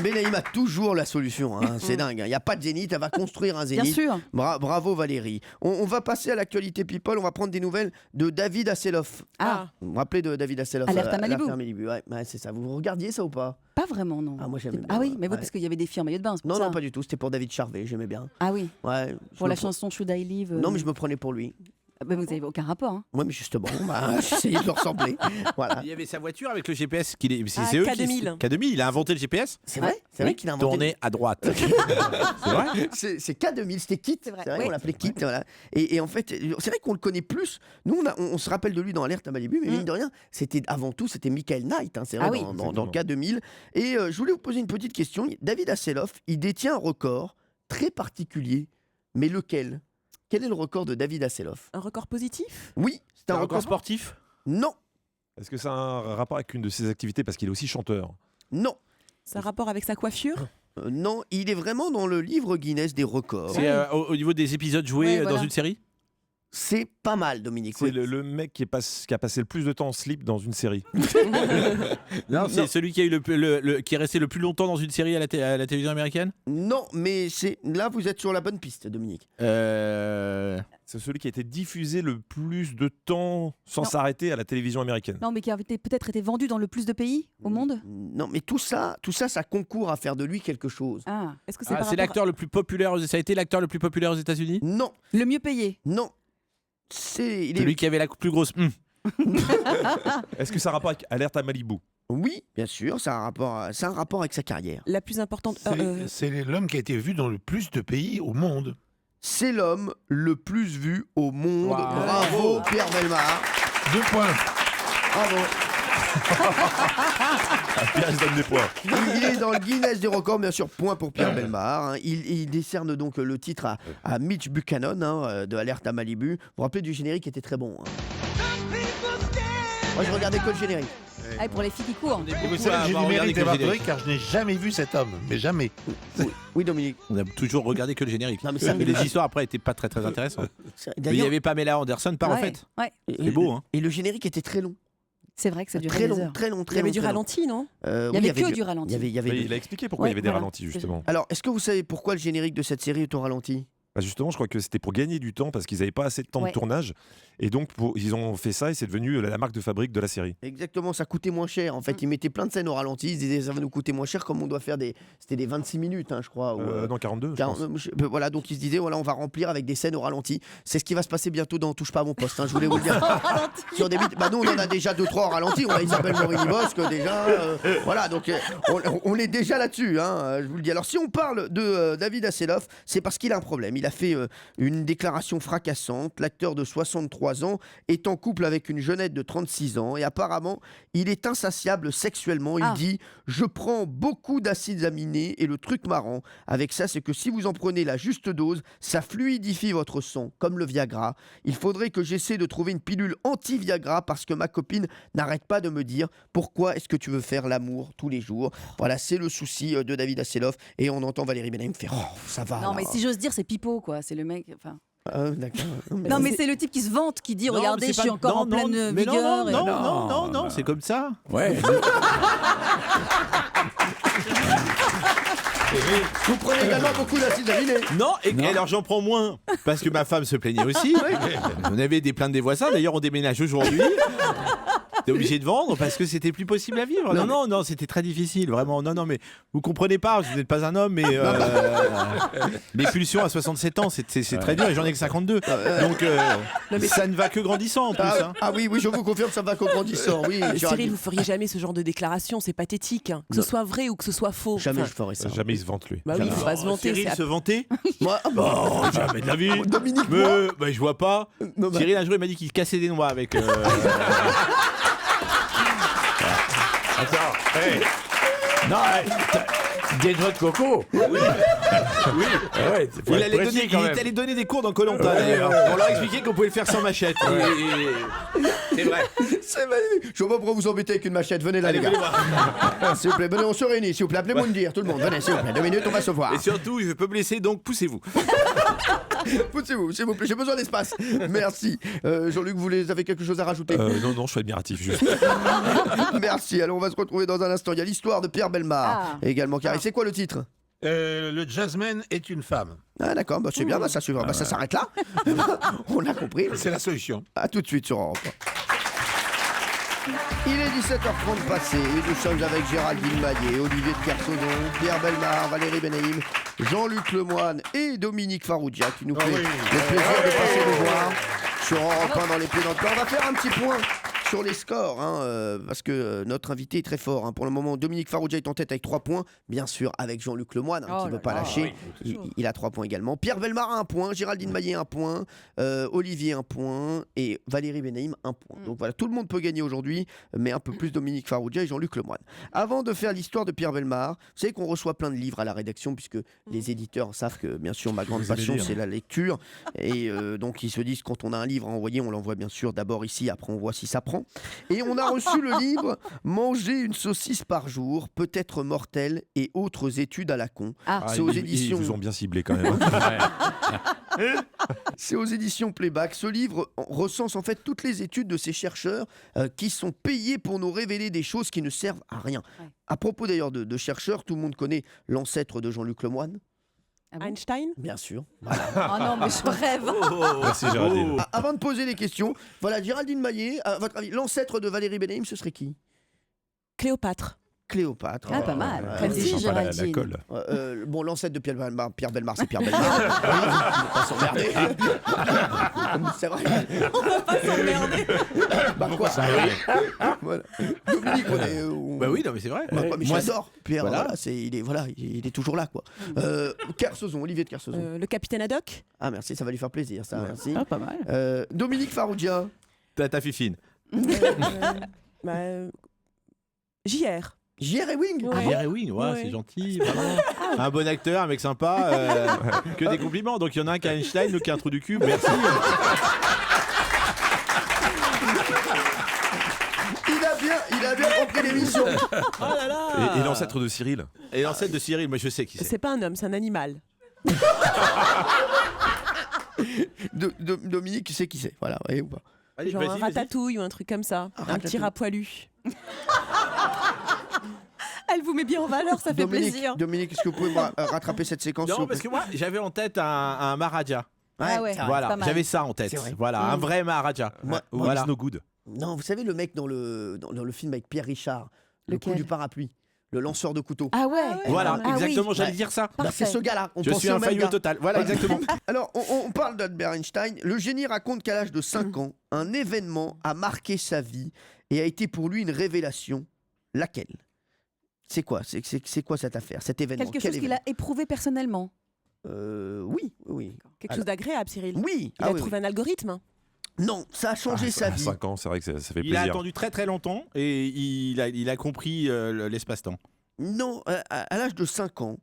Speaker 1: Benaïm a toujours la solution, hein. C'est dingue. Il n'y a pas de zénith, elle va construire un zénith.
Speaker 2: Bien sûr.
Speaker 1: Bravo Valérie. On va passer à l'actualité people, on va prendre des nouvelles de David Hasselhoff.
Speaker 2: Ah,
Speaker 1: Vous vous rappelez de David Hasselhoff?
Speaker 2: Alerte à Malibu.
Speaker 1: Ouais, c'est ça. Vous regardiez ça ou pas?
Speaker 2: pas vraiment, non.
Speaker 1: Ah, moi j'aimais
Speaker 2: Ah
Speaker 1: bien,
Speaker 2: oui, mais oui,
Speaker 1: ouais.
Speaker 2: parce qu'il y avait des filles en maillot de bain. c'est pour
Speaker 1: Non,
Speaker 2: ça.
Speaker 1: non, pas du tout. C'était pour David Charvet, j'aimais bien.
Speaker 2: Ah oui,
Speaker 1: Ouais.
Speaker 2: pour la chanson Should I Live.
Speaker 1: Non, mais je me prenais pour lui.
Speaker 2: Vous n'avez aucun rapport. Hein.
Speaker 1: Ouais, mais justement, j'essayais de le ressembler. Voilà.
Speaker 5: Il y avait sa voiture avec le GPS. C'est
Speaker 10: Ah,
Speaker 5: eux
Speaker 10: K2000.
Speaker 5: K2000, il a inventé le GPS.
Speaker 1: C'est vrai, c'est vrai qu'il a inventé.
Speaker 5: Tourner à droite. C'est vrai.
Speaker 1: C'est K2000, c'était Kit. C'est
Speaker 2: vrai,
Speaker 1: vrai,
Speaker 2: oui.
Speaker 1: on l'appelait Kit. Voilà. Et en fait, c'est vrai qu'on le connaît plus. Nous, on se rappelle de lui dans Alerte à Malibu, mais mine de rien, c'était avant tout, c'était Michael Knight. Hein, c'est vrai,
Speaker 2: Ah oui.
Speaker 1: dans K2000. Et je voulais vous poser une petite question. David Hasselhoff, il détient un record très particulier. Mais lequel? Quel est le record de David Hasselhoff?
Speaker 10: Un record positif?
Speaker 1: Oui, c'est un
Speaker 5: Un
Speaker 1: record
Speaker 5: record sportif.
Speaker 1: Non,
Speaker 9: Est-ce que ça a un rapport avec une de ses activités parce qu'il est aussi chanteur?
Speaker 1: non,
Speaker 10: Ça a rapport avec sa coiffure?
Speaker 1: non. Il est vraiment dans le livre Guinness des records.
Speaker 5: C'est au niveau des épisodes joués
Speaker 10: Ouais,
Speaker 5: dans
Speaker 10: voilà.
Speaker 5: une série.
Speaker 1: C'est pas mal, Dominique.
Speaker 9: C'est
Speaker 1: oui.
Speaker 9: le mec qui a passé le plus de temps en slip dans une série.
Speaker 5: Non, c'est celui qui a eu qui est resté le plus longtemps dans une série à la télévision américaine.
Speaker 1: Non, mais là, vous êtes sur la bonne piste, Dominique.
Speaker 9: C'est celui qui a été diffusé le plus de temps sans
Speaker 2: Non.
Speaker 9: s'arrêter à la télévision américaine.
Speaker 2: Non, mais qui a peut-être été vendu dans le plus de pays au monde.
Speaker 1: Non, mais tout ça, ça concourt à faire de lui quelque chose.
Speaker 2: Ah,
Speaker 10: Est-ce que c'est
Speaker 5: Ah,
Speaker 10: par
Speaker 5: c'est
Speaker 10: rapport
Speaker 5: l'acteur le plus populaire. Ça a été l'acteur le plus populaire aux États-Unis.
Speaker 1: Non,
Speaker 2: le mieux payé.
Speaker 1: non. Il est...
Speaker 5: Celui qui avait la plus grosse.
Speaker 9: Est-ce que ça a rapport avec Alerte à Malibu?
Speaker 1: Oui, bien sûr, ça a un rapport avec sa carrière.
Speaker 10: la plus importante?
Speaker 3: C'est l'homme qui a été vu dans le plus de pays au monde.
Speaker 1: C'est l'homme le plus vu au monde.
Speaker 5: Wow.
Speaker 1: Bravo, Pierre Bellemare.
Speaker 3: 2 points.
Speaker 1: Bravo.
Speaker 9: Pierre, il se donne des points.
Speaker 1: Il est dans le Guinness des records, bien sûr, point pour Pierre Bellemare. Hein. Il décerne donc le titre à Mitch Buchanan de Alerte à Malibu. Vous vous rappelez du générique qui était très bon. Hein. Moi, je regardais que le générique.
Speaker 2: Ah, et pour les filles qui courent.
Speaker 3: Et vous savez que j'ai du mérite d'avoir trouvé car je n'ai jamais vu cet homme. Mais jamais.
Speaker 1: Oui, Dominique.
Speaker 5: On a toujours regardé que le générique.
Speaker 1: Non, mais ça,
Speaker 5: Mais les histoires après étaient pas très intéressantes. Mais il y
Speaker 1: D'ailleurs,
Speaker 5: avait Pamela Anderson par en
Speaker 2: Ouais,
Speaker 5: fait.
Speaker 2: ouais.
Speaker 5: C'est beau, hein.
Speaker 1: Et le générique était très long.
Speaker 2: C'est vrai que ça durait
Speaker 1: Très
Speaker 2: des
Speaker 1: long,
Speaker 2: heures.
Speaker 1: très long,
Speaker 10: Il y
Speaker 1: très
Speaker 10: avait
Speaker 1: long.
Speaker 10: du
Speaker 1: très long.
Speaker 10: ralenti, non?
Speaker 1: Oui,
Speaker 2: Il y avait que du ralenti.
Speaker 1: Il y avait
Speaker 9: Il a expliqué pourquoi
Speaker 2: Ouais,
Speaker 9: il y avait des
Speaker 2: voilà.
Speaker 9: ralentis, justement.
Speaker 1: Alors, est-ce que vous savez pourquoi le générique de cette série est au ralenti?
Speaker 9: Bah justement, je crois que c'était pour gagner du temps parce qu'ils n'avaient pas assez de temps
Speaker 2: Ouais.
Speaker 9: de tournage. Et donc, ils ont fait ça et c'est devenu la marque de fabrique de la série.
Speaker 1: Exactement, ça coûtait moins cher. En fait, ils mettaient plein de scènes au ralenti. Ils disaient ça va nous coûter moins cher comme on doit faire C'était des 26 minutes, hein, je crois. ou,
Speaker 9: Non, 42, je
Speaker 1: 40,
Speaker 9: pense.
Speaker 1: voilà, donc ils se disaient voilà, on va remplir avec des scènes au ralenti. C'est ce qui va se passer bientôt dans Touche pas à mon poste. Hein, je voulais vous le dire. Sur des bits, bah nous on en a déjà 2-3 au ralenti. On a Isabelle Morini-Bosque déjà. Voilà, donc on est déjà là-dessus. Hein, je vous le dis. Alors si on parle de David Hasselhoff, c'est parce qu'il a un problème. Il a fait une déclaration fracassante. L'acteur de 63 ans est en couple avec une jeunette de 36 ans et apparemment il est insatiable sexuellement. Il dit je prends beaucoup d'acides aminés et le truc marrant avec ça c'est que si vous en prenez la juste dose, ça fluidifie votre sang comme le Viagra. Il faudrait que j'essaie de trouver une pilule anti-Viagra parce que ma copine n'arrête pas de me dire pourquoi est-ce que tu veux faire l'amour tous les jours. Voilà, c'est le souci de David Hasselhoff et on entend Valérie Benaïm faire oh ça va.
Speaker 2: Non,
Speaker 1: là.
Speaker 2: mais si j'ose dire, c'est Pipo, quoi. C'est le mec. Enfin.
Speaker 1: D'accord.
Speaker 2: Non, mais c'est le type qui se vante, qui dit
Speaker 5: Non,
Speaker 2: regardez,
Speaker 5: mais
Speaker 2: je
Speaker 5: c'est
Speaker 2: suis
Speaker 5: pas-
Speaker 2: encore en
Speaker 5: non,
Speaker 2: pleine
Speaker 5: mais
Speaker 2: vigueur. et-
Speaker 5: non, c'est comme ça.
Speaker 4: Ouais.
Speaker 1: Vous prenez également beaucoup d'acides aminés.
Speaker 5: Non, et alors j'en prends moins parce que ma femme se plaignait aussi. On avait des plaintes des voisins. D'ailleurs, on déménage aujourd'hui. T'es obligé de vendre parce que c'était plus possible à vivre. Non, c'était très difficile, vraiment. Non, mais vous comprenez pas, vous n'êtes pas un homme, mais les pulsions à 67 ans, c'est très dur et j'en ai que 52. Donc ça ne va que grandissant en plus.
Speaker 1: Ah oui, je vous confirme, ça va qu'en grandissant. Oui,
Speaker 10: Cyril, vous feriez jamais ce genre de déclaration, c'est pathétique. Que ce soit vrai ou que ce soit faux.
Speaker 1: Jamais je ferais ça.
Speaker 9: Jamais il se vante, lui.
Speaker 10: Bah oui, il faut pas se vanter.
Speaker 5: Cyril se vanter
Speaker 1: Moi,
Speaker 5: jamais de la vie.
Speaker 1: Dominique,
Speaker 5: je vois pas. Cyril, un jour, il m'a dit qu'il cassait des noix avec.
Speaker 4: Attends, hey. Non, des noix de coco. Oui. Ouais,
Speaker 5: Il allait donner des cours dans Koh-Lanta d'ailleurs. On leur a expliqué qu'on pouvait le faire sans machette. C'est vrai.
Speaker 1: C'est magnifique. Je vois pas pourquoi vous embêtez avec une machette. Venez là, les gars. S'il vous plaît, venez, on se réunit. S'il vous plaît, appelez-moi me dire. Tout le monde, venez, s'il vous plaît. 2 minutes, on va se voir.
Speaker 5: Et surtout, je peux blesser, donc poussez-vous.
Speaker 1: Poussez-vous, s'il vous plaît. J'ai besoin d'espace. Merci. Jean-Luc, vous avez quelque chose à rajouter?
Speaker 9: Non, je suis admiratif, juste.
Speaker 1: Merci. Alors, on va se retrouver dans un instant. Il y a l'histoire de Pierre Bellemare également qui arrive. C'est quoi le titre?
Speaker 3: Le jazzman est une femme.
Speaker 1: Ah d'accord, c'est bien, ça suivra. Ça s'arrête là. On a compris.
Speaker 3: C'est la solution.
Speaker 1: A tout de suite sur Europe 1. Il est 17h30 passé. Nous sommes avec Géraldine Maillet, Olivier de Kersauzon, Pierre Bellemare, Valérie Benaïm, Jean-Luc Lemoyne et Dominique Farrugia qui nous fait le plaisir de passer nous voir sur Europe 1 dans les pieds dans le plat. On va faire un petit point sur les scores, parce que notre invité est très fort. Pour le moment, Dominique Farrugia est en tête avec 3 points, bien sûr avec Jean-Luc Lemoyne qui ne veut pas lâcher. Il a 3 points également. Pierre Bellemare a 1 point, Géraldine Maillet 1 point, Olivier 1 point et Valérie Benaïm 1 point. Donc voilà, tout le monde peut gagner aujourd'hui, mais un peu plus Dominique Farrugia et Jean-Luc Lemoyne. Avant de faire l'histoire de Pierre Bellemare, vous savez qu'on reçoit plein de livres à la rédaction, puisque les éditeurs savent que bien sûr ma grande passion c'est la lecture. Et donc ils se disent quand on a un livre à envoyer, on l'envoie bien sûr d'abord ici, après on voit si ça prend. Et on a reçu le livre Manger une saucisse par jour, peut-être mortelle et autres études à la con. C'est aux éditions.
Speaker 9: Ils vous ont bien ciblé quand même.
Speaker 1: C'est aux éditions Playback. Ce livre recense en fait toutes les études de ces chercheurs qui sont payés pour nous révéler des choses qui ne servent à rien. À propos d'ailleurs de chercheurs, tout le monde connaît l'ancêtre de Jean-Luc Lemoyne.
Speaker 10: Einstein?
Speaker 1: Bien sûr.
Speaker 2: Voilà. Oh non, mais je rêve.
Speaker 9: Merci Géraldine.
Speaker 1: Avant de poser les questions, voilà, Géraldine Maillet, à votre avis, l'ancêtre de Valérie Benaïm, ce serait qui?
Speaker 10: Cléopâtre.
Speaker 1: Cléopâtre.
Speaker 2: Ah, pas mal.
Speaker 9: Merci Géraldine. La colle.
Speaker 1: Bon, l'ancêtre de Pierre Bellemare, c'est Pierre Bellemare. On va pas s'emmerder. C'est vrai.
Speaker 10: On va pas s'emmerder.
Speaker 1: Quoi ça voilà. Dominique,
Speaker 5: Bah oui, non, mais c'est vrai.
Speaker 1: Mais j'adore Pierre.
Speaker 5: Voilà.
Speaker 1: Il est toujours là, quoi. Kersauzon, Olivier de Kersauzon.
Speaker 10: Le capitaine Haddock.
Speaker 1: Ah merci, ça va lui faire plaisir, ça. Merci.
Speaker 2: Ah, pas mal.
Speaker 1: Dominique Farrugia.
Speaker 5: Ta fifine.
Speaker 10: JR.
Speaker 1: J.R. Ewing.
Speaker 5: J.R. Ewing, c'est gentil. Vraiment. Un bon acteur, un mec sympa. Que des compliments. Donc il y en a un qui a Einstein, l'autre qui a un trou du cul. Merci.
Speaker 1: Il a bien compris l'émission.
Speaker 10: Oh là là.
Speaker 9: Et l'ancêtre de Cyril.
Speaker 5: Et l'ancêtre de Cyril, moi je sais qui c'est.
Speaker 10: C'est pas un homme, c'est un animal.
Speaker 1: Dominique, tu sais qui c'est. Voilà, voyez ou pas.
Speaker 5: Allez,
Speaker 10: Genre un ratatouille ou un truc comme ça. Un petit rat poilu. Elle vous met bien en valeur, ça fait plaisir.
Speaker 1: Dominique, est-ce que vous pouvez rattraper cette séquence?
Speaker 5: Non, parce que moi, j'avais en tête un Maharaja.
Speaker 2: Ah ouais,
Speaker 5: voilà, j'avais ça en tête. Voilà, un vrai Maharaja.
Speaker 9: Voilà. No good.
Speaker 1: Non, vous savez le mec dans le film avec Pierre Richard, le coup du parapluie, le lanceur de couteau.
Speaker 2: Ah ouais.
Speaker 5: Voilà, exactement, j'allais dire ça.
Speaker 1: C'est ce gars-là.
Speaker 5: Je suis un faillot total. Voilà, exactement.
Speaker 1: Alors, on parle d'Albert Einstein. Le génie raconte qu'à l'âge de 5 ans, un événement a marqué sa vie et a été pour lui une révélation. Laquelle? C'est quoi? C'est quoi cette affaire, cet événement?
Speaker 2: Quelque chose qu'il a éprouvé personnellement.
Speaker 1: Oui.
Speaker 10: Quelque chose d'agréable, Cyril.
Speaker 1: Oui.
Speaker 10: Il a trouvé un algorithme.
Speaker 1: Non, ça a changé sa vie.
Speaker 9: 5 ans, c'est vrai que ça fait
Speaker 5: Il
Speaker 9: plaisir.
Speaker 5: a attendu très très longtemps et il a compris l'espace-temps.
Speaker 1: Non, à l'âge de 5 ans,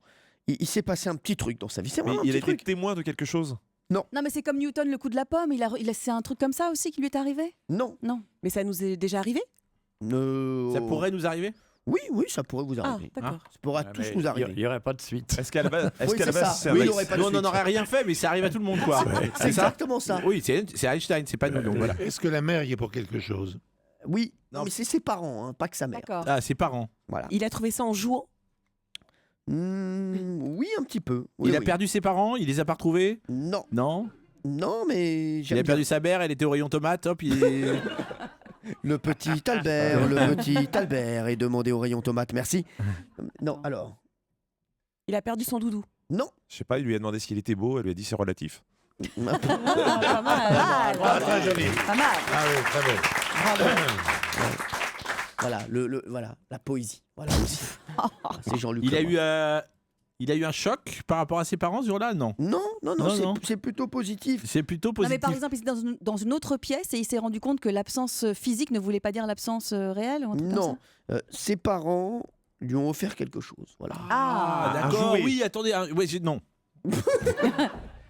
Speaker 1: il s'est passé un petit truc dans sa vie. C'est vraiment un
Speaker 9: il
Speaker 1: petit
Speaker 9: a été
Speaker 1: truc.
Speaker 9: témoin de quelque chose?
Speaker 1: Non.
Speaker 2: Non, mais c'est comme Newton, le coup de la pomme. C'est un truc comme ça aussi qui lui est arrivé?
Speaker 1: Non.
Speaker 10: Mais ça nous est déjà arrivé?
Speaker 5: Ça pourrait nous arriver?
Speaker 1: Oui, ça pourrait vous arriver.
Speaker 10: Ah, d'accord.
Speaker 1: Ça pourra tous nous arriver.
Speaker 4: Il n'y aurait pas de suite.
Speaker 9: Est-ce qu'à la base,
Speaker 1: c'est oui, il aurait pas de
Speaker 5: Nous, on
Speaker 1: suite.
Speaker 5: n'en aurait rien fait, mais ça arrive à tout le monde, quoi.
Speaker 1: C'est exactement ça.
Speaker 5: Oui, c'est Einstein, c'est pas nous. Donc voilà.
Speaker 3: Est-ce que la mère y est pour quelque chose?
Speaker 1: Oui, non, mais c'est ses parents, pas que sa mère.
Speaker 2: D'accord.
Speaker 5: Ah, ses parents.
Speaker 1: Voilà.
Speaker 10: Il a trouvé ça en jouant?
Speaker 1: Oui, un petit peu. Oui,
Speaker 5: Il a perdu ses parents, il les a pas retrouvés?
Speaker 1: Non.
Speaker 5: Non.
Speaker 1: Non, mais
Speaker 5: Il a perdu sa mère, elle était au rayon tomate, hop, il est...
Speaker 1: Le petit Albert est demandé au rayon tomate, merci. Non, alors.
Speaker 10: Il a perdu son doudou.
Speaker 1: Non.
Speaker 9: Je sais pas, il lui a demandé s'il était beau, elle lui a dit c'est relatif.
Speaker 10: Pas mal.
Speaker 3: Très joli.
Speaker 2: Pas mal.
Speaker 3: Ah oui, très beau.
Speaker 1: Voilà, voilà, la poésie. Voilà aussi. C'est Jean-Luc.
Speaker 5: Il a eu un choc par rapport à ses parents ce jour-là, non?
Speaker 1: Non,
Speaker 5: Non.
Speaker 1: c'est plutôt positif.
Speaker 5: C'est plutôt
Speaker 2: Non,
Speaker 5: positif.
Speaker 2: mais par exemple, il était dans une autre pièce et il s'est rendu compte que l'absence physique ne voulait pas dire l'absence réelle ou un truc comme
Speaker 1: Non, ses parents lui ont offert quelque chose. Voilà.
Speaker 5: Ah,
Speaker 3: un
Speaker 5: d'accord.
Speaker 3: jouet.
Speaker 5: Oui, attendez. Non.
Speaker 2: ça.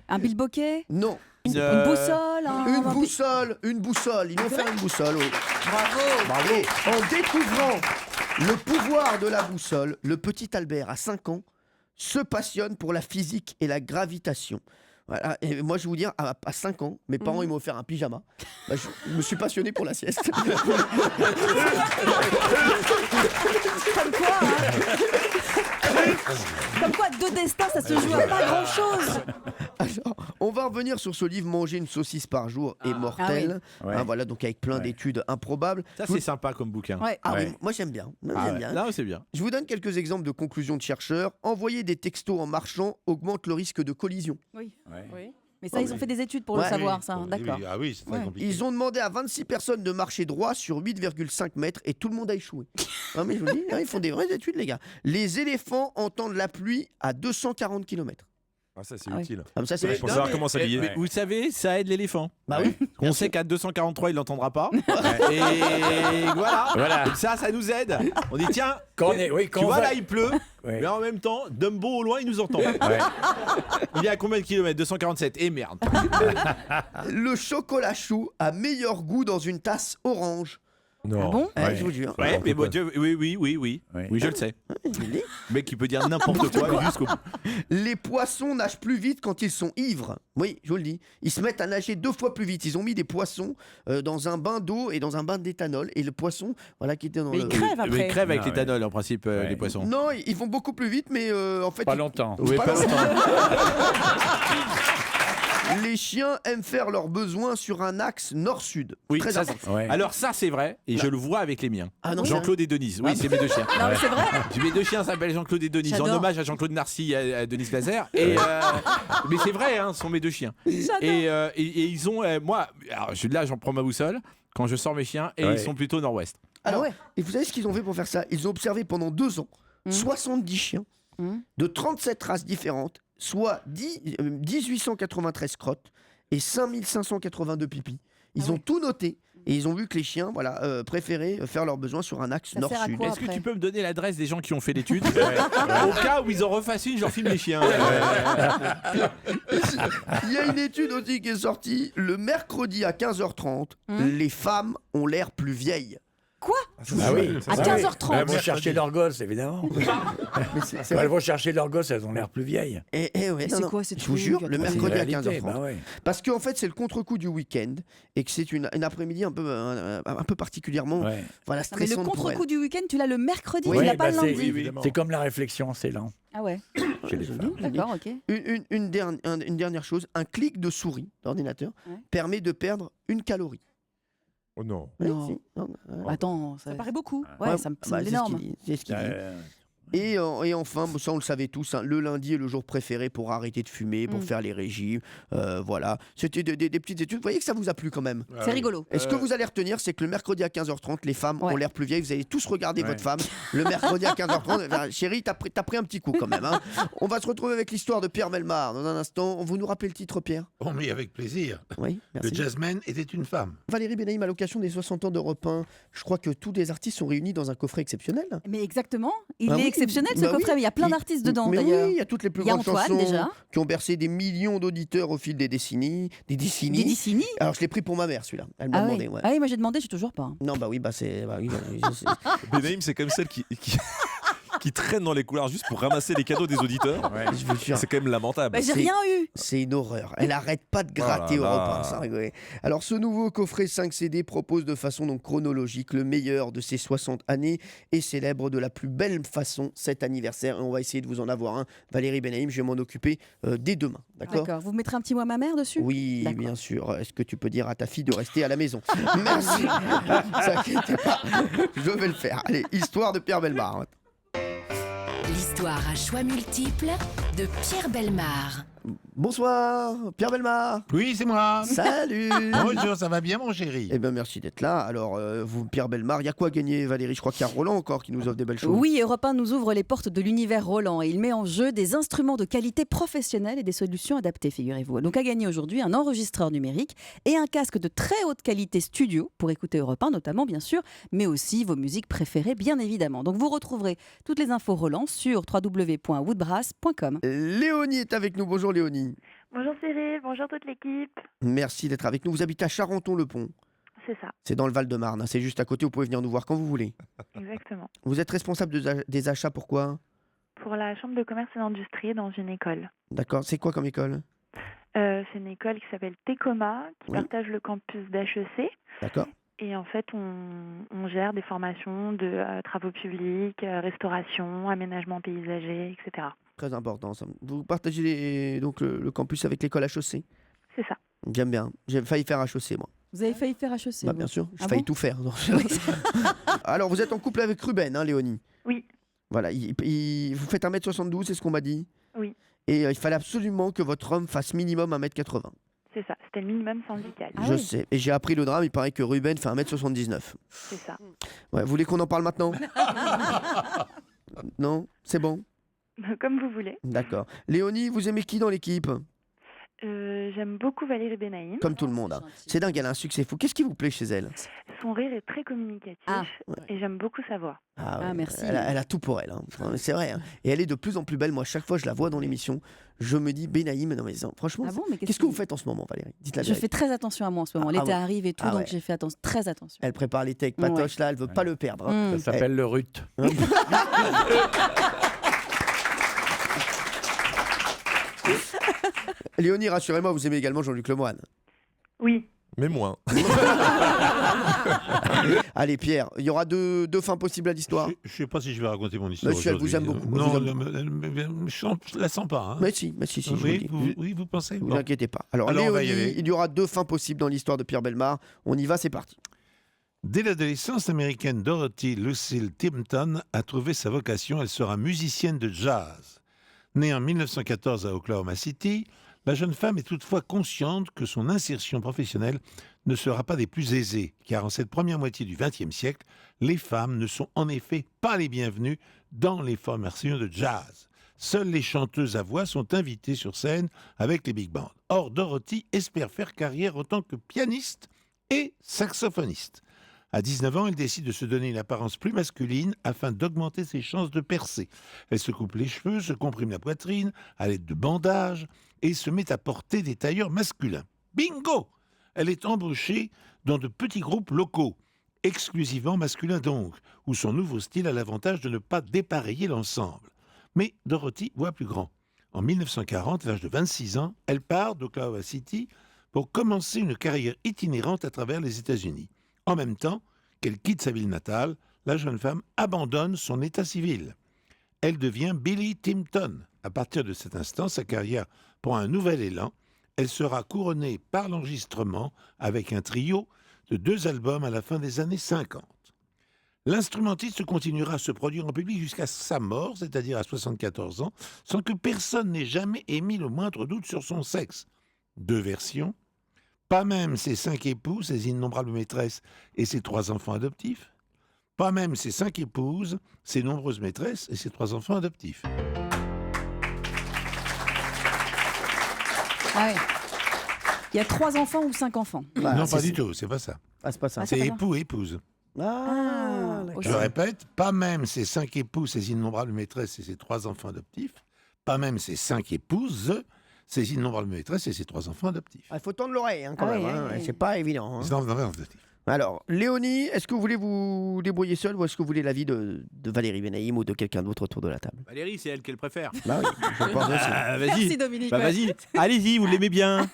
Speaker 2: Un bilboquet,
Speaker 1: Non.
Speaker 2: une boussole,
Speaker 1: Une boussole. Ils ont fait une boussole, oui.
Speaker 2: Bravo.
Speaker 1: Et en découvrant le pouvoir de la boussole, le petit Albert, à 5 ans, se passionne pour la physique et la gravitation. Voilà. Et moi, je vais vous dire, à 5 ans, mes parents ils m'ont offert un pyjama. Bah, je me suis passionné pour la sieste.
Speaker 2: Comme quoi, Comme quoi, deux destins, ça se joue à pas grand-chose.
Speaker 1: Alors, on va revenir sur ce livre, Manger une saucisse par jour est mortel.
Speaker 4: Ah oui.
Speaker 1: Hein, voilà, donc avec plein d'études improbables.
Speaker 5: Ça, c'est sympa comme bouquin.
Speaker 2: Ouais.
Speaker 1: Ah
Speaker 4: Ouais.
Speaker 1: oui, moi j'aime bien. Moi,
Speaker 5: Ah
Speaker 1: j'aime
Speaker 5: ouais.
Speaker 1: bien.
Speaker 5: Non, c'est bien.
Speaker 1: Je vous donne quelques exemples de conclusions de chercheurs. Envoyer des textos en marchant augmente le risque de collision.
Speaker 2: Oui.
Speaker 10: Oui.
Speaker 2: Mais ça, ils ont fait des études pour le
Speaker 1: Ouais.
Speaker 2: savoir, ça.
Speaker 3: Oui,
Speaker 2: D'accord.
Speaker 3: oui. Ah oui, c'est très
Speaker 2: Ouais.
Speaker 3: compliqué.
Speaker 1: Ils ont demandé à 26 personnes de marcher droit sur 8,5 mètres et tout le monde a échoué. Non, mais je vous le dis, hein, ils font des vraies études, les gars. Les éléphants entendent la pluie à 240 km.
Speaker 9: Ah, ça, c'est
Speaker 2: Ah oui.
Speaker 9: utile.
Speaker 1: Comme ça, c'est
Speaker 9: Pour savoir comment s'habiller.
Speaker 5: Mais vous savez, ça aide l'éléphant.
Speaker 1: Bah oui.
Speaker 5: On sait qu'à 243, il l'entendra pas. Et voilà.
Speaker 4: Voilà.
Speaker 5: Comme ça nous aide. On dit tiens,
Speaker 4: Quand on est- oui, quand
Speaker 5: tu
Speaker 4: on
Speaker 5: vois
Speaker 4: va-
Speaker 5: là, il pleut.
Speaker 4: Ouais.
Speaker 5: Mais en même temps, Dumbo au loin, il nous entend.
Speaker 4: Ouais.
Speaker 5: Il est à combien de kilomètres? 247. Et merde.
Speaker 1: Le chocolat chaud a meilleur goût dans une tasse orange.
Speaker 9: Non.
Speaker 2: Ah bon
Speaker 1: Ouais, je vous jure.
Speaker 5: Ouais, mais
Speaker 9: quoi.
Speaker 5: bon, oui. Oui, je le sais.
Speaker 1: Je vous le dis.
Speaker 5: Le mec qui peut dire n'importe quoi jusqu'au bout.
Speaker 1: Les poissons nagent plus vite quand ils sont ivres. Oui, je vous le dis. Ils se mettent à nager 2 fois plus vite. Ils ont mis des poissons dans un bain d'eau et dans un bain d'éthanol. Et le poisson, voilà, qui était dans
Speaker 10: Mais
Speaker 1: le...
Speaker 10: il crève
Speaker 5: Mais
Speaker 10: après.
Speaker 5: ils crèvent avec
Speaker 4: Ah,
Speaker 5: l'éthanol en principe,
Speaker 4: Ouais.
Speaker 5: les poissons.
Speaker 1: Non, ils vont beaucoup plus vite, mais en fait...
Speaker 4: Pas
Speaker 1: ils-
Speaker 4: longtemps.
Speaker 5: Oui, pas longtemps.
Speaker 1: Les chiens aiment faire leurs besoins sur un axe nord-sud.
Speaker 5: Oui,
Speaker 1: Très
Speaker 5: ça,
Speaker 1: important.
Speaker 4: Ouais.
Speaker 5: Alors ça c'est vrai et je le vois avec les miens.
Speaker 1: Ah non,
Speaker 5: Jean-Claude et Denise. Oui, c'est mes deux chiens.
Speaker 2: Non, mais c'est vrai.
Speaker 5: Mes deux chiens s'appellent Jean-Claude et Denise en
Speaker 2: J'adore.
Speaker 5: hommage à Jean-Claude Narcy et à Denise Lazer. Et mais c'est vrai, hein, ce sont mes deux chiens. Et ils ont moi. Alors, là, j'en prends ma boussole quand je sors mes chiens et
Speaker 4: Ouais.
Speaker 5: ils sont plutôt nord-ouest.
Speaker 1: Alors,
Speaker 2: Ah ouais.
Speaker 1: et vous savez ce qu'ils ont fait pour faire ça? Ils ont observé pendant 2 ans 70 chiens de 37 races différentes, soit 1893 crottes et 5582 pipis. Ils ont tout noté et ils ont vu que les chiens préféraient faire leurs besoins sur un axe
Speaker 2: Ça sert à
Speaker 1: nord-sud.
Speaker 2: quoi
Speaker 5: Est-ce que
Speaker 2: après
Speaker 5: tu peux me donner l'adresse des gens qui ont fait l'étude au cas où ils en refassent une, je leur filme les chiens.
Speaker 1: Il y a une étude aussi qui est sortie le mercredi à 15h30. Les femmes ont l'air plus vieilles.
Speaker 2: Quoi?
Speaker 4: Ah oui.
Speaker 2: À
Speaker 4: Ah oui.
Speaker 2: 15h30.
Speaker 4: Elles vont chercher leurs gosses, évidemment.
Speaker 1: Mais c'est
Speaker 4: Quand elles vont chercher leurs gosses, elles ont l'air plus vieilles.
Speaker 1: ouais,
Speaker 2: Mais c'est
Speaker 1: non,
Speaker 2: quoi cette
Speaker 1: je vous jure, le
Speaker 2: truc?
Speaker 4: C'est une
Speaker 1: mercredi à
Speaker 4: réalité,
Speaker 1: 15h30.
Speaker 4: bah ouais.
Speaker 1: Parce qu'en fait, c'est le contre-coup du week-end et que c'est une après-midi un peu particulièrement
Speaker 4: Ouais.
Speaker 1: voilà,
Speaker 2: Non, mais le
Speaker 1: stressante pour
Speaker 2: contre-coup
Speaker 1: elle.
Speaker 2: du week-end, tu l'as le mercredi,
Speaker 4: Oui,
Speaker 2: tu l'as pas
Speaker 4: bah
Speaker 2: le lundi.
Speaker 4: c'est comme la réflexion, c'est lent
Speaker 2: Ah ouais.
Speaker 4: chez les femmes.
Speaker 2: D'accord, ok.
Speaker 1: Une dernière chose, un clic de souris d'ordinateur
Speaker 2: Ouais.
Speaker 1: permet de perdre 1 calorie.
Speaker 9: Oh non.
Speaker 1: Ouais,
Speaker 2: Non.
Speaker 1: si, non,
Speaker 2: Attends,
Speaker 10: Ça paraît beaucoup.
Speaker 2: Ouais, ça me
Speaker 1: bah,
Speaker 2: semble
Speaker 1: c'est ce
Speaker 2: énorme.
Speaker 1: qu'il dit, c'est ce qu'il dit.
Speaker 4: Euh,
Speaker 1: Et enfin, ça on le savait tous, hein, le lundi est le jour préféré pour arrêter de fumer, pour faire les régimes. Voilà. C'était des petites études. Vous voyez que ça vous a plu quand même.
Speaker 2: C'est rigolo.
Speaker 1: Et ce que vous allez retenir, c'est que le mercredi à 15h30, les femmes
Speaker 2: Ouais.
Speaker 1: ont l'air plus vieilles. Vous allez tous regarder
Speaker 4: Ouais.
Speaker 1: votre femme le mercredi à 15h30. Enfin, chérie, t'as pris un petit coup quand même. Hein. On va se retrouver avec l'histoire de Pierre Bellemare dans un instant. Vous nous rappelez le titre, Pierre?
Speaker 3: Oh, mais avec plaisir.
Speaker 1: Oui, merci.
Speaker 3: Le jazzman était une femme.
Speaker 1: Valérie Benaïm, à l'occasion des 60 ans d'Europe 1, je crois que tous les artistes sont réunis dans un coffret exceptionnel.
Speaker 2: Mais exactement, il
Speaker 1: Ah
Speaker 2: est
Speaker 1: oui,
Speaker 2: exceptionnel ce
Speaker 1: bah oui.
Speaker 2: coffret, mais il y a plein d'artistes dedans
Speaker 1: Mais
Speaker 2: d'ailleurs.
Speaker 1: oui, il y a toutes les plus
Speaker 2: Il y a
Speaker 1: grandes
Speaker 2: Antoine,
Speaker 1: chansons
Speaker 2: déjà.
Speaker 1: qui ont bercé des millions d'auditeurs au fil des décennies. Des décennies.
Speaker 2: Didicini.
Speaker 1: Alors je l'ai pris pour ma mère celui-là. Elle m'a
Speaker 2: Ah oui.
Speaker 1: demandé. Ouais.
Speaker 2: Ah oui, moi j'ai demandé, j'ai toujours pas.
Speaker 1: Non, bah oui, bah c'est. Bah oui, voilà,
Speaker 9: qui traînent dans les couloirs juste pour ramasser les cadeaux des auditeurs.
Speaker 1: Je vous jure.
Speaker 9: C'est quand même lamentable.
Speaker 2: Bah, j'ai rien eu.
Speaker 1: C'est une horreur. Elle arrête pas de gratter
Speaker 9: Oh là
Speaker 1: Europe 1,
Speaker 9: là.
Speaker 1: sans rigoler. Alors, ce nouveau coffret 5 CD propose de façon donc chronologique le meilleur de ces 60 années et célèbre de la plus belle façon cet anniversaire. Et on va essayer de vous en avoir un. Valérie Benaïm, je vais m'en occuper dès demain. D'accord.
Speaker 2: D'accord. Vous mettrez un petit mot à ma mère dessus?
Speaker 1: Oui,
Speaker 2: D'accord.
Speaker 1: bien sûr. Est-ce que tu peux dire à ta fille de rester à la maison? Merci. S'inquiétez pas, je vais le faire. Allez, histoire de Pierre Bellemare.
Speaker 6: L'histoire à choix multiples de Pierre Bellemare.
Speaker 1: Bonsoir, Pierre Bellemare.
Speaker 3: Oui, c'est moi.
Speaker 1: Salut.
Speaker 3: Bonjour, ça va bien, mon chéri?
Speaker 1: Eh bien, merci d'être là. Alors, vous, Pierre Bellemare, il y a quoi à gagner, Valérie? Je crois qu'il y a Roland encore qui nous offre des belles choses.
Speaker 2: Oui, Europe 1 nous ouvre les portes de l'univers Roland et il met en jeu des instruments de qualité professionnelle et des solutions adaptées, figurez-vous. Donc à gagner aujourd'hui un enregistreur numérique et un casque de très haute qualité studio pour écouter Europe 1 notamment, bien sûr, mais aussi vos musiques préférées, bien évidemment. Donc vous retrouverez toutes les infos Roland sur www.woodbrass.com.
Speaker 1: Léonie est avec nous. Bonjour Léonie.
Speaker 12: Bonjour Cyril, bonjour toute l'équipe.
Speaker 1: Merci d'être avec nous. Vous habitez à Charenton-le-Pont.
Speaker 12: C'est ça,
Speaker 1: C'est dans le Val-de-Marne. C'est juste à côté. Vous pouvez venir nous voir quand vous voulez.
Speaker 12: exactement.
Speaker 1: Vous êtes responsable des achats. Pourquoi?
Speaker 12: Pour la chambre de commerce et d'industrie dans une école.
Speaker 1: D'accord. C'est quoi comme école?
Speaker 12: C'est une école qui s'appelle Tecoma, qui
Speaker 1: Oui.
Speaker 12: partage le campus d'HEC.
Speaker 1: D'accord.
Speaker 12: Et en fait, on gère des formations de travaux publics, restauration, aménagement paysager, etc.
Speaker 1: Très important. Ça. Vous partagez donc le campus avec l'école HEC?
Speaker 12: C'est ça.
Speaker 1: J'aime bien. J'ai failli faire HEC, moi.
Speaker 2: Vous avez failli faire HEC?
Speaker 1: Bah,
Speaker 2: vous
Speaker 1: bien sûr. J'ai
Speaker 2: Ah
Speaker 1: failli
Speaker 2: bon
Speaker 1: tout faire. Alors, vous êtes en couple avec Ruben, hein, Léonie?
Speaker 12: Oui.
Speaker 1: Voilà. Vous faites 1m72, c'est ce qu'on m'a dit?
Speaker 12: Oui.
Speaker 1: Et il fallait absolument que votre homme fasse minimum 1m80.
Speaker 12: C'est ça, c'était le minimum syndical.
Speaker 1: Je sais. Et j'ai appris le drame, il paraît que Ruben fait 1m79.
Speaker 12: C'est ça.
Speaker 1: Ouais, vous voulez qu'on en parle maintenant? Non? C'est bon?
Speaker 12: Comme vous voulez.
Speaker 1: D'accord. Léonie, vous aimez qui dans l'équipe?
Speaker 12: J'aime beaucoup Valérie Benaïm.
Speaker 1: Comme tout le monde. Hein. C'est dingue, elle a un succès fou. Qu'est-ce qui vous plaît chez elle?
Speaker 12: Son rire est très communicatif et j'aime beaucoup sa voix.
Speaker 1: Ouais,
Speaker 2: merci.
Speaker 1: Elle a tout pour elle. Hein. C'est vrai. Hein. Et elle est de plus en plus belle. Moi, chaque fois que je la vois dans l'émission, je me dis Benaïm. Non, mais franchement,
Speaker 2: Ah bon, mais
Speaker 1: qu'est-ce que vous faites en ce moment, Valérie? Dites la
Speaker 2: Je
Speaker 1: vérité.
Speaker 2: fais très attention à moi en ce moment.
Speaker 1: Ah,
Speaker 2: L'été
Speaker 1: ouais.
Speaker 2: arrive et tout,
Speaker 1: Ah,
Speaker 2: donc
Speaker 1: ouais.
Speaker 2: j'ai fait très attention.
Speaker 1: Elle prépare l'été avec Patoche, là, elle veut pas le perdre. Hein.
Speaker 4: Ça s'appelle le RUT.
Speaker 1: Léonie, rassurez-moi, vous aimez également Jean-Luc Lemoyne.
Speaker 12: Oui.
Speaker 9: Mais moins.
Speaker 1: Allez, Pierre, il y aura deux fins possibles à l'histoire.
Speaker 3: Je ne sais pas si je vais raconter mon histoire.
Speaker 1: Monsieur, elle vous aime
Speaker 3: aujourd'hui.
Speaker 1: beaucoup.
Speaker 3: Non,
Speaker 1: Elle vous aime
Speaker 3: je ne la sens pas. Hein.
Speaker 1: Mais si, je vous le
Speaker 3: Oui,
Speaker 1: dis.
Speaker 3: oui, vous pensez?
Speaker 1: Vous
Speaker 3: Bon.
Speaker 1: inquiétez pas. Alors,
Speaker 3: Alors, on va y
Speaker 1: Léonie,
Speaker 3: aller.
Speaker 1: il y aura deux fins possibles dans l'histoire de Pierre Bellemare. On y va, c'est parti.
Speaker 3: Dès l'adolescence, l'américaine Dorothy Lucille Timpton a trouvé sa vocation. Elle sera musicienne de jazz. Née en 1914 à Oklahoma City, la jeune femme est toutefois consciente que son insertion professionnelle ne sera pas des plus aisées, car en cette première moitié du XXe siècle, les femmes ne sont en effet pas les bienvenues dans les formations de jazz. Seules les chanteuses à voix sont invitées sur scène avec les big bands. Or, Dorothy espère faire carrière en tant que pianiste et saxophoniste. À 19 ans, elle décide de se donner une apparence plus masculine afin d'augmenter ses chances de percer. Elle se coupe les cheveux, se comprime la poitrine à l'aide de bandages et se met à porter des tailleurs masculins. Bingo! Elle est embauchée dans de petits groupes locaux, exclusivement masculins donc, où son nouveau style a l'avantage de ne pas dépareiller l'ensemble. Mais Dorothy voit plus grand. En 1940, à l'âge de 26 ans, elle part d'Oklahoma City pour commencer une carrière itinérante à travers les États-Unis. En même temps qu'elle quitte sa ville natale, la jeune femme abandonne son état civil. Elle devient Billie Timpton. À partir de cet instant, sa carrière prend un nouvel élan. Elle sera couronnée par l'enregistrement avec un trio de 2 albums à la fin des années 50. L'instrumentiste continuera à se produire en public jusqu'à sa mort, c'est-à-dire à 74 ans, sans que personne n'ait jamais émis le moindre doute sur son sexe. 2 versions. Pas même ses 5 époux, ses innombrables maîtresses et ses 3 enfants adoptifs. Pas même ses 5 épouses, ses nombreuses maîtresses et ses 3 enfants adoptifs.
Speaker 2: Ah ouais. Il y a 3 enfants ou 5 enfants?
Speaker 3: Non, pas du tout, c'est pas ça.
Speaker 1: Ah, c'est pas ça.
Speaker 3: C'est époux et épouse.
Speaker 1: Ah,
Speaker 3: Je répète, pas même ses 5 époux, ses innombrables maîtresses et ses 3 enfants adoptifs. Pas même ses 5 épouses, ses innombrables maîtresses et ses 3 enfants adoptifs.
Speaker 1: Il faut tendre l'oreille hein, quand même. Hein. C'est pas évident. Hein.
Speaker 3: Les enfants adoptifs.
Speaker 1: Alors, Léonie, est-ce que vous voulez vous débrouiller seul ou est-ce que vous voulez l'avis de Valérie Benaïm ou de quelqu'un d'autre autour de la table?
Speaker 5: Valérie, c'est elle qu'elle préfère.
Speaker 1: Bah oui, je pense aussi.
Speaker 5: Vas-y.
Speaker 2: Merci, Dominique.
Speaker 5: Bah, vas-y, allez-y, vous l'aimez bien.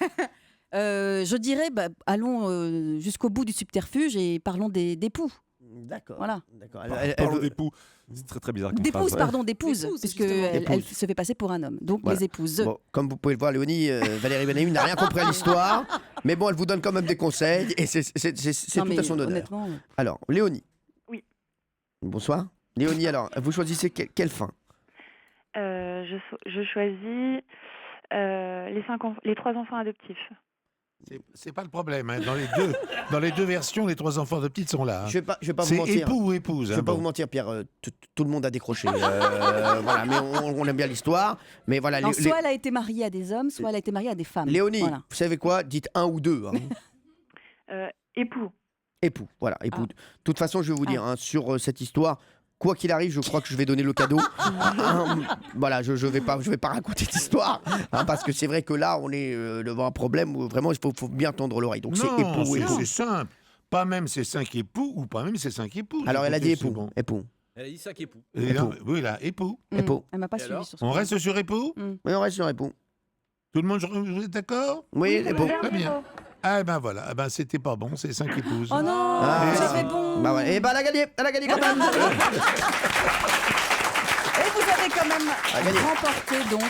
Speaker 2: Je dirais, allons jusqu'au bout du subterfuge et parlons d'époux.
Speaker 1: D'accord.
Speaker 2: Voilà.
Speaker 1: D'accord.
Speaker 9: Parlons d'époux. C'est très très bizarre. comme
Speaker 2: D'épouses,
Speaker 9: phrase.
Speaker 2: pardon, d'épouses, puisque elle
Speaker 1: D'épouses.
Speaker 2: se fait passer pour un homme. Donc
Speaker 1: Voilà.
Speaker 2: les épouses.
Speaker 1: Bon, comme vous pouvez le voir, Léonie, Valérie Benaïm n'a rien compris à l'histoire, mais bon, elle vous donne quand même des conseils et c'est
Speaker 2: Non,
Speaker 1: tout
Speaker 2: mais
Speaker 1: à son honneur.
Speaker 2: honnêtement,
Speaker 1: Alors, Léonie.
Speaker 12: Oui.
Speaker 1: Bonsoir. Léonie, alors, vous choisissez quelle fin?
Speaker 12: Je choisis les 3 enfants adoptifs.
Speaker 3: C'est pas le problème. Hein. Dans les deux versions, les 3 enfants de petites sont là. Hein.
Speaker 1: Je vais pas vous
Speaker 3: C'est
Speaker 1: mentir.
Speaker 3: époux ou épouse.
Speaker 1: Je
Speaker 3: hein,
Speaker 1: vais pas
Speaker 3: bon.
Speaker 1: vous mentir, Pierre. Tout le monde a décroché. Voilà, mais on aime bien l'histoire. Mais voilà,
Speaker 2: non, soit elle a été mariée à des hommes, soit elle a été mariée à des femmes.
Speaker 1: Léonie,
Speaker 2: Voilà.
Speaker 1: vous savez quoi? Dites un ou deux. Hein.
Speaker 12: Époux.
Speaker 1: Époux, voilà, époux. De toute façon, je vais vous dire, hein, sur cette histoire, quoi qu'il arrive, je crois que je vais donner le cadeau. Voilà, je vais pas raconter d'histoire, hein, parce que c'est vrai que là, on est devant un problème où vraiment, il faut bien tendre l'oreille. Donc c'est
Speaker 3: Non,
Speaker 1: époux, époux.
Speaker 3: c'est simple. Pas même c'est 5 époux ou pas même c'est 5 époux.
Speaker 1: Alors, elle a dit
Speaker 3: Écoutez,
Speaker 1: époux.
Speaker 3: c'est
Speaker 1: Époux.
Speaker 5: Elle a dit 5 époux.
Speaker 3: Et là, oui, là, époux.
Speaker 1: Époux.
Speaker 2: Elle m'a pas
Speaker 5: Et
Speaker 2: suivi
Speaker 5: alors
Speaker 2: sur ce
Speaker 3: On
Speaker 2: point.
Speaker 3: reste sur époux.
Speaker 1: Oui, on reste sur époux.
Speaker 3: Tout le monde, vous êtes d'accord?
Speaker 1: Oui, époux.
Speaker 3: Très bien. Ah ben voilà, ah ben c'était pas bon, c'est 5 épouses.
Speaker 2: Oh non,
Speaker 1: Ah,
Speaker 2: j'avais bon.
Speaker 1: Bah ouais. Et bah, elle a gagné quand même.
Speaker 2: Et vous avez quand même
Speaker 1: gagné.
Speaker 2: remporté donc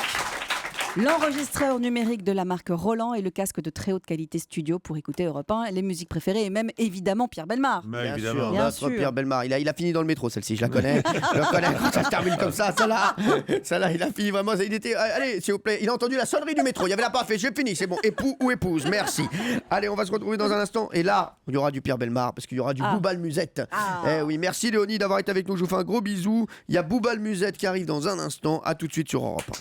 Speaker 2: l'enregistreur numérique de la marque Roland et le casque de très haute qualité studio pour écouter Europe 1, les musiques préférées et même évidemment Pierre Bellemare.
Speaker 3: Mais
Speaker 1: Bien
Speaker 3: évidemment.
Speaker 1: sûr,
Speaker 2: Bien
Speaker 1: notre
Speaker 2: sûr.
Speaker 1: Pierre Bellemare. Il a fini dans le métro, celle-ci, je la connais. Je la connais. Quand ça se termine comme ça, celle-là, il a fini vraiment. Il était. Allez, s'il vous plaît, il a entendu la sonnerie du métro. Il y avait la pas fait. J'ai fini, c'est bon. Époux ou épouse, merci. Allez, on va se retrouver dans un instant. Et là, il y aura du Pierre Bellemare parce qu'il y aura du Bouba le Musette. Eh oui, merci Léonie d'avoir été avec nous. Je vous fais un gros bisou. Il y a Bouba le Musette qui arrive dans un instant. À tout de suite sur Europe 1.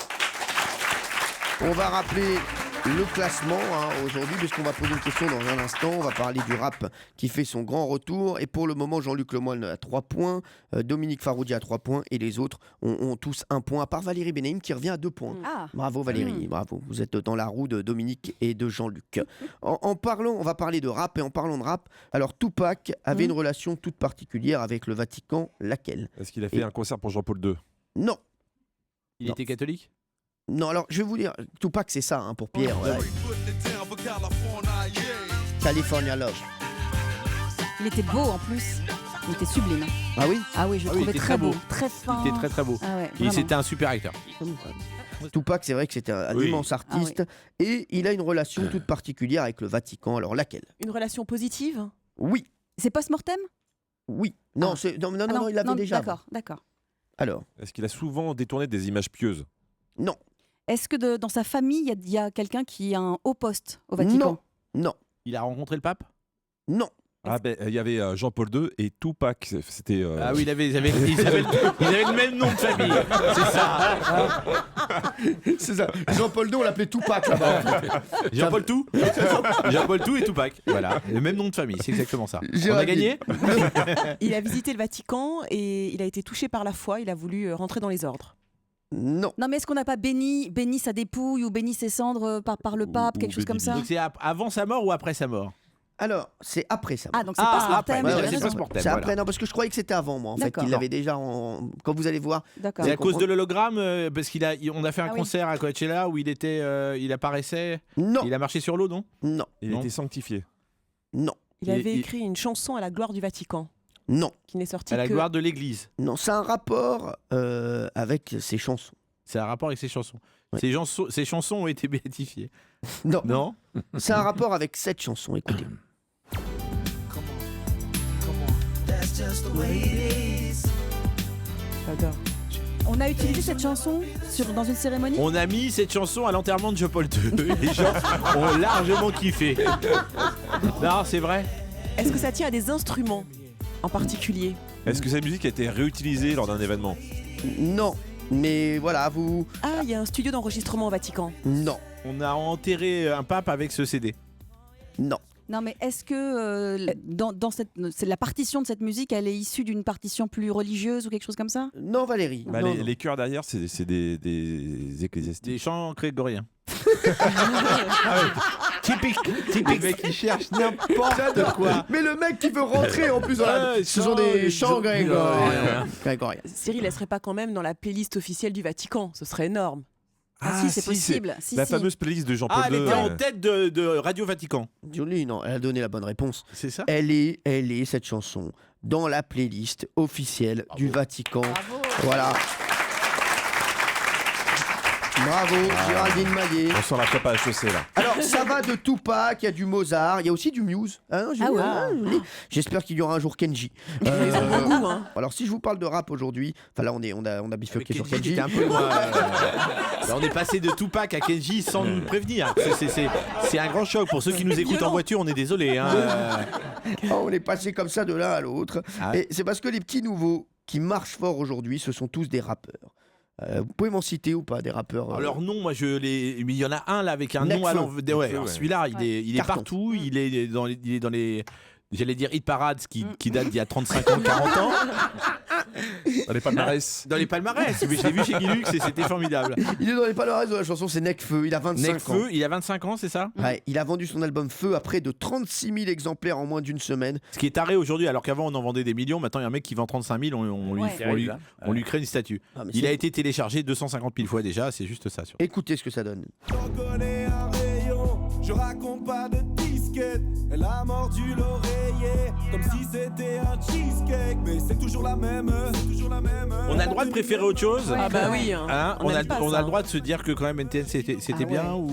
Speaker 1: On va rappeler le classement aujourd'hui, puisqu'on va poser une question dans un instant. On va parler du rap qui fait son grand retour. Et pour le moment, Jean-Luc Lemoyne a 3 points, Dominique Farrugia a 3 points, et les autres ont tous 1 point, à part Valérie Benaïm qui revient à 2 points.
Speaker 2: Ah.
Speaker 1: Bravo Valérie, bravo. Vous êtes dans la roue de Dominique et de Jean-Luc. En parlant, on va parler de rap, et en parlant de rap, alors Tupac avait une relation toute particulière avec le Vatican, laquelle?
Speaker 9: Est-ce qu'il a fait un concert pour Jean-Paul II?
Speaker 1: Non.
Speaker 5: Il
Speaker 1: Non.
Speaker 5: était catholique?
Speaker 1: Non, alors je vais vous dire, Tupac c'est ça pour Pierre. Ouais. California Love.
Speaker 2: Il était beau en plus. Il était sublime.
Speaker 1: Ah oui?
Speaker 2: Ah oui, je le
Speaker 5: Ah oui, il
Speaker 2: trouvais
Speaker 5: était
Speaker 2: très
Speaker 5: très
Speaker 2: beau,
Speaker 5: beau.
Speaker 2: très fin.
Speaker 5: Il était très très beau.
Speaker 2: Ah ouais,
Speaker 5: Et
Speaker 2: vraiment.
Speaker 5: c'était un super acteur.
Speaker 1: Tupac, c'est vrai que c'était un
Speaker 3: Oui.
Speaker 1: immense artiste et il a une relation toute particulière avec le Vatican. Alors laquelle?
Speaker 10: Une relation positive?
Speaker 1: Oui,
Speaker 2: C'est post-mortem?
Speaker 1: oui. Non,
Speaker 2: Ah.
Speaker 1: non, il l'avait déjà.
Speaker 2: D'accord, d'accord.
Speaker 1: Alors,
Speaker 9: Est-ce qu'il a souvent détourné des images pieuses?
Speaker 1: non,
Speaker 2: Est-ce que dans sa famille, il y a quelqu'un qui a un haut poste au Vatican?
Speaker 1: non,
Speaker 5: Il a rencontré le pape?
Speaker 1: non.
Speaker 9: Ah ben, il y avait Jean-Paul II et Tupac. C'était.
Speaker 5: Ah oui, ils avaient le même nom de famille. C'est ça.
Speaker 1: C'est ça. Jean-Paul II, on l'appelait Tupac là-bas.
Speaker 5: Jean-Paul Tout. Jean-Paul Tout et Tupac. Voilà, le même nom de famille, c'est exactement ça. On a gagné?
Speaker 10: Il a visité le Vatican et il a été touché par la foi. Il a voulu rentrer dans les ordres.
Speaker 1: Non.
Speaker 2: Non, mais est-ce qu'on n'a pas béni sa dépouille ou béni ses cendres par le pape, quelque chose comme ça?
Speaker 5: Donc c'est avant sa mort ou après sa mort?
Speaker 1: Alors, c'est après ça.
Speaker 2: Ah, donc c'est post-mortem.
Speaker 5: après,
Speaker 1: Ouais,
Speaker 2: j'avais
Speaker 1: c'est
Speaker 2: raison.
Speaker 5: post-mortem.
Speaker 1: C'est après,
Speaker 5: voilà.
Speaker 1: non, parce que je croyais que c'était avant moi. En fait,
Speaker 2: D'accord.
Speaker 1: il l'avait déjà quand vous allez voir.
Speaker 2: D'accord.
Speaker 5: C'est à cause de l'hologramme, parce on a fait un
Speaker 2: Ah oui.
Speaker 5: concert à Coachella où il apparaissait,
Speaker 1: Non,
Speaker 5: il a marché sur l'eau, non?
Speaker 1: non,
Speaker 9: Il
Speaker 5: Non.
Speaker 9: était sanctifié.
Speaker 1: non,
Speaker 10: Il avait écrit une chanson à la gloire du Vatican
Speaker 1: non,
Speaker 10: qui n'est sortie
Speaker 5: À la
Speaker 10: que...
Speaker 5: gloire de l'Église.
Speaker 1: non. C'est un rapport avec ses chansons.
Speaker 5: C'est un rapport avec ses chansons.
Speaker 1: Ouais.
Speaker 5: Ces chansons ont été béatifiées.
Speaker 1: Non,
Speaker 5: Non?
Speaker 1: c'est un rapport avec cette chanson. Écoutez.
Speaker 10: J'adore.
Speaker 2: On a utilisé cette chanson dans une cérémonie?
Speaker 5: On a mis cette chanson à l'enterrement de Jean-Paul II. Les gens ont largement kiffé. Non, c'est vrai.
Speaker 10: Est-ce que ça tient à des instruments en particulier?
Speaker 9: Est-ce que cette musique a été réutilisée lors d'un événement?
Speaker 1: Non, mais voilà, vous.
Speaker 10: Ah, il y a un studio d'enregistrement au Vatican.
Speaker 1: Non,
Speaker 5: On a enterré un pape avec ce CD.
Speaker 1: non.
Speaker 2: Non, mais est-ce que la partition de cette musique, elle est issue d'une partition plus religieuse ou quelque chose comme ça?
Speaker 1: Non, Valérie.
Speaker 9: Bah,
Speaker 1: non,
Speaker 9: les chœurs derrière, c'est des ecclésiastiques.
Speaker 5: Des chants grégoriens.
Speaker 3: Typique.
Speaker 5: Le mec qui cherche n'importe quoi.
Speaker 1: Mais le mec qui veut rentrer en plus dans ce sont des chants grégoriens.
Speaker 10: Cyril, elle serait pas quand même dans la playlist officielle du Vatican? Ce serait énorme.
Speaker 2: Ah, si, c'est possible. Si,
Speaker 9: la
Speaker 2: si.
Speaker 9: fameuse playlist de Jean-Paul
Speaker 5: Elle
Speaker 9: II.
Speaker 5: était en tête de Radio Vatican.
Speaker 1: Jolie, non, elle a donné la bonne réponse.
Speaker 5: C'est ça.
Speaker 1: Elle est cette chanson dans la playlist officielle du Vatican.
Speaker 2: Bravo.
Speaker 1: Voilà. Bravo, Géraldine Maillet.
Speaker 9: On sent la cape à chausser là.
Speaker 1: Alors, ça va de Tupac, il y a du Mozart, il y a aussi du Muse. Hein, j'espère qu'il y aura un jour Kenji. Alors, si je vous parle de rap aujourd'hui, enfin là, on a bifurqué sur Kenji.
Speaker 5: Un peu moins, on est passé de Tupac à Kenji sans nous prévenir. C'est un grand choc pour ceux qui nous écoutent en voiture. On est désolé.
Speaker 1: On est passé comme ça de l'un à l'autre. Et c'est parce que les petits nouveaux qui marchent fort aujourd'hui, ce sont tous des rappeurs. Vous pouvez m'en citer ou pas des rappeurs
Speaker 5: Alors non, moi il y en a un là avec un nom à l'envers. Ouais, celui-là, il est partout. Il est dans les j'allais dire hit parades qui date d'il y a 35 ans, 40 ans.
Speaker 9: Dans les palmarès.
Speaker 5: Dans les palmarès. Mais je l'ai vu chez Guilux et c'était formidable.
Speaker 1: Il est dans les palmarès de la chanson, c'est Nekfeu. Il a 25 ans.
Speaker 5: Il a 25 ans, c'est ça?
Speaker 1: Ouais, il a vendu son album Feu à près de 36 000 exemplaires en moins d'une semaine.
Speaker 5: Ce qui est taré aujourd'hui, alors qu'avant on en vendait des millions. Maintenant il y a un mec qui vend 35 000, on lui crée une statue. Il a été téléchargé 250 000 fois déjà, c'est juste ça.
Speaker 1: Écoutez ce que ça donne.
Speaker 13: J'en connais un rayon, je raconte pas de disquette. Elle a mordu l'oreiller, comme si c'était un cheesecake. Mais c'est toujours la même,
Speaker 5: On a le droit de préférer autre chose?
Speaker 10: Ah bah oui.
Speaker 5: On a le droit de se dire que quand même NTN c'était bien ou...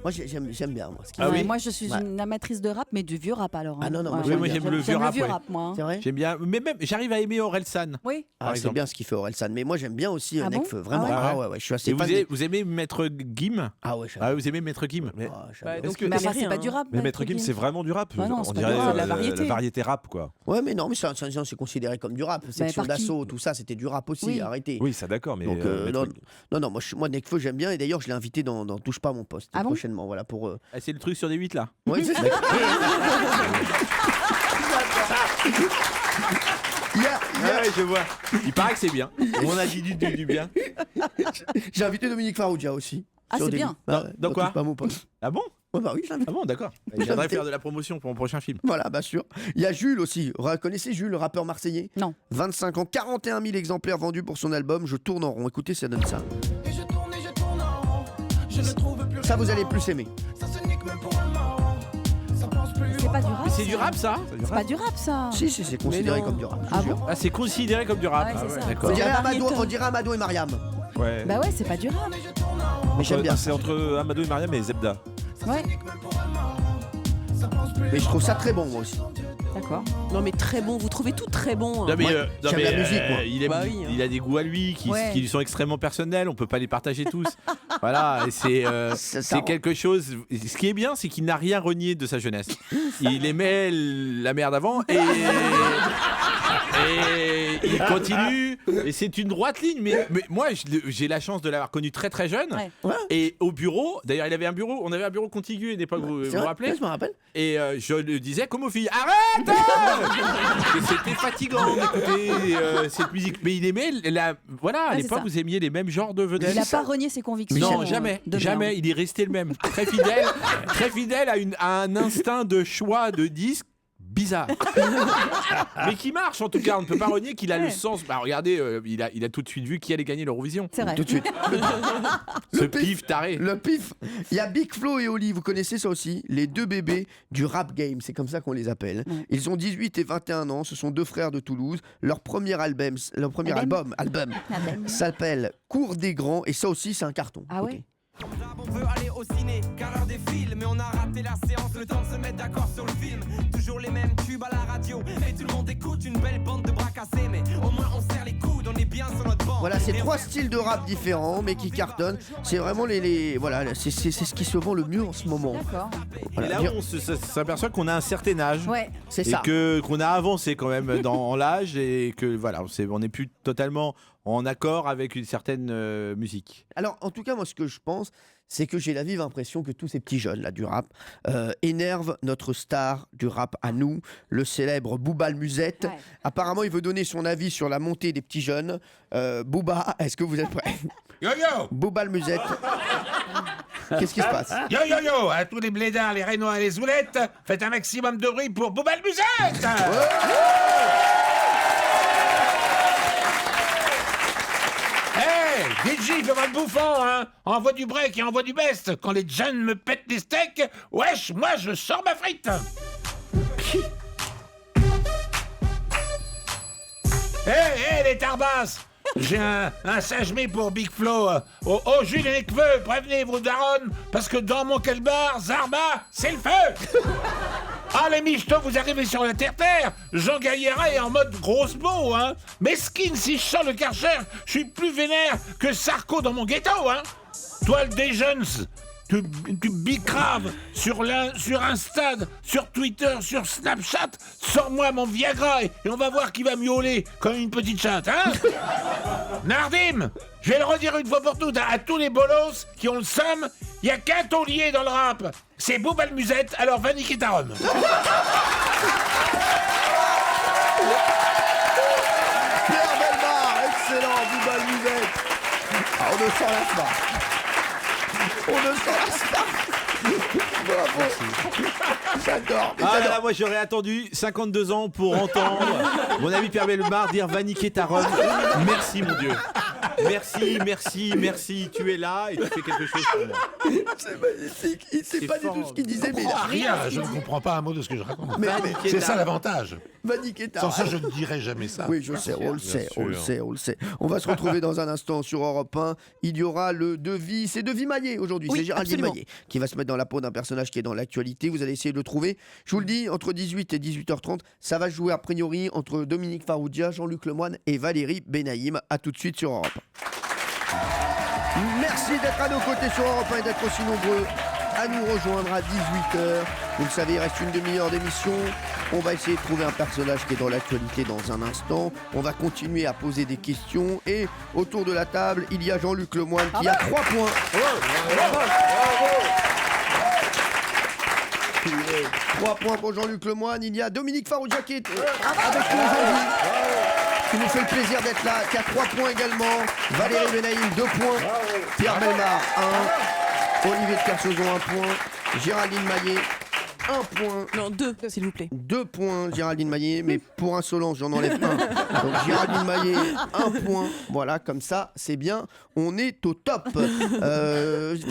Speaker 1: Moi j'aime bien moi.
Speaker 2: Moi je suis une amatrice de rap, mais du vieux rap alors.
Speaker 1: Ah non, moi
Speaker 5: moi j'aime le vieux rap.
Speaker 2: Moi.
Speaker 1: C'est vrai.
Speaker 5: J'aime bien, mais même j'arrive à aimer Orelsan.
Speaker 2: Oui.
Speaker 1: C'est bien ce qu'il fait Orelsan, mais moi j'aime bien aussi Nekfeu, vraiment. Je suis assez
Speaker 5: fan. Vous aimez Maître Gim?
Speaker 1: Vous
Speaker 5: aimez Maître Gim?
Speaker 2: C'est pas du rap.
Speaker 9: Mais Maître Gim, c'est vraiment du rap. On dirait la variété rap, quoi.
Speaker 1: Ouais, mais non, mais c'est considéré comme du rap. Section d'assaut, tout ça, c'était du rap aussi. Arrêtez.
Speaker 9: Oui, ça d'accord, mais
Speaker 1: non, moi Nekfeu j'aime bien et d'ailleurs je l'ai invité dans Touche pas à mon poste prochainement, voilà pour.
Speaker 5: C'est le truc sur des 8 là.
Speaker 1: Oui, c'est ça.
Speaker 5: Je vois. Il paraît que c'est bien. On a dit du bien.
Speaker 1: J'ai invité Dominique Farrugia aussi.
Speaker 2: Ah, c'est bien.
Speaker 5: Dans quoi?
Speaker 1: Pas mon poste.
Speaker 5: Ah bon?
Speaker 1: Oui, je l'invite.
Speaker 5: Ah bon, d'accord. J'aimerais faire de la promotion pour mon prochain film.
Speaker 1: Voilà, bien sûr. Il y a Jules aussi. Vous connaissez Jules, le rappeur marseillais?
Speaker 2: Non.
Speaker 1: 25 ans, 41 000 exemplaires vendus pour son album Je tourne en rond. Écoutez, ça donne ça.
Speaker 13: Et je tourne en rond, je ne trouve plus.
Speaker 1: Ça, vous allez plus aimer.
Speaker 13: Ça se nique même pour un moment. Ça pense plus.
Speaker 2: C'est pas du rap.
Speaker 5: C'est du rap ça?
Speaker 2: C'est pas du rap ça.
Speaker 1: Si, c'est considéré comme du rap.
Speaker 2: Ah bon?
Speaker 5: Ah, c'est considéré comme du rap.
Speaker 2: Ouais, c'est ça.
Speaker 5: D'accord.
Speaker 1: On dirait Amadou et Mariam.
Speaker 9: Ouais.
Speaker 2: Bah ouais, c'est pas du rap.
Speaker 1: Mais j'aime bien.
Speaker 9: C'est entre Amadou et Mariam et Zebda.
Speaker 2: Ouais.
Speaker 1: Mais je trouve ça très bon moi aussi.
Speaker 2: D'accord.
Speaker 10: Non mais très bon, vous trouvez tout très bon.
Speaker 5: Non mais,
Speaker 1: j'aime la musique moi.
Speaker 5: Il a des goûts à lui qui lui sont extrêmement personnels, on peut pas les partager tous. Voilà, et c'est quelque chose. Ce qui est bien, c'est qu'il n'a rien renié de sa jeunesse. Il aimait la merde avant et il continue. Et c'est une droite ligne. Mais moi, j'ai la chance de l'avoir connu très très jeune.
Speaker 2: Ouais.
Speaker 5: Et au bureau, d'ailleurs, on avait un bureau contigu à une époque, vous vous rappelez?
Speaker 1: Je me rappelle.
Speaker 5: Et je le disais comme aux filles, arrête! Et c'était fatigant d'écouter cette musique. Mais il aimait, à l'époque, vous aimiez les mêmes genres de vedettes.
Speaker 2: Il n'a pas renié ses convictions.
Speaker 5: Non, jamais. Il est resté le même. Très fidèle à un instinct de choix de disque bizarre. Mais qui marche en tout cas. On ne peut pas renier qu'il a le sens. Bah, regardez, il a tout de suite vu qui allait gagner l'Eurovision.
Speaker 2: C'est vrai.
Speaker 1: Tout de suite.
Speaker 5: Le pif taré.
Speaker 1: Le pif. Il y a Big Flo et Oli, vous connaissez ça aussi? Les deux bébés du rap game, c'est comme ça qu'on les appelle. Ils ont 18 et 21 ans, ce sont deux frères de Toulouse. Leur premier album s'appelle Cours des Grands et ça aussi c'est un carton.
Speaker 2: Ah ouais.
Speaker 13: On veut aller au ciné, car l'heure des films. Mais on a raté la séance, le temps de se mettre d'accord sur le film. Toujours les mêmes tubes à la radio. Et tout le monde écoute une belle bande de bras cassés. Mais au moins on serre les coudes, on est bien sur notre banc.
Speaker 1: Voilà, c'est trois styles de rap différents mais qui cartonnent. C'est vraiment voilà, c'est ce qui se vend le mieux en ce moment.
Speaker 2: D'accord.
Speaker 1: Voilà.
Speaker 5: Et là, on s'aperçoit qu'on a un certain âge.
Speaker 2: Ouais.
Speaker 1: C'est
Speaker 5: et
Speaker 1: ça.
Speaker 5: qu'on a avancé quand même dans l'âge et que voilà, on n'est plus totalement en accord avec une certaine musique.
Speaker 1: Alors, en tout cas, moi, ce que je pense, c'est que j'ai la vive impression que tous ces petits jeunes là du rap énervent notre star du rap à nous, le célèbre Booba le Musette.
Speaker 2: Ouais.
Speaker 1: Apparemment, il veut donner son avis sur la montée des petits jeunes. Booba, est-ce que vous êtes prêts?
Speaker 3: Yo yo
Speaker 1: Booba le Musette. Qu'est-ce qui se passe?
Speaker 3: Yo yo yo à tous les blédards, les Rénois et les Zoulettes, faites un maximum de bruit pour Booba le Musette. Hey, DJ, fais-moi le bouffon, hein. Envoie du break et envoie du best. Quand les jeunes me pètent des steaks, wesh, moi je sors ma frite. Hey, les tarbasses. J'ai un sage-mets pour Big Flo. Oh, Jules et les Kveux, prévenez vos darons, parce que dans mon kelbar, Zarba, c'est le feu. Ah, les michetots, vous arrivez sur la terre-terre. Jean Gaillera est en mode grosse beau, hein. Mesquine, si je sors le Karcher, je suis plus vénère que Sarko dans mon ghetto, hein. Toi, le Déjeunes, tu bicraves sur Insta, sur Twitter, sur Snapchat. Sors-moi mon Viagra et on va voir qui va miauler comme une petite chatte, hein. Nardim, je vais le redire une fois pour toutes à tous les bolos qui ont le seum, il n'y a qu'un taulier dans le rap. C'est Booba le Musette, alors va niquer ta rhum.
Speaker 1: Pierre Bellemare, excellent, Booba le Musette. Ah, on ne s'en lasse pas. On ne s'en lasse pas. Bravo. J'adore.
Speaker 5: Ah là là, moi j'aurais attendu 52 ans pour entendre mon ami Pierre Bellemare dire va niquer ta robe. Merci mon Dieu. Merci, tu es là et tu fais quelque chose pour moi.
Speaker 1: C'est magnifique. Il ne sait pas du tout ce qu'il disait, mais il a
Speaker 3: Rien, je ne comprends pas un mot de ce que je raconte.
Speaker 1: Mais
Speaker 3: c'est ça l'avantage.
Speaker 1: Va niquer ta
Speaker 3: Sans ça,
Speaker 1: race.
Speaker 3: je ne dirais jamais ça.
Speaker 1: Oui, je sais, on le sait. On va se retrouver dans un instant sur Europe 1. Il y aura le devis. C'est Devis Maillet aujourd'hui.
Speaker 10: Oui,
Speaker 1: C'est Géraldine
Speaker 10: absolument.
Speaker 1: Maillet qui va se mettre dans la peau d'un personnage qui est dans l'actualité. Vous allez essayer de le trouver. Je vous le dis, entre 18 et 18h30, ça va jouer a priori entre Dominique Farrugia, Jean-Luc Lemoyne et Valérie Benaïm. A tout de suite sur Europe 1. Merci d'être à nos côtés sur Europe 1 et d'être aussi nombreux à nous rejoindre à 18h. Vous le savez, il reste une demi-heure d'émission. On va essayer de trouver un personnage qui est dans l'actualité dans un instant. On va continuer à poser des questions. Et autour de la table, il y a Jean-Luc Lemoyne qui a 3 points. 3 points pour Jean-Luc Lemoyne. Il y a Dominique Farrugia qui est avec nous aujourd'hui, qui nous fait le plaisir d'être là, qui a 3 points également. Valérie Benaïm, 2 points. Pierre Bellemare, 1. Olivier de Kersauzon, 1 point. Géraldine Maillet, 1 point.
Speaker 10: Non, 2, s'il vous plaît.
Speaker 1: 2 points, Géraldine Maillet, mais pour insolence, j'en enlève 1. Donc Géraldine Maillet, 1 point. Voilà, comme ça, c'est bien. On est au top.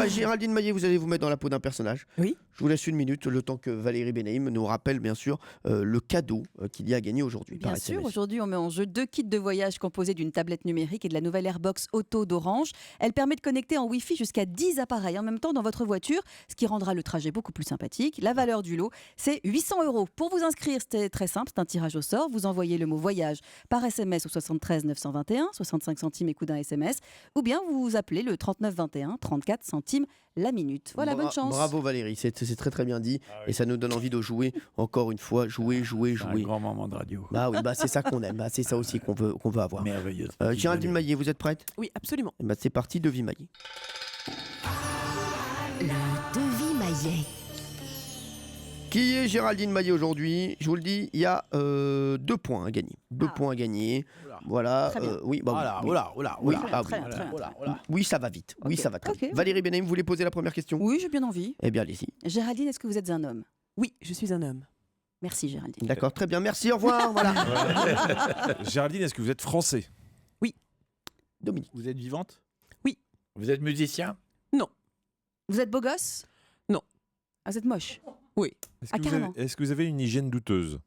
Speaker 1: Géraldine Maillet, vous allez vous mettre dans la peau d'un personnage.
Speaker 10: Oui.
Speaker 1: Je vous laisse une minute, le temps que Valérie Benaïm nous rappelle, bien sûr, le cadeau qu'il y a gagné aujourd'hui.
Speaker 2: Bien
Speaker 1: par
Speaker 2: sûr,
Speaker 1: SMS.
Speaker 2: aujourd'hui on met en jeu 2 kits de voyage composés d'une tablette numérique et de la nouvelle Airbox Auto d'Orange. Elle permet de connecter en Wi-Fi jusqu'à 10 appareils en même temps dans votre voiture, ce qui rendra le trajet beaucoup plus sympathique. La valeur du lot, c'est 800 €. Pour vous inscrire, c'est très simple, c'est un tirage au sort. Vous envoyez le mot voyage par SMS au 73 921, 65 centimes et coût d'un SMS, ou bien vous appelez le 39 21, 34 centimes la minute. Voilà, bonne chance.
Speaker 1: Bravo Valérie, c'est très très bien dit. Et ça nous donne envie de jouer encore une fois. Jouer.
Speaker 4: Un grand moment de radio.
Speaker 1: Bah oui, c'est ça qu'on aime. C'est ça aussi qu'on veut avoir.
Speaker 4: Merveilleuse.
Speaker 1: Géraldine Maillet, vous êtes prête?
Speaker 10: Oui, absolument.
Speaker 1: C'est parti, Devis Maillet.
Speaker 6: Le Devis Maillet.
Speaker 1: Qui est Géraldine Maillet aujourd'hui? Je vous le dis, il y a 2 points à gagner. 2 points à gagner. Voilà.
Speaker 2: Très bien.
Speaker 1: Oui, bah, oui. Oui, ah oui.
Speaker 2: Très bien, très bien.
Speaker 1: Oui, ça va vite. Oui,
Speaker 2: Ok.
Speaker 1: ça va très
Speaker 2: Ok.
Speaker 1: vite. Valérie Benaïm, vous voulez poser la première question?
Speaker 2: Oui, j'ai bien envie.
Speaker 1: Eh bien, allez-y.
Speaker 2: Géraldine, est-ce que vous êtes un homme?
Speaker 10: Oui, je suis un homme.
Speaker 2: Merci Géraldine.
Speaker 1: D'accord, très bien. Merci, au revoir. Voilà.
Speaker 9: Géraldine, est-ce que vous êtes français?
Speaker 1: Dominique.
Speaker 5: Vous êtes vivante?
Speaker 4: Vous êtes musicien?
Speaker 2: Vous êtes beau gosse?
Speaker 10: Non.
Speaker 2: Ah, vous êtes moche?
Speaker 10: Oui.
Speaker 2: Ah, carrément.
Speaker 9: Est-ce que vous avez une hygiène douteuse?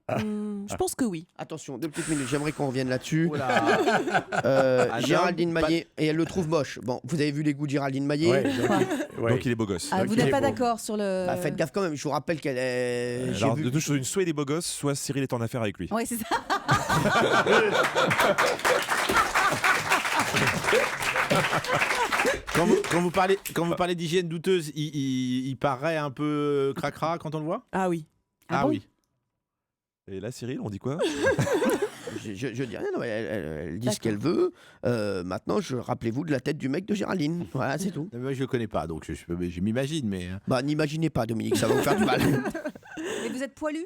Speaker 10: Je pense que oui.
Speaker 1: Attention, 2 petites minutes, j'aimerais qu'on revienne là-dessus.
Speaker 5: Adam,
Speaker 1: Géraldine Maillet, et elle le trouve moche. Bon, vous avez vu les goûts de Géraldine Maillet?
Speaker 9: Donc il est beau gosse.
Speaker 2: Ah, vous n'êtes pas d'accord sur le...
Speaker 1: Bah, faites gaffe quand même, je vous rappelle qu'elle est... j'ai
Speaker 9: Alors,
Speaker 1: vu-
Speaker 9: de toute chose, soit il est beau gosse, soit Cyril est en affaire avec lui.
Speaker 2: Oui, c'est ça.
Speaker 5: Quand vous parlez d'hygiène douteuse, il paraît un peu cracra quand on le voit?
Speaker 10: Ah oui.
Speaker 2: Ah bon
Speaker 5: oui.
Speaker 9: Et là, Cyril, on dit quoi?
Speaker 1: je dis rien, non, mais elle dit ce qu'elle veut. Maintenant, rappelez-vous de la tête du mec de Géraldine. Voilà, c'est tout.
Speaker 5: Moi, je le connais pas, donc je m'imagine, mais.
Speaker 1: Bah, n'imaginez pas, Dominique, ça va vous faire du mal.
Speaker 2: Et vous êtes poilu?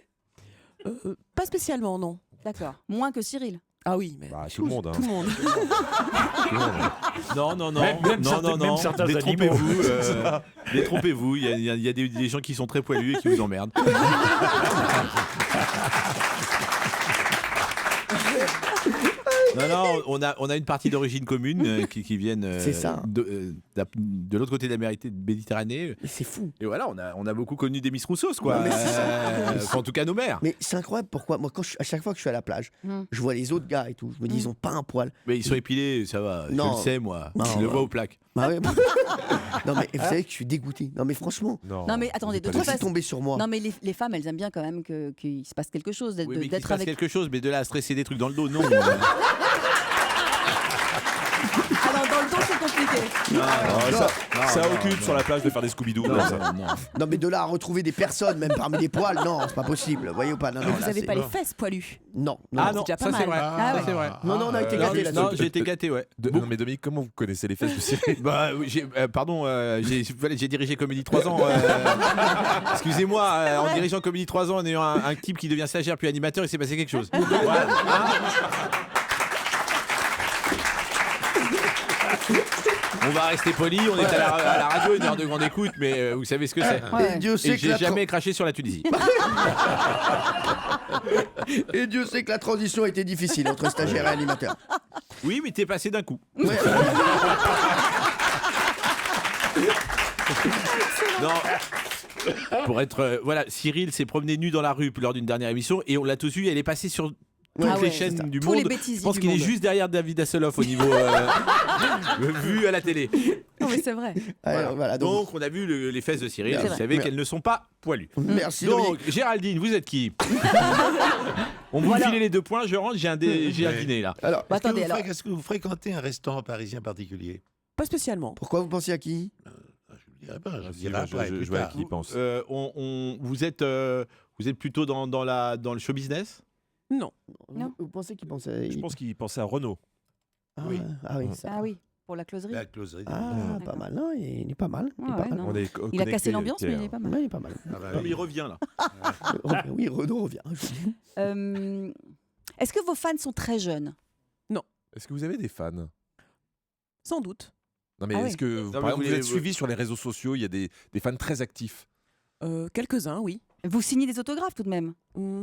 Speaker 10: Pas spécialement, non.
Speaker 2: D'accord. Moins que Cyril.
Speaker 10: Ah oui, mais
Speaker 9: Bah, tout le monde. Hein.
Speaker 10: tout le monde.
Speaker 5: Non.
Speaker 4: Même certains
Speaker 5: Détrompez-vous. Détrompez-vous. Il y a des gens qui sont très poilus et qui vous emmerdent. Non, on a une partie d'origine commune qui viennent
Speaker 1: C'est ça.
Speaker 5: de l'autre côté de la Méditerranée.
Speaker 1: C'est fou.
Speaker 5: Et voilà, on a beaucoup connu des Miss Roussos, quoi.
Speaker 1: Non, mais c'est ça.
Speaker 5: Enfin, en tout cas, nos mères.
Speaker 1: Mais c'est incroyable pourquoi. Moi, à chaque fois que je suis à la plage, je vois les autres gars et tout. Je me dis, ils ont pas un poil.
Speaker 5: Mais ils sont épilés, ça va.
Speaker 1: Non.
Speaker 5: Je le sais, moi.
Speaker 1: Non,
Speaker 5: Je le vois aux plaques.
Speaker 1: Bah ouais. Non, mais vous savez que je suis dégoûté. Non, mais franchement.
Speaker 2: Non, mais attendez, de
Speaker 1: Pourquoi
Speaker 2: toute
Speaker 1: c'est
Speaker 2: façon.
Speaker 1: tombé sur moi?
Speaker 2: Non, mais les femmes, elles aiment bien quand même qu'il se passe quelque chose,
Speaker 5: Oui, mais qu'il se
Speaker 2: d'être
Speaker 5: passe
Speaker 2: avec.
Speaker 5: quelque chose, mais de là à stresser des trucs dans le dos, non.
Speaker 2: Alors, dans le dos, c'est compliqué.
Speaker 9: Ça occupe sur la plage de faire des Scooby-Doo.
Speaker 1: Non, mais de là à retrouver des personnes, même parmi les poils, non, c'est pas possible. Voyez ou pas? Non,
Speaker 10: Mais vous n'avez pas les fesses poilus.
Speaker 1: Non.
Speaker 5: Ah non,
Speaker 10: c'est déjà
Speaker 5: ça
Speaker 10: pas
Speaker 5: c'est
Speaker 10: mal.
Speaker 5: vrai.
Speaker 2: Ah
Speaker 5: Ça
Speaker 2: ouais.
Speaker 5: c'est vrai.
Speaker 1: Non, on a été gâtés là-dessus.
Speaker 5: Non, j'ai été gâté, ouais.
Speaker 9: Non, mais Dominique, comment vous connaissez les fesses de Cyril?
Speaker 5: Bah, pardon, j'ai dirigé Comédie 3 ans. Excusez-moi, en dirigeant Comédie 3 ans, en ayant un type qui devient stagiaire puis animateur, il s'est passé quelque chose. Voilà. On va rester poli, on est à la radio, une heure de grande écoute, mais vous savez ce que c'est.
Speaker 1: Et Dieu sait
Speaker 5: Et
Speaker 1: que
Speaker 5: j'ai
Speaker 1: la
Speaker 5: jamais craché sur la Tunisie.
Speaker 1: Et Dieu sait que la transition a été difficile entre stagiaire et animateur.
Speaker 5: Oui, mais t'es passé d'un coup.
Speaker 1: Ouais.
Speaker 5: Non. Pour être. Voilà, Cyril s'est promené nu dans la rue lors d'une dernière émission et on l'a tous vu, elle est passée sur toutes
Speaker 2: Ah
Speaker 5: les
Speaker 2: ouais,
Speaker 5: chaînes du
Speaker 2: tous les
Speaker 5: monde.
Speaker 2: bêtisiers
Speaker 5: Je pense
Speaker 2: du
Speaker 5: qu'il est
Speaker 2: monde.
Speaker 5: juste derrière David Hasselhoff au niveau vu à la télé.
Speaker 2: Non, mais c'est vrai.
Speaker 1: Voilà,
Speaker 5: donc on a vu les fesses de Cyril,
Speaker 1: C'est
Speaker 5: vous
Speaker 1: vrai.
Speaker 5: savez qu'elles ne sont pas poilues.
Speaker 1: Merci
Speaker 5: Donc
Speaker 1: Dominique.
Speaker 5: Géraldine, vous êtes qui? On vous
Speaker 2: Voilà.
Speaker 5: file les 2 points, je rentre, j'ai un dîner là.
Speaker 1: Alors,
Speaker 2: Bah, attendez, alors.
Speaker 3: Est-ce que vous fréquentez un restaurant parisien particulier?
Speaker 10: Pas spécialement.
Speaker 1: pourquoi vous pensez à qui?
Speaker 3: Je ne le dirai pas, je le
Speaker 9: Je
Speaker 3: dirai après. plus
Speaker 9: vois à
Speaker 3: tard.
Speaker 9: qui il pense.
Speaker 5: Vous êtes plutôt dans le show business?
Speaker 10: Non.
Speaker 1: Vous pensez qu'il pensait?
Speaker 9: Je pense qu'il pensait à Renaud.
Speaker 1: Oui. Ah oui, ça.
Speaker 2: Ah oui, pour la closerie.
Speaker 3: La closerie.
Speaker 1: Ah, pas mal. Non, il est pas mal. Il est
Speaker 2: Ah
Speaker 1: pas
Speaker 2: ouais,
Speaker 1: mal.
Speaker 2: non.
Speaker 9: On est
Speaker 2: Il a cassé
Speaker 9: connectés,
Speaker 2: l'ambiance, mais
Speaker 9: Pierre.
Speaker 2: il est pas mal.
Speaker 1: Ouais, il est pas mal.
Speaker 3: Ah bah
Speaker 5: Non,
Speaker 3: oui.
Speaker 5: mais il revient là.
Speaker 1: Oui, Renaud revient.
Speaker 2: Est-ce que vos fans sont très jeunes?
Speaker 9: Est-ce que vous avez des fans?
Speaker 10: Sans doute.
Speaker 9: Non, mais
Speaker 2: Ah
Speaker 9: est-ce que
Speaker 5: mais
Speaker 9: par exemple,
Speaker 5: vous
Speaker 9: vous
Speaker 5: les-
Speaker 9: êtes suivi sur les réseaux sociaux? Il y a des fans très actifs.
Speaker 10: Quelques-uns, oui.
Speaker 2: Vous signez des autographes tout de même?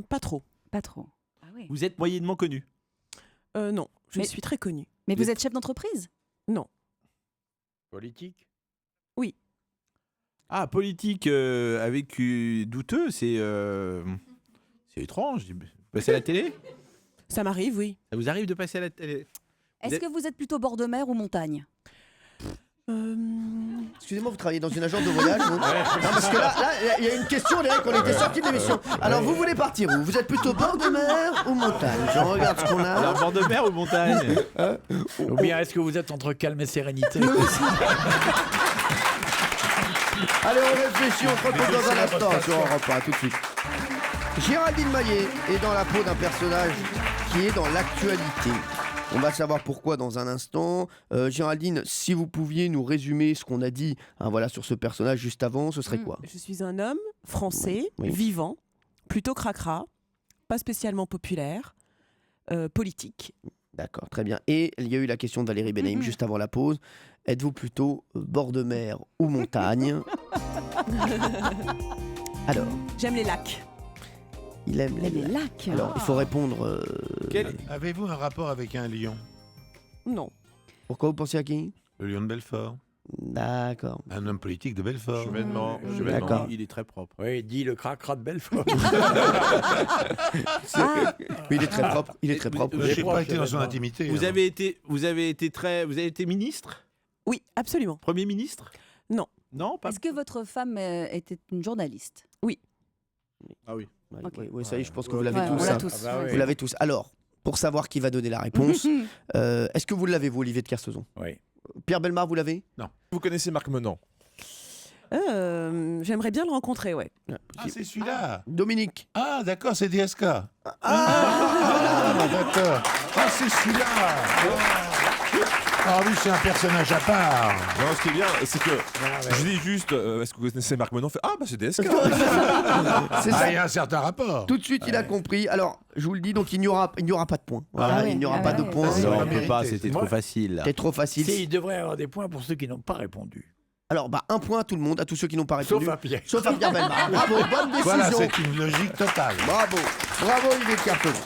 Speaker 10: Pas trop.
Speaker 2: Pas trop. Ah oui.
Speaker 5: Vous êtes moyennement connu.
Speaker 10: Non, je
Speaker 2: Mais-
Speaker 10: suis très connue.
Speaker 2: Mais vous êtes chef d'entreprise?
Speaker 10: Non.
Speaker 4: Politique.
Speaker 5: Ah, politique avec douteux, c'est étrange. Passer à la télé?
Speaker 10: Ça m'arrive, oui.
Speaker 5: Ça vous arrive de passer à la télé?
Speaker 2: Est-ce que vous êtes plutôt bord de mer ou montagne?
Speaker 1: Excusez-moi, vous travaillez dans une agence de voyage vous? Non, parce que là, il y a une question, on dirait qu'on était sorti de l'émission. Alors, vous voulez partir où? Vous êtes plutôt bord de mer ou montagne? Je regarde ce qu'on a.
Speaker 5: Alors, bord de mer ou montagne?
Speaker 4: Ou bien est-ce que vous êtes entre calme et sérénité?
Speaker 1: Allez, on réfléchit, on se retrouve dans un instant sur Europe 1, tout de suite. Géraldine Maillet est dans la peau d'un personnage qui est dans l'actualité. On va savoir pourquoi dans un instant. Géraldine, si vous pouviez nous résumer ce qu'on a dit voilà, sur ce personnage juste avant, ce serait quoi?
Speaker 10: Je suis un homme français,
Speaker 1: Oui.
Speaker 10: vivant, plutôt cracra, pas spécialement populaire, politique.
Speaker 1: D'accord, très bien. Et il y a eu la question de Valérie Benaïm juste avant la pause. Êtes-vous plutôt bord de mer ou montagne? Alors,
Speaker 10: J'aime les lacs.
Speaker 1: il aime les
Speaker 2: Les
Speaker 1: lacs.
Speaker 2: lacs.
Speaker 1: Alors, il faut répondre.
Speaker 3: Avez-vous un rapport avec un lion?
Speaker 10: Non.
Speaker 1: Pourquoi vous pensez à qui?
Speaker 3: Le lion de Belfort.
Speaker 1: D'accord.
Speaker 3: Un homme politique de Belfort.
Speaker 9: Chevènement.
Speaker 1: D'accord.
Speaker 5: Il est très propre.
Speaker 4: Oui, dit le cracra de Belfort.
Speaker 1: Mais il est très propre. Il est très propre.
Speaker 3: Je n'ai
Speaker 4: proche,
Speaker 3: pas été dans son
Speaker 4: chevènement.
Speaker 3: intimité.
Speaker 5: Vous
Speaker 3: alors.
Speaker 5: avez été ministre?
Speaker 10: Oui, absolument.
Speaker 5: Premier ministre?
Speaker 10: Non.
Speaker 5: Non, pas.
Speaker 2: Est-ce que votre femme était une journaliste?
Speaker 5: Ah oui.
Speaker 1: Ouais,
Speaker 2: Ok.
Speaker 1: ouais, ça y est, je pense que vous l'avez
Speaker 2: Ouais,
Speaker 1: tous.
Speaker 2: on l'a
Speaker 1: hein.
Speaker 2: tous.
Speaker 4: Ah bah oui.
Speaker 1: Vous l'avez tous. Alors, pour savoir qui va donner la réponse, est-ce que vous l'avez, vous, Olivier de Kersauzon?
Speaker 4: Oui.
Speaker 1: Pierre Bellemare, vous l'avez?
Speaker 9: Vous connaissez Marc Menant?
Speaker 10: J'aimerais bien le rencontrer, ouais.
Speaker 3: Ah, c'est celui-là.
Speaker 1: Dominique.
Speaker 3: Ah, d'accord, c'est DSK. D'accord. Ah, c'est celui-là. Ah oui, c'est un personnage à part.
Speaker 9: Non, ce qui est bien, c'est que je dis juste, est-ce que vous connaissez Marc Menon? Fait, ah, bah c'est DSK.
Speaker 1: C'est ça.
Speaker 3: Il y a un certain rapport.
Speaker 1: Tout de suite, il a compris. Alors, je vous le dis, donc il n'y aura pas de points. Voilà, il n'y aura pas de points.
Speaker 5: Non, on peut pas, c'était trop facile.
Speaker 1: C'était trop facile.
Speaker 4: Il devrait y avoir des points pour ceux qui n'ont pas répondu.
Speaker 1: Alors, un point à tout le monde, à tous ceux qui n'ont pas répondu.
Speaker 4: Sauf à Pierre.
Speaker 1: Sauf à Pierre Bellemare. Bravo, bonne décision.
Speaker 3: Voilà, c'est une logique totale.
Speaker 1: Bravo Olivier Kerperon.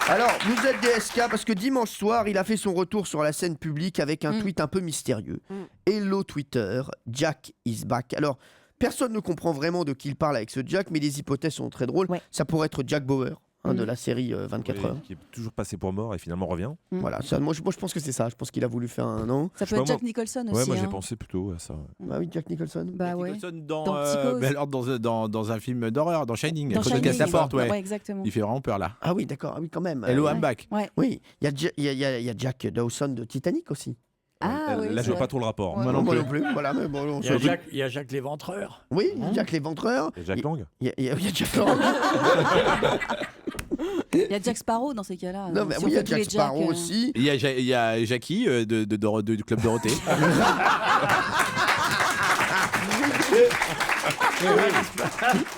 Speaker 1: Alors, vous êtes DSK parce que dimanche soir, il a fait son retour sur la scène publique avec un tweet un peu mystérieux. Hello Twitter, Jack is back. Alors, personne ne comprend vraiment de qui il parle avec ce Jack, mais les hypothèses sont très drôles. Ça pourrait être Jack Bauer. De la série 24 heures.
Speaker 9: Qui est toujours passé pour mort et finalement revient.
Speaker 1: Voilà, ça, moi je pense que c'est ça. Je pense qu'il a voulu faire un an.
Speaker 2: Ça peut être Jack Nicholson aussi.
Speaker 9: Ouais, moi j'ai
Speaker 2: hein.
Speaker 9: pensé plutôt à ça.
Speaker 1: Bah oui, Jack Nicholson.
Speaker 2: Bah
Speaker 5: Jack
Speaker 2: ouais.
Speaker 5: Nicholson dans un film d'horreur, dans Shining.
Speaker 2: Dans
Speaker 5: Il faut
Speaker 2: Shining,
Speaker 5: casse la porte, ouais.
Speaker 2: Ouais, exactement.
Speaker 5: Il fait vraiment peur là.
Speaker 1: Ah oui, d'accord. Ah oui, quand même.
Speaker 5: Hello, I'm back.
Speaker 2: Ouais.
Speaker 1: Oui, il y a Jack Dawson de Titanic aussi.
Speaker 2: Ah oui.
Speaker 9: Là, je vois pas trop le rapport.
Speaker 2: Ouais.
Speaker 1: Moi non plus. Voilà, mais bon,
Speaker 4: Il y a Jacques L'Éventreur.
Speaker 1: Oui, Jack l'Éventreur.
Speaker 9: Et Jack Lang.
Speaker 1: Il y a Jack Lang.
Speaker 2: Il y a Jack Sparrow dans ces cas-là.
Speaker 1: Non, mais
Speaker 2: Si
Speaker 1: oui,
Speaker 2: on
Speaker 1: il y a
Speaker 2: fait tous les
Speaker 1: Jack Sparrow
Speaker 2: Jack,
Speaker 1: aussi.
Speaker 5: Il y a Jackie du Club Dorothée.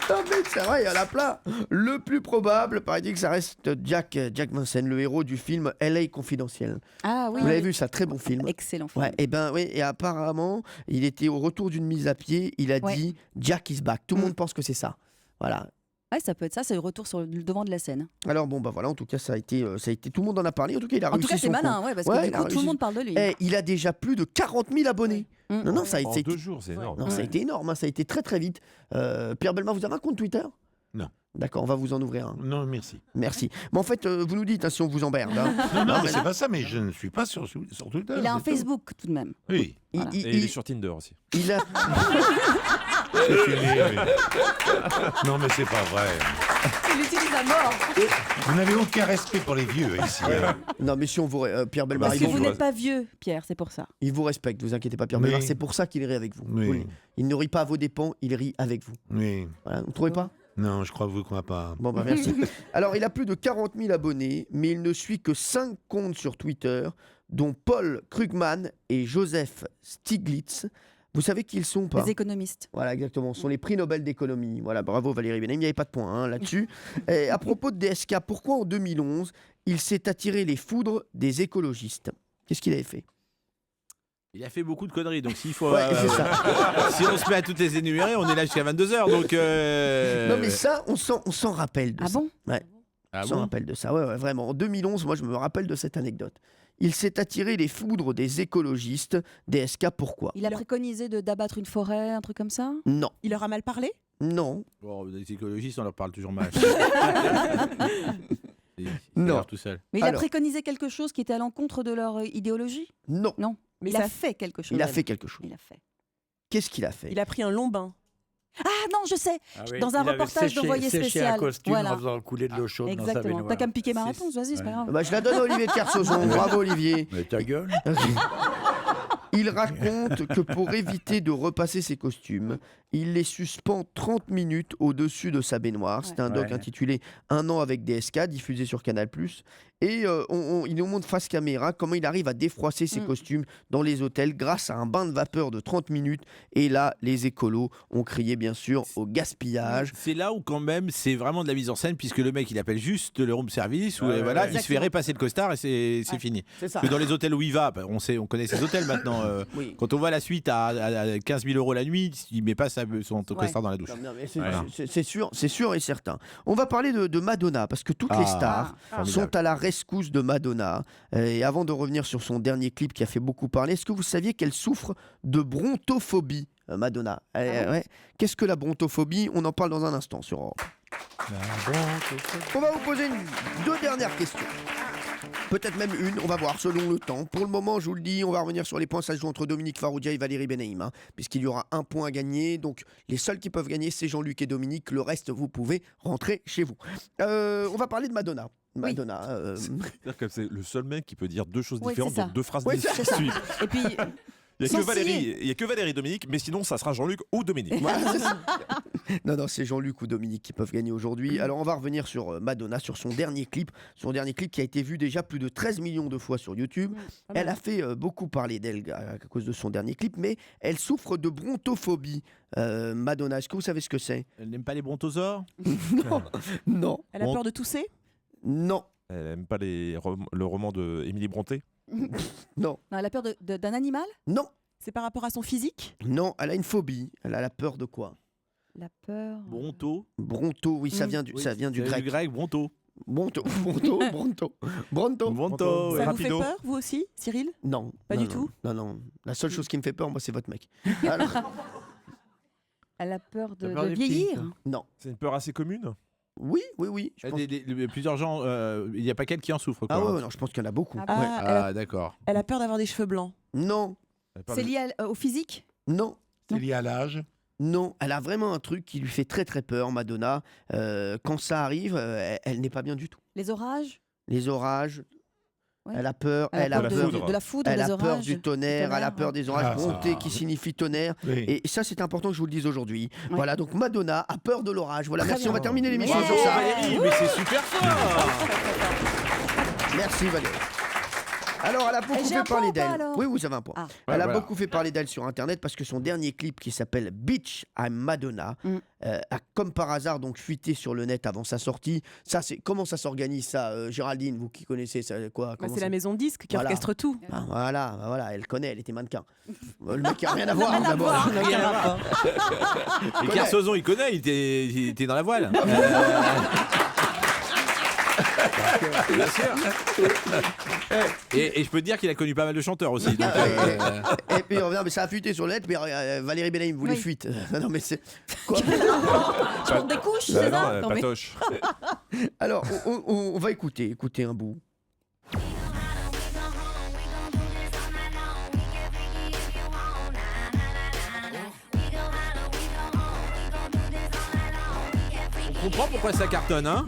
Speaker 1: Non, mais c'est vrai, il y en a plein. Le plus probable, paraît-il que ça reste Jack Vincennes, le héros du film LA Confidentiel.
Speaker 2: Ah oui.
Speaker 1: Vous l'avez vu, c'est un très bon film.
Speaker 2: Excellent film.
Speaker 1: Ouais, et apparemment, il était au retour d'une mise à pied, il a dit Jack is back. Tout le monde pense que c'est ça. Voilà.
Speaker 2: Ouais, ça peut être ça, c'est le retour sur le devant de la scène.
Speaker 1: Alors bon, bah voilà, en tout cas, ça a été, tout le monde en a parlé. En tout cas, il a
Speaker 2: En
Speaker 1: réussi
Speaker 2: tout cas, c'est
Speaker 1: son
Speaker 2: malin,
Speaker 1: coup.
Speaker 2: ouais, parce que du coup, tout le monde parle de lui.
Speaker 1: Il a déjà plus de 40 000 abonnés. Non, ça a
Speaker 9: En
Speaker 1: été
Speaker 9: 2 jours, c'est énorme.
Speaker 1: Non, ça a été énorme, hein, ça a été très très vite. Pierre Bellemare, vous avez un compte Twitter?
Speaker 3: Non.
Speaker 1: D'accord, on va vous en ouvrir un.
Speaker 3: Non, merci.
Speaker 1: Merci. Mais en fait, vous nous dites si on vous emmerde. Hein.
Speaker 3: Non, mais c'est pas ça, mais je ne suis pas sur Twitter.
Speaker 2: Il a un
Speaker 3: c'est tout.
Speaker 2: Facebook tout de même.
Speaker 3: Oui.
Speaker 2: Voilà.
Speaker 9: Et il est sur Tinder aussi.
Speaker 1: Il a...
Speaker 3: C'est fini, oui. Non, mais c'est pas vrai.
Speaker 2: Il l'utilise à mort.
Speaker 3: Vous n'avez aucun respect pour les vieux ici. hein.
Speaker 1: Non, mais si on vous... Pierre Bellemare,
Speaker 2: Parce que vous n'êtes pas vieux, Pierre, c'est pour ça.
Speaker 1: il vous respecte, vous inquiétez pas, Pierre
Speaker 3: Oui.
Speaker 1: Bellemare. C'est pour ça qu'il rit avec vous.
Speaker 3: Oui.
Speaker 1: Il ne rit pas à vos dépens, il rit avec vous.
Speaker 3: Oui.
Speaker 1: Voilà, vous ne trouvez pas?
Speaker 3: Non, je crois que vous ne croyez pas.
Speaker 1: Bon, bah merci. Alors, il a plus de 40 000 abonnés, mais il ne suit que 5 comptes sur Twitter, dont Paul Krugman et Joseph Stiglitz. Vous savez qui ils sont ou pas?
Speaker 2: Les économistes.
Speaker 1: Voilà, exactement. Ce sont les prix Nobel d'économie. Voilà, bravo Valérie Benahim. Il n'y avait pas de point là-dessus. Et à propos de DSK, pourquoi en 2011, il s'est attiré les foudres des écologistes? Qu'est-ce qu'il avait fait?
Speaker 5: Il a fait beaucoup de conneries, donc s'il faut.
Speaker 1: Ouais, c'est ça.
Speaker 5: Si on se met à toutes les énumérer, on est là jusqu'à 22h. Donc.
Speaker 1: Non, mais ça, on s'en rappelle de ça.
Speaker 2: Ah bon?
Speaker 1: Ouais.
Speaker 5: Ah
Speaker 1: On s'en
Speaker 5: bon
Speaker 1: rappelle de ça. Ouais, vraiment. En 2011, moi, je me rappelle de cette anecdote. Il s'est attiré les foudres des écologistes. DSK, pourquoi?
Speaker 2: Il a préconisé d'abattre une forêt, un truc comme ça?
Speaker 1: Non.
Speaker 10: Il leur a mal parlé?
Speaker 1: Non.
Speaker 5: Bon, les écologistes, on leur parle toujours mal.
Speaker 1: Non.
Speaker 5: Tout seul.
Speaker 2: Mais il a
Speaker 1: Alors.
Speaker 2: préconisé quelque chose qui était à l'encontre de leur idéologie?
Speaker 1: Non.
Speaker 2: Non.
Speaker 10: Mais
Speaker 2: il a
Speaker 10: ça-
Speaker 2: fait quelque chose.
Speaker 1: Il a fait quelque chose.
Speaker 2: Il a fait.
Speaker 1: Qu'est-ce qu'il a fait?
Speaker 10: Il a pris un long bain.
Speaker 2: Ah non, je sais.
Speaker 4: Ah oui,
Speaker 2: Dans un
Speaker 4: il avait
Speaker 2: reportage
Speaker 4: séché-
Speaker 2: d'envoyé
Speaker 4: séché
Speaker 2: spécial.
Speaker 4: un costume
Speaker 2: Voilà.
Speaker 4: en faisant couler de l'eau chaude dans sa
Speaker 2: Exactement.
Speaker 4: baignoire.
Speaker 2: T'as qu'à me piquer ma réponse, vas-y, c'est pas grave.
Speaker 1: Bah, je la donne à Olivier de Kersauzon. Bravo Olivier.
Speaker 4: Mais ta gueule.
Speaker 1: Il raconte que pour éviter de repasser ses costumes, il les suspend 30 minutes au-dessus de sa baignoire. C'est un doc
Speaker 4: Ouais.
Speaker 1: intitulé Un an avec DSK, diffusé sur Canal+. Et il nous montre face caméra comment il arrive à défroisser ses costumes dans les hôtels grâce à un bain de vapeur de 30 minutes. Et là, les écolos ont crié bien sûr au gaspillage.
Speaker 5: C'est là où quand même c'est vraiment de la mise en scène puisque le mec il appelle juste le room service où
Speaker 4: Ouais,
Speaker 5: voilà,
Speaker 4: ouais.
Speaker 5: il se fait repasser le costard et c'est fini.
Speaker 1: C'est ça.
Speaker 5: Que dans les hôtels où il va, bah, on connaît ces hôtels maintenant.
Speaker 1: Oui.
Speaker 5: Quand on voit la suite à 15 000 € la nuit, il met pas son costard dans la douche.
Speaker 1: Non, mais
Speaker 5: Voilà.
Speaker 1: c'est sûr et certain. On va parler de Madonna parce que toutes les stars sont à la rescousse de Madonna. Et avant de revenir sur son dernier clip qui a fait beaucoup parler, est-ce que vous saviez qu'elle souffre de brontophobie, Madonna? Ouais. Qu'est-ce que la brontophobie? On en parle dans un instant sur Europe. On va vous poser 2 dernières questions. Peut-être même une, on va voir selon le temps. Pour le moment, je vous le dis, on va revenir sur les points. Ça se joue entre Dominique Farrugia et Valérie Benahim, hein, puisqu'il y aura un point à gagner. Donc les seuls qui peuvent gagner, c'est Jean-Luc et Dominique. Le reste, vous pouvez rentrer chez vous. On va parler de Madonna.
Speaker 9: C'est-à-dire que c'est le seul mec qui peut dire 2 choses
Speaker 2: Oui,
Speaker 9: différentes
Speaker 2: c'est ça.
Speaker 9: dans 2 phrases
Speaker 1: Oui, c'est ça.
Speaker 9: suivies.
Speaker 2: Et puis,
Speaker 9: Il
Speaker 2: Sans signer.
Speaker 9: n'y a que Valérie et Dominique, mais sinon, ça sera Jean-Luc ou Dominique.
Speaker 1: Voilà, c'est ça. Non, c'est Jean-Luc ou Dominique qui peuvent gagner aujourd'hui. Alors, on va revenir sur Madonna, sur son dernier clip qui a été vu déjà plus de 13 millions de fois sur YouTube. Elle a fait beaucoup parler d'elle à cause de son dernier clip, mais elle souffre de brontophobie. Madonna, est-ce que vous savez ce que c'est?
Speaker 5: Elle n'aime pas les brontosaures?
Speaker 1: Non.
Speaker 10: Elle a peur de tousser?
Speaker 1: Non.
Speaker 9: Elle n'aime pas le roman de Émilie Brontë?
Speaker 1: Non.
Speaker 2: Elle a peur d'un animal?
Speaker 1: Non.
Speaker 10: C'est par rapport à son physique?
Speaker 1: Non, elle a une phobie. Elle a la peur de quoi?
Speaker 2: La peur.
Speaker 5: Bronto.
Speaker 1: Bronto, oui, ça vient du grec.
Speaker 5: Bronto.
Speaker 1: Bronto.
Speaker 10: Ça vous fait peur, vous aussi, Cyril?
Speaker 1: Non.
Speaker 10: Pas
Speaker 1: non,
Speaker 10: du tout?
Speaker 1: Non. La seule chose qui me fait peur, moi, c'est votre mec. Alors...
Speaker 2: Elle a peur de
Speaker 9: des
Speaker 2: vieillir?
Speaker 1: Non.
Speaker 9: C'est une peur assez commune?
Speaker 1: Oui. Je pense...
Speaker 5: Plusieurs gens, il n'y a pas qu'elle qui en souffre. Quoi.
Speaker 1: Ah ouais, non, je pense qu'il y en a beaucoup.
Speaker 5: D'accord.
Speaker 10: Elle a peur d'avoir des cheveux blancs?
Speaker 1: Non.
Speaker 2: C'est lié au physique?
Speaker 1: Non.
Speaker 3: C'est lié à l'âge?
Speaker 1: Non, elle a vraiment un truc qui lui fait très très peur, Madonna. Quand ça arrive, elle n'est pas bien du tout.
Speaker 2: Les orages?
Speaker 1: Les orages.
Speaker 2: Ouais.
Speaker 1: Elle a peur.
Speaker 2: Elle a peur de la foudre,
Speaker 1: elle
Speaker 2: des
Speaker 1: a peur
Speaker 2: orages,
Speaker 1: du tonnerre. Elle a peur des orages. Bronté qui signifie tonnerre.
Speaker 3: Oui.
Speaker 1: Et ça, c'est important que je vous le dise aujourd'hui.
Speaker 2: Ouais.
Speaker 1: Voilà, donc Madonna a peur de l'orage. Voilà,
Speaker 2: Très
Speaker 1: merci.
Speaker 2: bien.
Speaker 1: On va terminer l'émission
Speaker 2: Yeah.
Speaker 1: sur ça.
Speaker 5: Valérie, mais c'est super fort.
Speaker 1: Merci Valérie. Alors, elle a beaucoup
Speaker 2: J'ai
Speaker 1: fait
Speaker 2: un point
Speaker 1: parler
Speaker 2: ou pas,
Speaker 1: d'elle.
Speaker 2: alors
Speaker 1: Oui, vous avez un point.
Speaker 2: Ah.
Speaker 1: Elle a
Speaker 5: voilà.
Speaker 1: beaucoup fait parler d'elle sur Internet parce que son dernier clip qui s'appelle Bitch I'm Madonna a comme par hasard donc fuité sur le net avant sa sortie. Ça, c'est comment ça s'organise ça, Géraldine, vous qui connaissez ça, quoi? Comment
Speaker 10: C'est la maison de disques qui
Speaker 1: Voilà.
Speaker 10: orchestre tout.
Speaker 1: Ah, voilà, elle connaît, elle était mannequin. Le mec qui a rien à voir d'abord.
Speaker 5: Rien à voir. Et Kersozon, il connaît, il était dans la voile. Bien sûr. Et je peux te dire qu'il a connu pas mal de chanteurs aussi. Donc,
Speaker 1: Et puis on revient, mais ça a fuité sur le net, mais Valérie Benaïm voulait fuite. Non mais c'est quoi?
Speaker 2: Je porte des couches, c'est ça? Non, mais-
Speaker 9: Patoche.
Speaker 1: Alors on va écouter un bout.
Speaker 5: on comprend pourquoi ça cartonne, hein?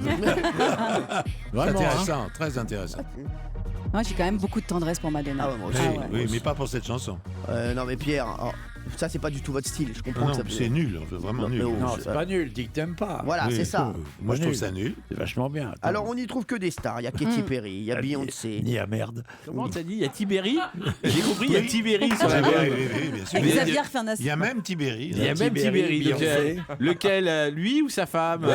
Speaker 5: Vraiment,
Speaker 3: Intéressant, très intéressant.
Speaker 2: Moi, j'ai quand même beaucoup de tendresse pour Madonna.
Speaker 1: Ah ouais, moi aussi.
Speaker 3: Oui, oui, mais pas pour cette chanson.
Speaker 1: Non mais Pierre, alors, ça c'est pas du tout votre style. Je comprends
Speaker 3: Non,
Speaker 1: que ça.
Speaker 3: c'est nul, vraiment nul.
Speaker 4: Non, c'est pas nul, dis que t'aimes pas.
Speaker 1: Voilà,
Speaker 3: Oui,
Speaker 1: c'est ça.
Speaker 3: Moi, je trouve
Speaker 4: Nul.
Speaker 3: ça nul.
Speaker 4: C'est vachement bien.
Speaker 1: Alors on n'y trouve que des stars. Il y a Katy Perry, il y a Beyoncé.
Speaker 4: Ni à merde.
Speaker 5: Comment t'as dit? Il y a Tibéri? J'ai compris, il y a Tibéri sur la
Speaker 3: Oui,
Speaker 5: voile.
Speaker 3: oui, bien sûr.
Speaker 2: Avec Xavier Fernandez.
Speaker 3: Il y a même Tibéri.
Speaker 5: Il y a même Tibéri. Lequel, lui ou sa femme?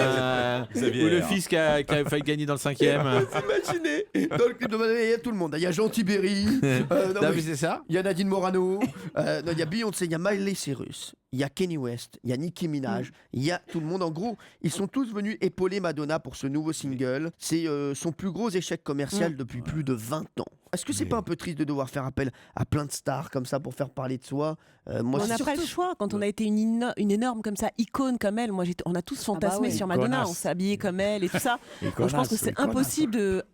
Speaker 9: Xavier.
Speaker 5: Ou le fils qui a failli gagner dans le 5e?
Speaker 1: Imaginez, dans le clip de Madonna, il y a tout le monde. Il y a Jean Tibéri,
Speaker 5: Non, mais c'est ça?
Speaker 1: il y a Nadine Morano, non, il y a Beyoncé, il y a Miley Cyrus, il y a Kanye West, il y a Nicki Minaj, il y a tout le monde. En gros, ils sont tous venus épauler Madonna pour ce nouveau single. C'est son plus gros échec commercial depuis plus de 20 ans. Est-ce que c'est pas un peu triste de devoir faire appel à plein de stars comme ça pour faire parler de soi? Moi,
Speaker 10: On n'a
Speaker 1: c'est
Speaker 10: pas le choix. Quand on a été une énorme comme ça, icône comme elle, on a tous fantasmé
Speaker 2: oui.
Speaker 10: sur Madonna,
Speaker 4: Connasse.
Speaker 10: on s'est habillé comme elle et tout ça. Donc, je pense que c'est impossible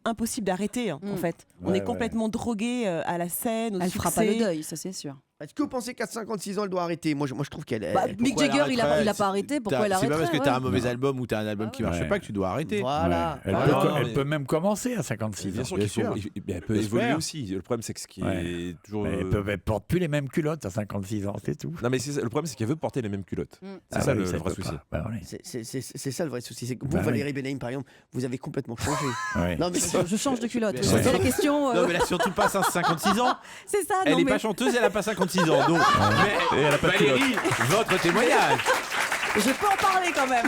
Speaker 10: d'arrêter en fait. On
Speaker 4: Ouais,
Speaker 10: est complètement drogué à la scène, au
Speaker 2: Elle
Speaker 10: succès.
Speaker 2: fera pas le deuil, ça c'est sûr.
Speaker 1: Est-ce que vous pensez qu'à 56 ans, elle doit arrêter? Moi, je trouve qu'elle est.
Speaker 2: Bah, Mick
Speaker 5: Pourquoi elle
Speaker 2: Jagger, il
Speaker 5: arrêterait?
Speaker 2: a pas arrêté. Pourquoi elle
Speaker 5: C'est pas
Speaker 2: arrêterait?
Speaker 5: parce que t'as un
Speaker 2: ouais.
Speaker 5: mauvais album ou t'as un album qui marche
Speaker 4: ouais.
Speaker 5: pas que tu dois arrêter.
Speaker 1: Voilà.
Speaker 4: Elle,
Speaker 1: voilà.
Speaker 4: peut,
Speaker 9: non,
Speaker 4: elle
Speaker 9: mais-
Speaker 4: peut même commencer à 56
Speaker 9: Bien
Speaker 4: ans.
Speaker 9: sûr
Speaker 5: Bien
Speaker 9: qu'il faut.
Speaker 5: sûr.
Speaker 9: Elle peut
Speaker 4: J'espère.
Speaker 9: évoluer aussi. Le problème, c'est que ce qui
Speaker 4: Ouais.
Speaker 9: est toujours.
Speaker 4: Mais elle porte plus les mêmes culottes à 56 ans, c'est tout.
Speaker 9: Non, mais le problème, c'est qu'elle veut porter les mêmes culottes. C'est
Speaker 4: Ah
Speaker 9: ça
Speaker 4: oui,
Speaker 9: le
Speaker 4: ça
Speaker 9: vrai
Speaker 4: peut
Speaker 9: souci.
Speaker 4: pas. Bah, ouais.
Speaker 1: C'est ça le vrai souci. C'est que vous,
Speaker 4: Bah oui.
Speaker 1: Valérie Benaïm, par exemple, vous avez complètement changé.
Speaker 4: Ouais.
Speaker 1: Non, mais
Speaker 2: Je change de culotte.
Speaker 5: Mais
Speaker 2: C'est
Speaker 5: ouais.
Speaker 2: la question.
Speaker 5: Non, mais là, surtout pas 56 ans.
Speaker 2: C'est ça,
Speaker 5: Elle
Speaker 2: non
Speaker 5: est
Speaker 2: mais.
Speaker 5: pas chanteuse, elle a pas 56 ans. Donc, mais
Speaker 9: Et elle a pas de
Speaker 5: Valérie, votre témoignage.
Speaker 2: Je peux en parler quand même.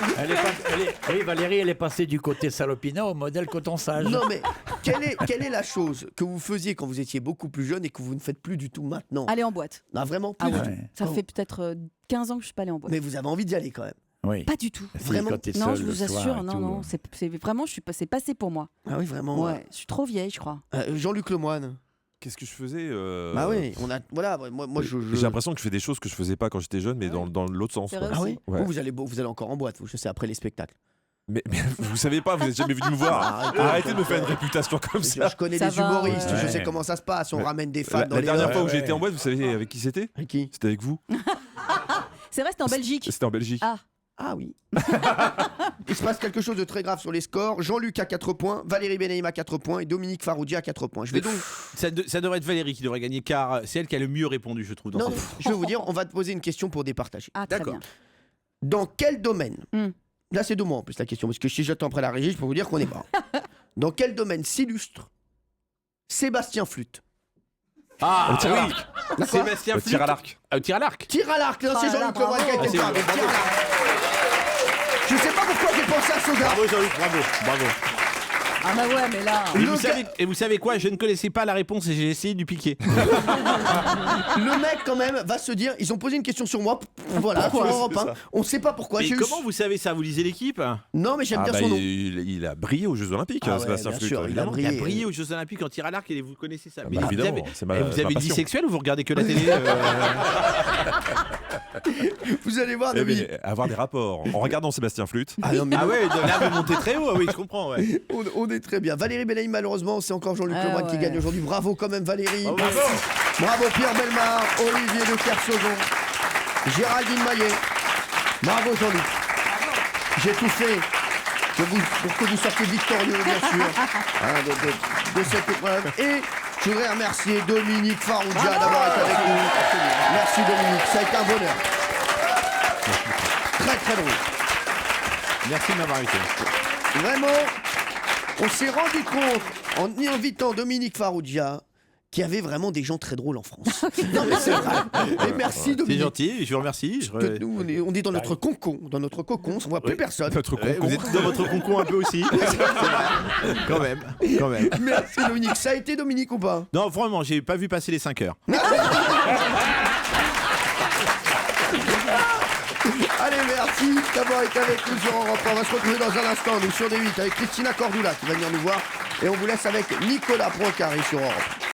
Speaker 4: Oui, Valérie, elle est passée du côté salopina au modèle coton sage.
Speaker 1: Non, mais quelle est la chose que vous faisiez quand vous étiez beaucoup plus jeune et que vous ne faites plus du tout maintenant?
Speaker 2: Aller en boîte.
Speaker 1: Non, vraiment
Speaker 2: Ah
Speaker 1: plus
Speaker 2: ouais.
Speaker 1: du tout.
Speaker 2: Ça
Speaker 1: Oh.
Speaker 2: fait peut-être 15 ans que je suis pas allée en boîte.
Speaker 1: Mais vous avez envie d'y aller quand même.
Speaker 4: Oui.
Speaker 2: Pas du tout.
Speaker 4: Si,
Speaker 1: Vraiment.
Speaker 4: quand t'es
Speaker 2: Non,
Speaker 4: seul
Speaker 2: je
Speaker 4: le
Speaker 2: vous
Speaker 4: soir
Speaker 2: assure,
Speaker 4: et
Speaker 2: non,
Speaker 4: tout.
Speaker 2: non, c'est vraiment, c'est passé pour moi.
Speaker 1: Ah oui, vraiment.
Speaker 2: Ouais, je suis trop vieille, je crois.
Speaker 1: Jean-Luc Lemoyne.
Speaker 9: Qu'est-ce que je faisais
Speaker 1: Bah oui, on a. Voilà, moi je.
Speaker 9: J'ai l'impression que je fais des choses que je faisais pas quand j'étais jeune, mais dans l'autre sens.
Speaker 2: C'est
Speaker 9: quoi.
Speaker 2: vrai
Speaker 1: Ah
Speaker 2: aussi.
Speaker 1: oui.
Speaker 9: Ouais.
Speaker 1: Vous allez encore en boîte, je sais, après les spectacles.
Speaker 9: Mais vous savez pas, vous êtes jamais venu me voir. Arrêtez de me faire une réputation comme ça.
Speaker 1: Je connais
Speaker 2: Ça
Speaker 1: les
Speaker 2: va,
Speaker 1: humoristes,
Speaker 4: ouais.
Speaker 1: je sais comment ça se passe. On ramène des fans dans
Speaker 9: La
Speaker 1: les.
Speaker 9: dernière fois où
Speaker 4: Ouais,
Speaker 9: j'ai été en
Speaker 4: ouais.
Speaker 9: boîte, vous savez avec qui c'était?
Speaker 1: Avec qui?
Speaker 9: C'était avec vous.
Speaker 2: C'est vrai, c'était en Belgique.
Speaker 9: C'était en Belgique.
Speaker 2: Ah.
Speaker 1: Ah oui. Il se passe quelque chose de très grave sur les scores. Jean-Luc à 4 points, Valérie Benaïm à 4 points et Dominique Farrugia à 4 points. Je vais donc...
Speaker 5: Ça devrait être Valérie qui devrait gagner car c'est elle qui a le mieux répondu, je trouve. Dans
Speaker 1: Non,
Speaker 5: cette-
Speaker 1: je vais vous dire, on va te poser une question pour départager.
Speaker 2: Ah, très
Speaker 5: D'accord.
Speaker 2: bien.
Speaker 1: Dans quel domaine Là, c'est de moi en plus la question, parce que si j'attends après la régie, je peux vous dire qu'on est mort. Dans quel domaine s'illustre Sébastien Flûte?
Speaker 5: Ah,
Speaker 9: Au tir à
Speaker 5: oui.
Speaker 9: l'arc.
Speaker 5: Sébastien
Speaker 9: Au
Speaker 5: Flûte.
Speaker 9: tir à l'arc.
Speaker 5: Au tir à l'arc.
Speaker 1: Tir à l'arc, là, c'est
Speaker 2: Oh là là,
Speaker 1: Jean-Luc Lemoyne qui a été
Speaker 5: c'est
Speaker 1: parlé.
Speaker 5: bravo.
Speaker 1: Tir à l'arc. Je sais pas pourquoi j'ai pensé à ce gars.
Speaker 5: Bravo Jean-Luc, bravo.
Speaker 2: Ah bah ouais, mais là...
Speaker 5: Et vous savez quoi? Je ne connaissais pas la réponse et j'ai essayé de lui piquer.
Speaker 1: Le mec, quand même, va se dire, ils ont posé une question sur moi. Voilà, sur Europe 1. On sait pas pourquoi.
Speaker 5: Mais
Speaker 1: J'ai eu-
Speaker 5: comment vous savez ça? Vous lisez l'équipe?
Speaker 1: Non, mais j'aime
Speaker 9: Ah
Speaker 1: bien
Speaker 9: bah,
Speaker 1: son nom.
Speaker 9: il a brillé aux Jeux Olympiques,
Speaker 1: Ah ouais,
Speaker 9: Sébastien
Speaker 1: bien
Speaker 9: Flûte.
Speaker 1: sûr, il a
Speaker 9: évidemment.
Speaker 1: brillé.
Speaker 5: Il a brillé aux Jeux Olympiques en tir à l'arc et vous connaissez ça.
Speaker 9: Bah, évidemment, c'est ma
Speaker 5: vous avez dit
Speaker 9: passion.
Speaker 5: sexuel ou vous regardez que la télé
Speaker 1: Vous allez voir,
Speaker 9: Eh
Speaker 1: Dominique.
Speaker 9: mais avoir des rapports en regardant Sébastien Flûte.
Speaker 1: Ah non, mais
Speaker 5: Ah ouais, là vous montez très haut, ah oui, je comprends. Ouais.
Speaker 1: on est très bien. Valérie Benaïm, malheureusement, c'est encore Jean-Luc
Speaker 2: Ah
Speaker 1: Lemoyne qui
Speaker 2: ouais.
Speaker 1: gagne aujourd'hui. Bravo quand même, Valérie.
Speaker 5: Bravo.
Speaker 1: Bravo Pierre Belmar, Olivier de Kersauzon, Géraldine Maillet. Bravo Jean-Luc. J'ai tout fait pour que vous sortiez victorieux, bien sûr, hein, de cette épreuve. Et je voudrais remercier Dominique Farrugia d'avoir été avec nous. Merci Dominique, ça a été un bonheur. Très très drôle.
Speaker 5: Merci de m'avoir invité.
Speaker 1: Vraiment, on s'est rendu compte en y invitant Dominique Farrugia qu'il y avait vraiment des gens très drôles en France. Non mais c'est vrai. Et merci
Speaker 5: C'est
Speaker 1: Dominique.
Speaker 5: gentil, je vous remercie.
Speaker 1: Que nous, on est dans notre concon, on ne voit plus personne.
Speaker 9: Notre
Speaker 5: Ouais, vous êtes dans votre concon un peu aussi. C'est vrai. Quand même.
Speaker 1: Merci Dominique. Ça a été Dominique ou pas?
Speaker 5: Non, vraiment, j'ai pas vu passer les 5 heures.
Speaker 1: Allez, merci d'avoir été avec nous sur Europe 1. On va se retrouver dans un instant, nous, sur D8, avec Christina Cordula qui va venir nous voir. Et on vous laisse avec Nicolas Proncari sur Europe.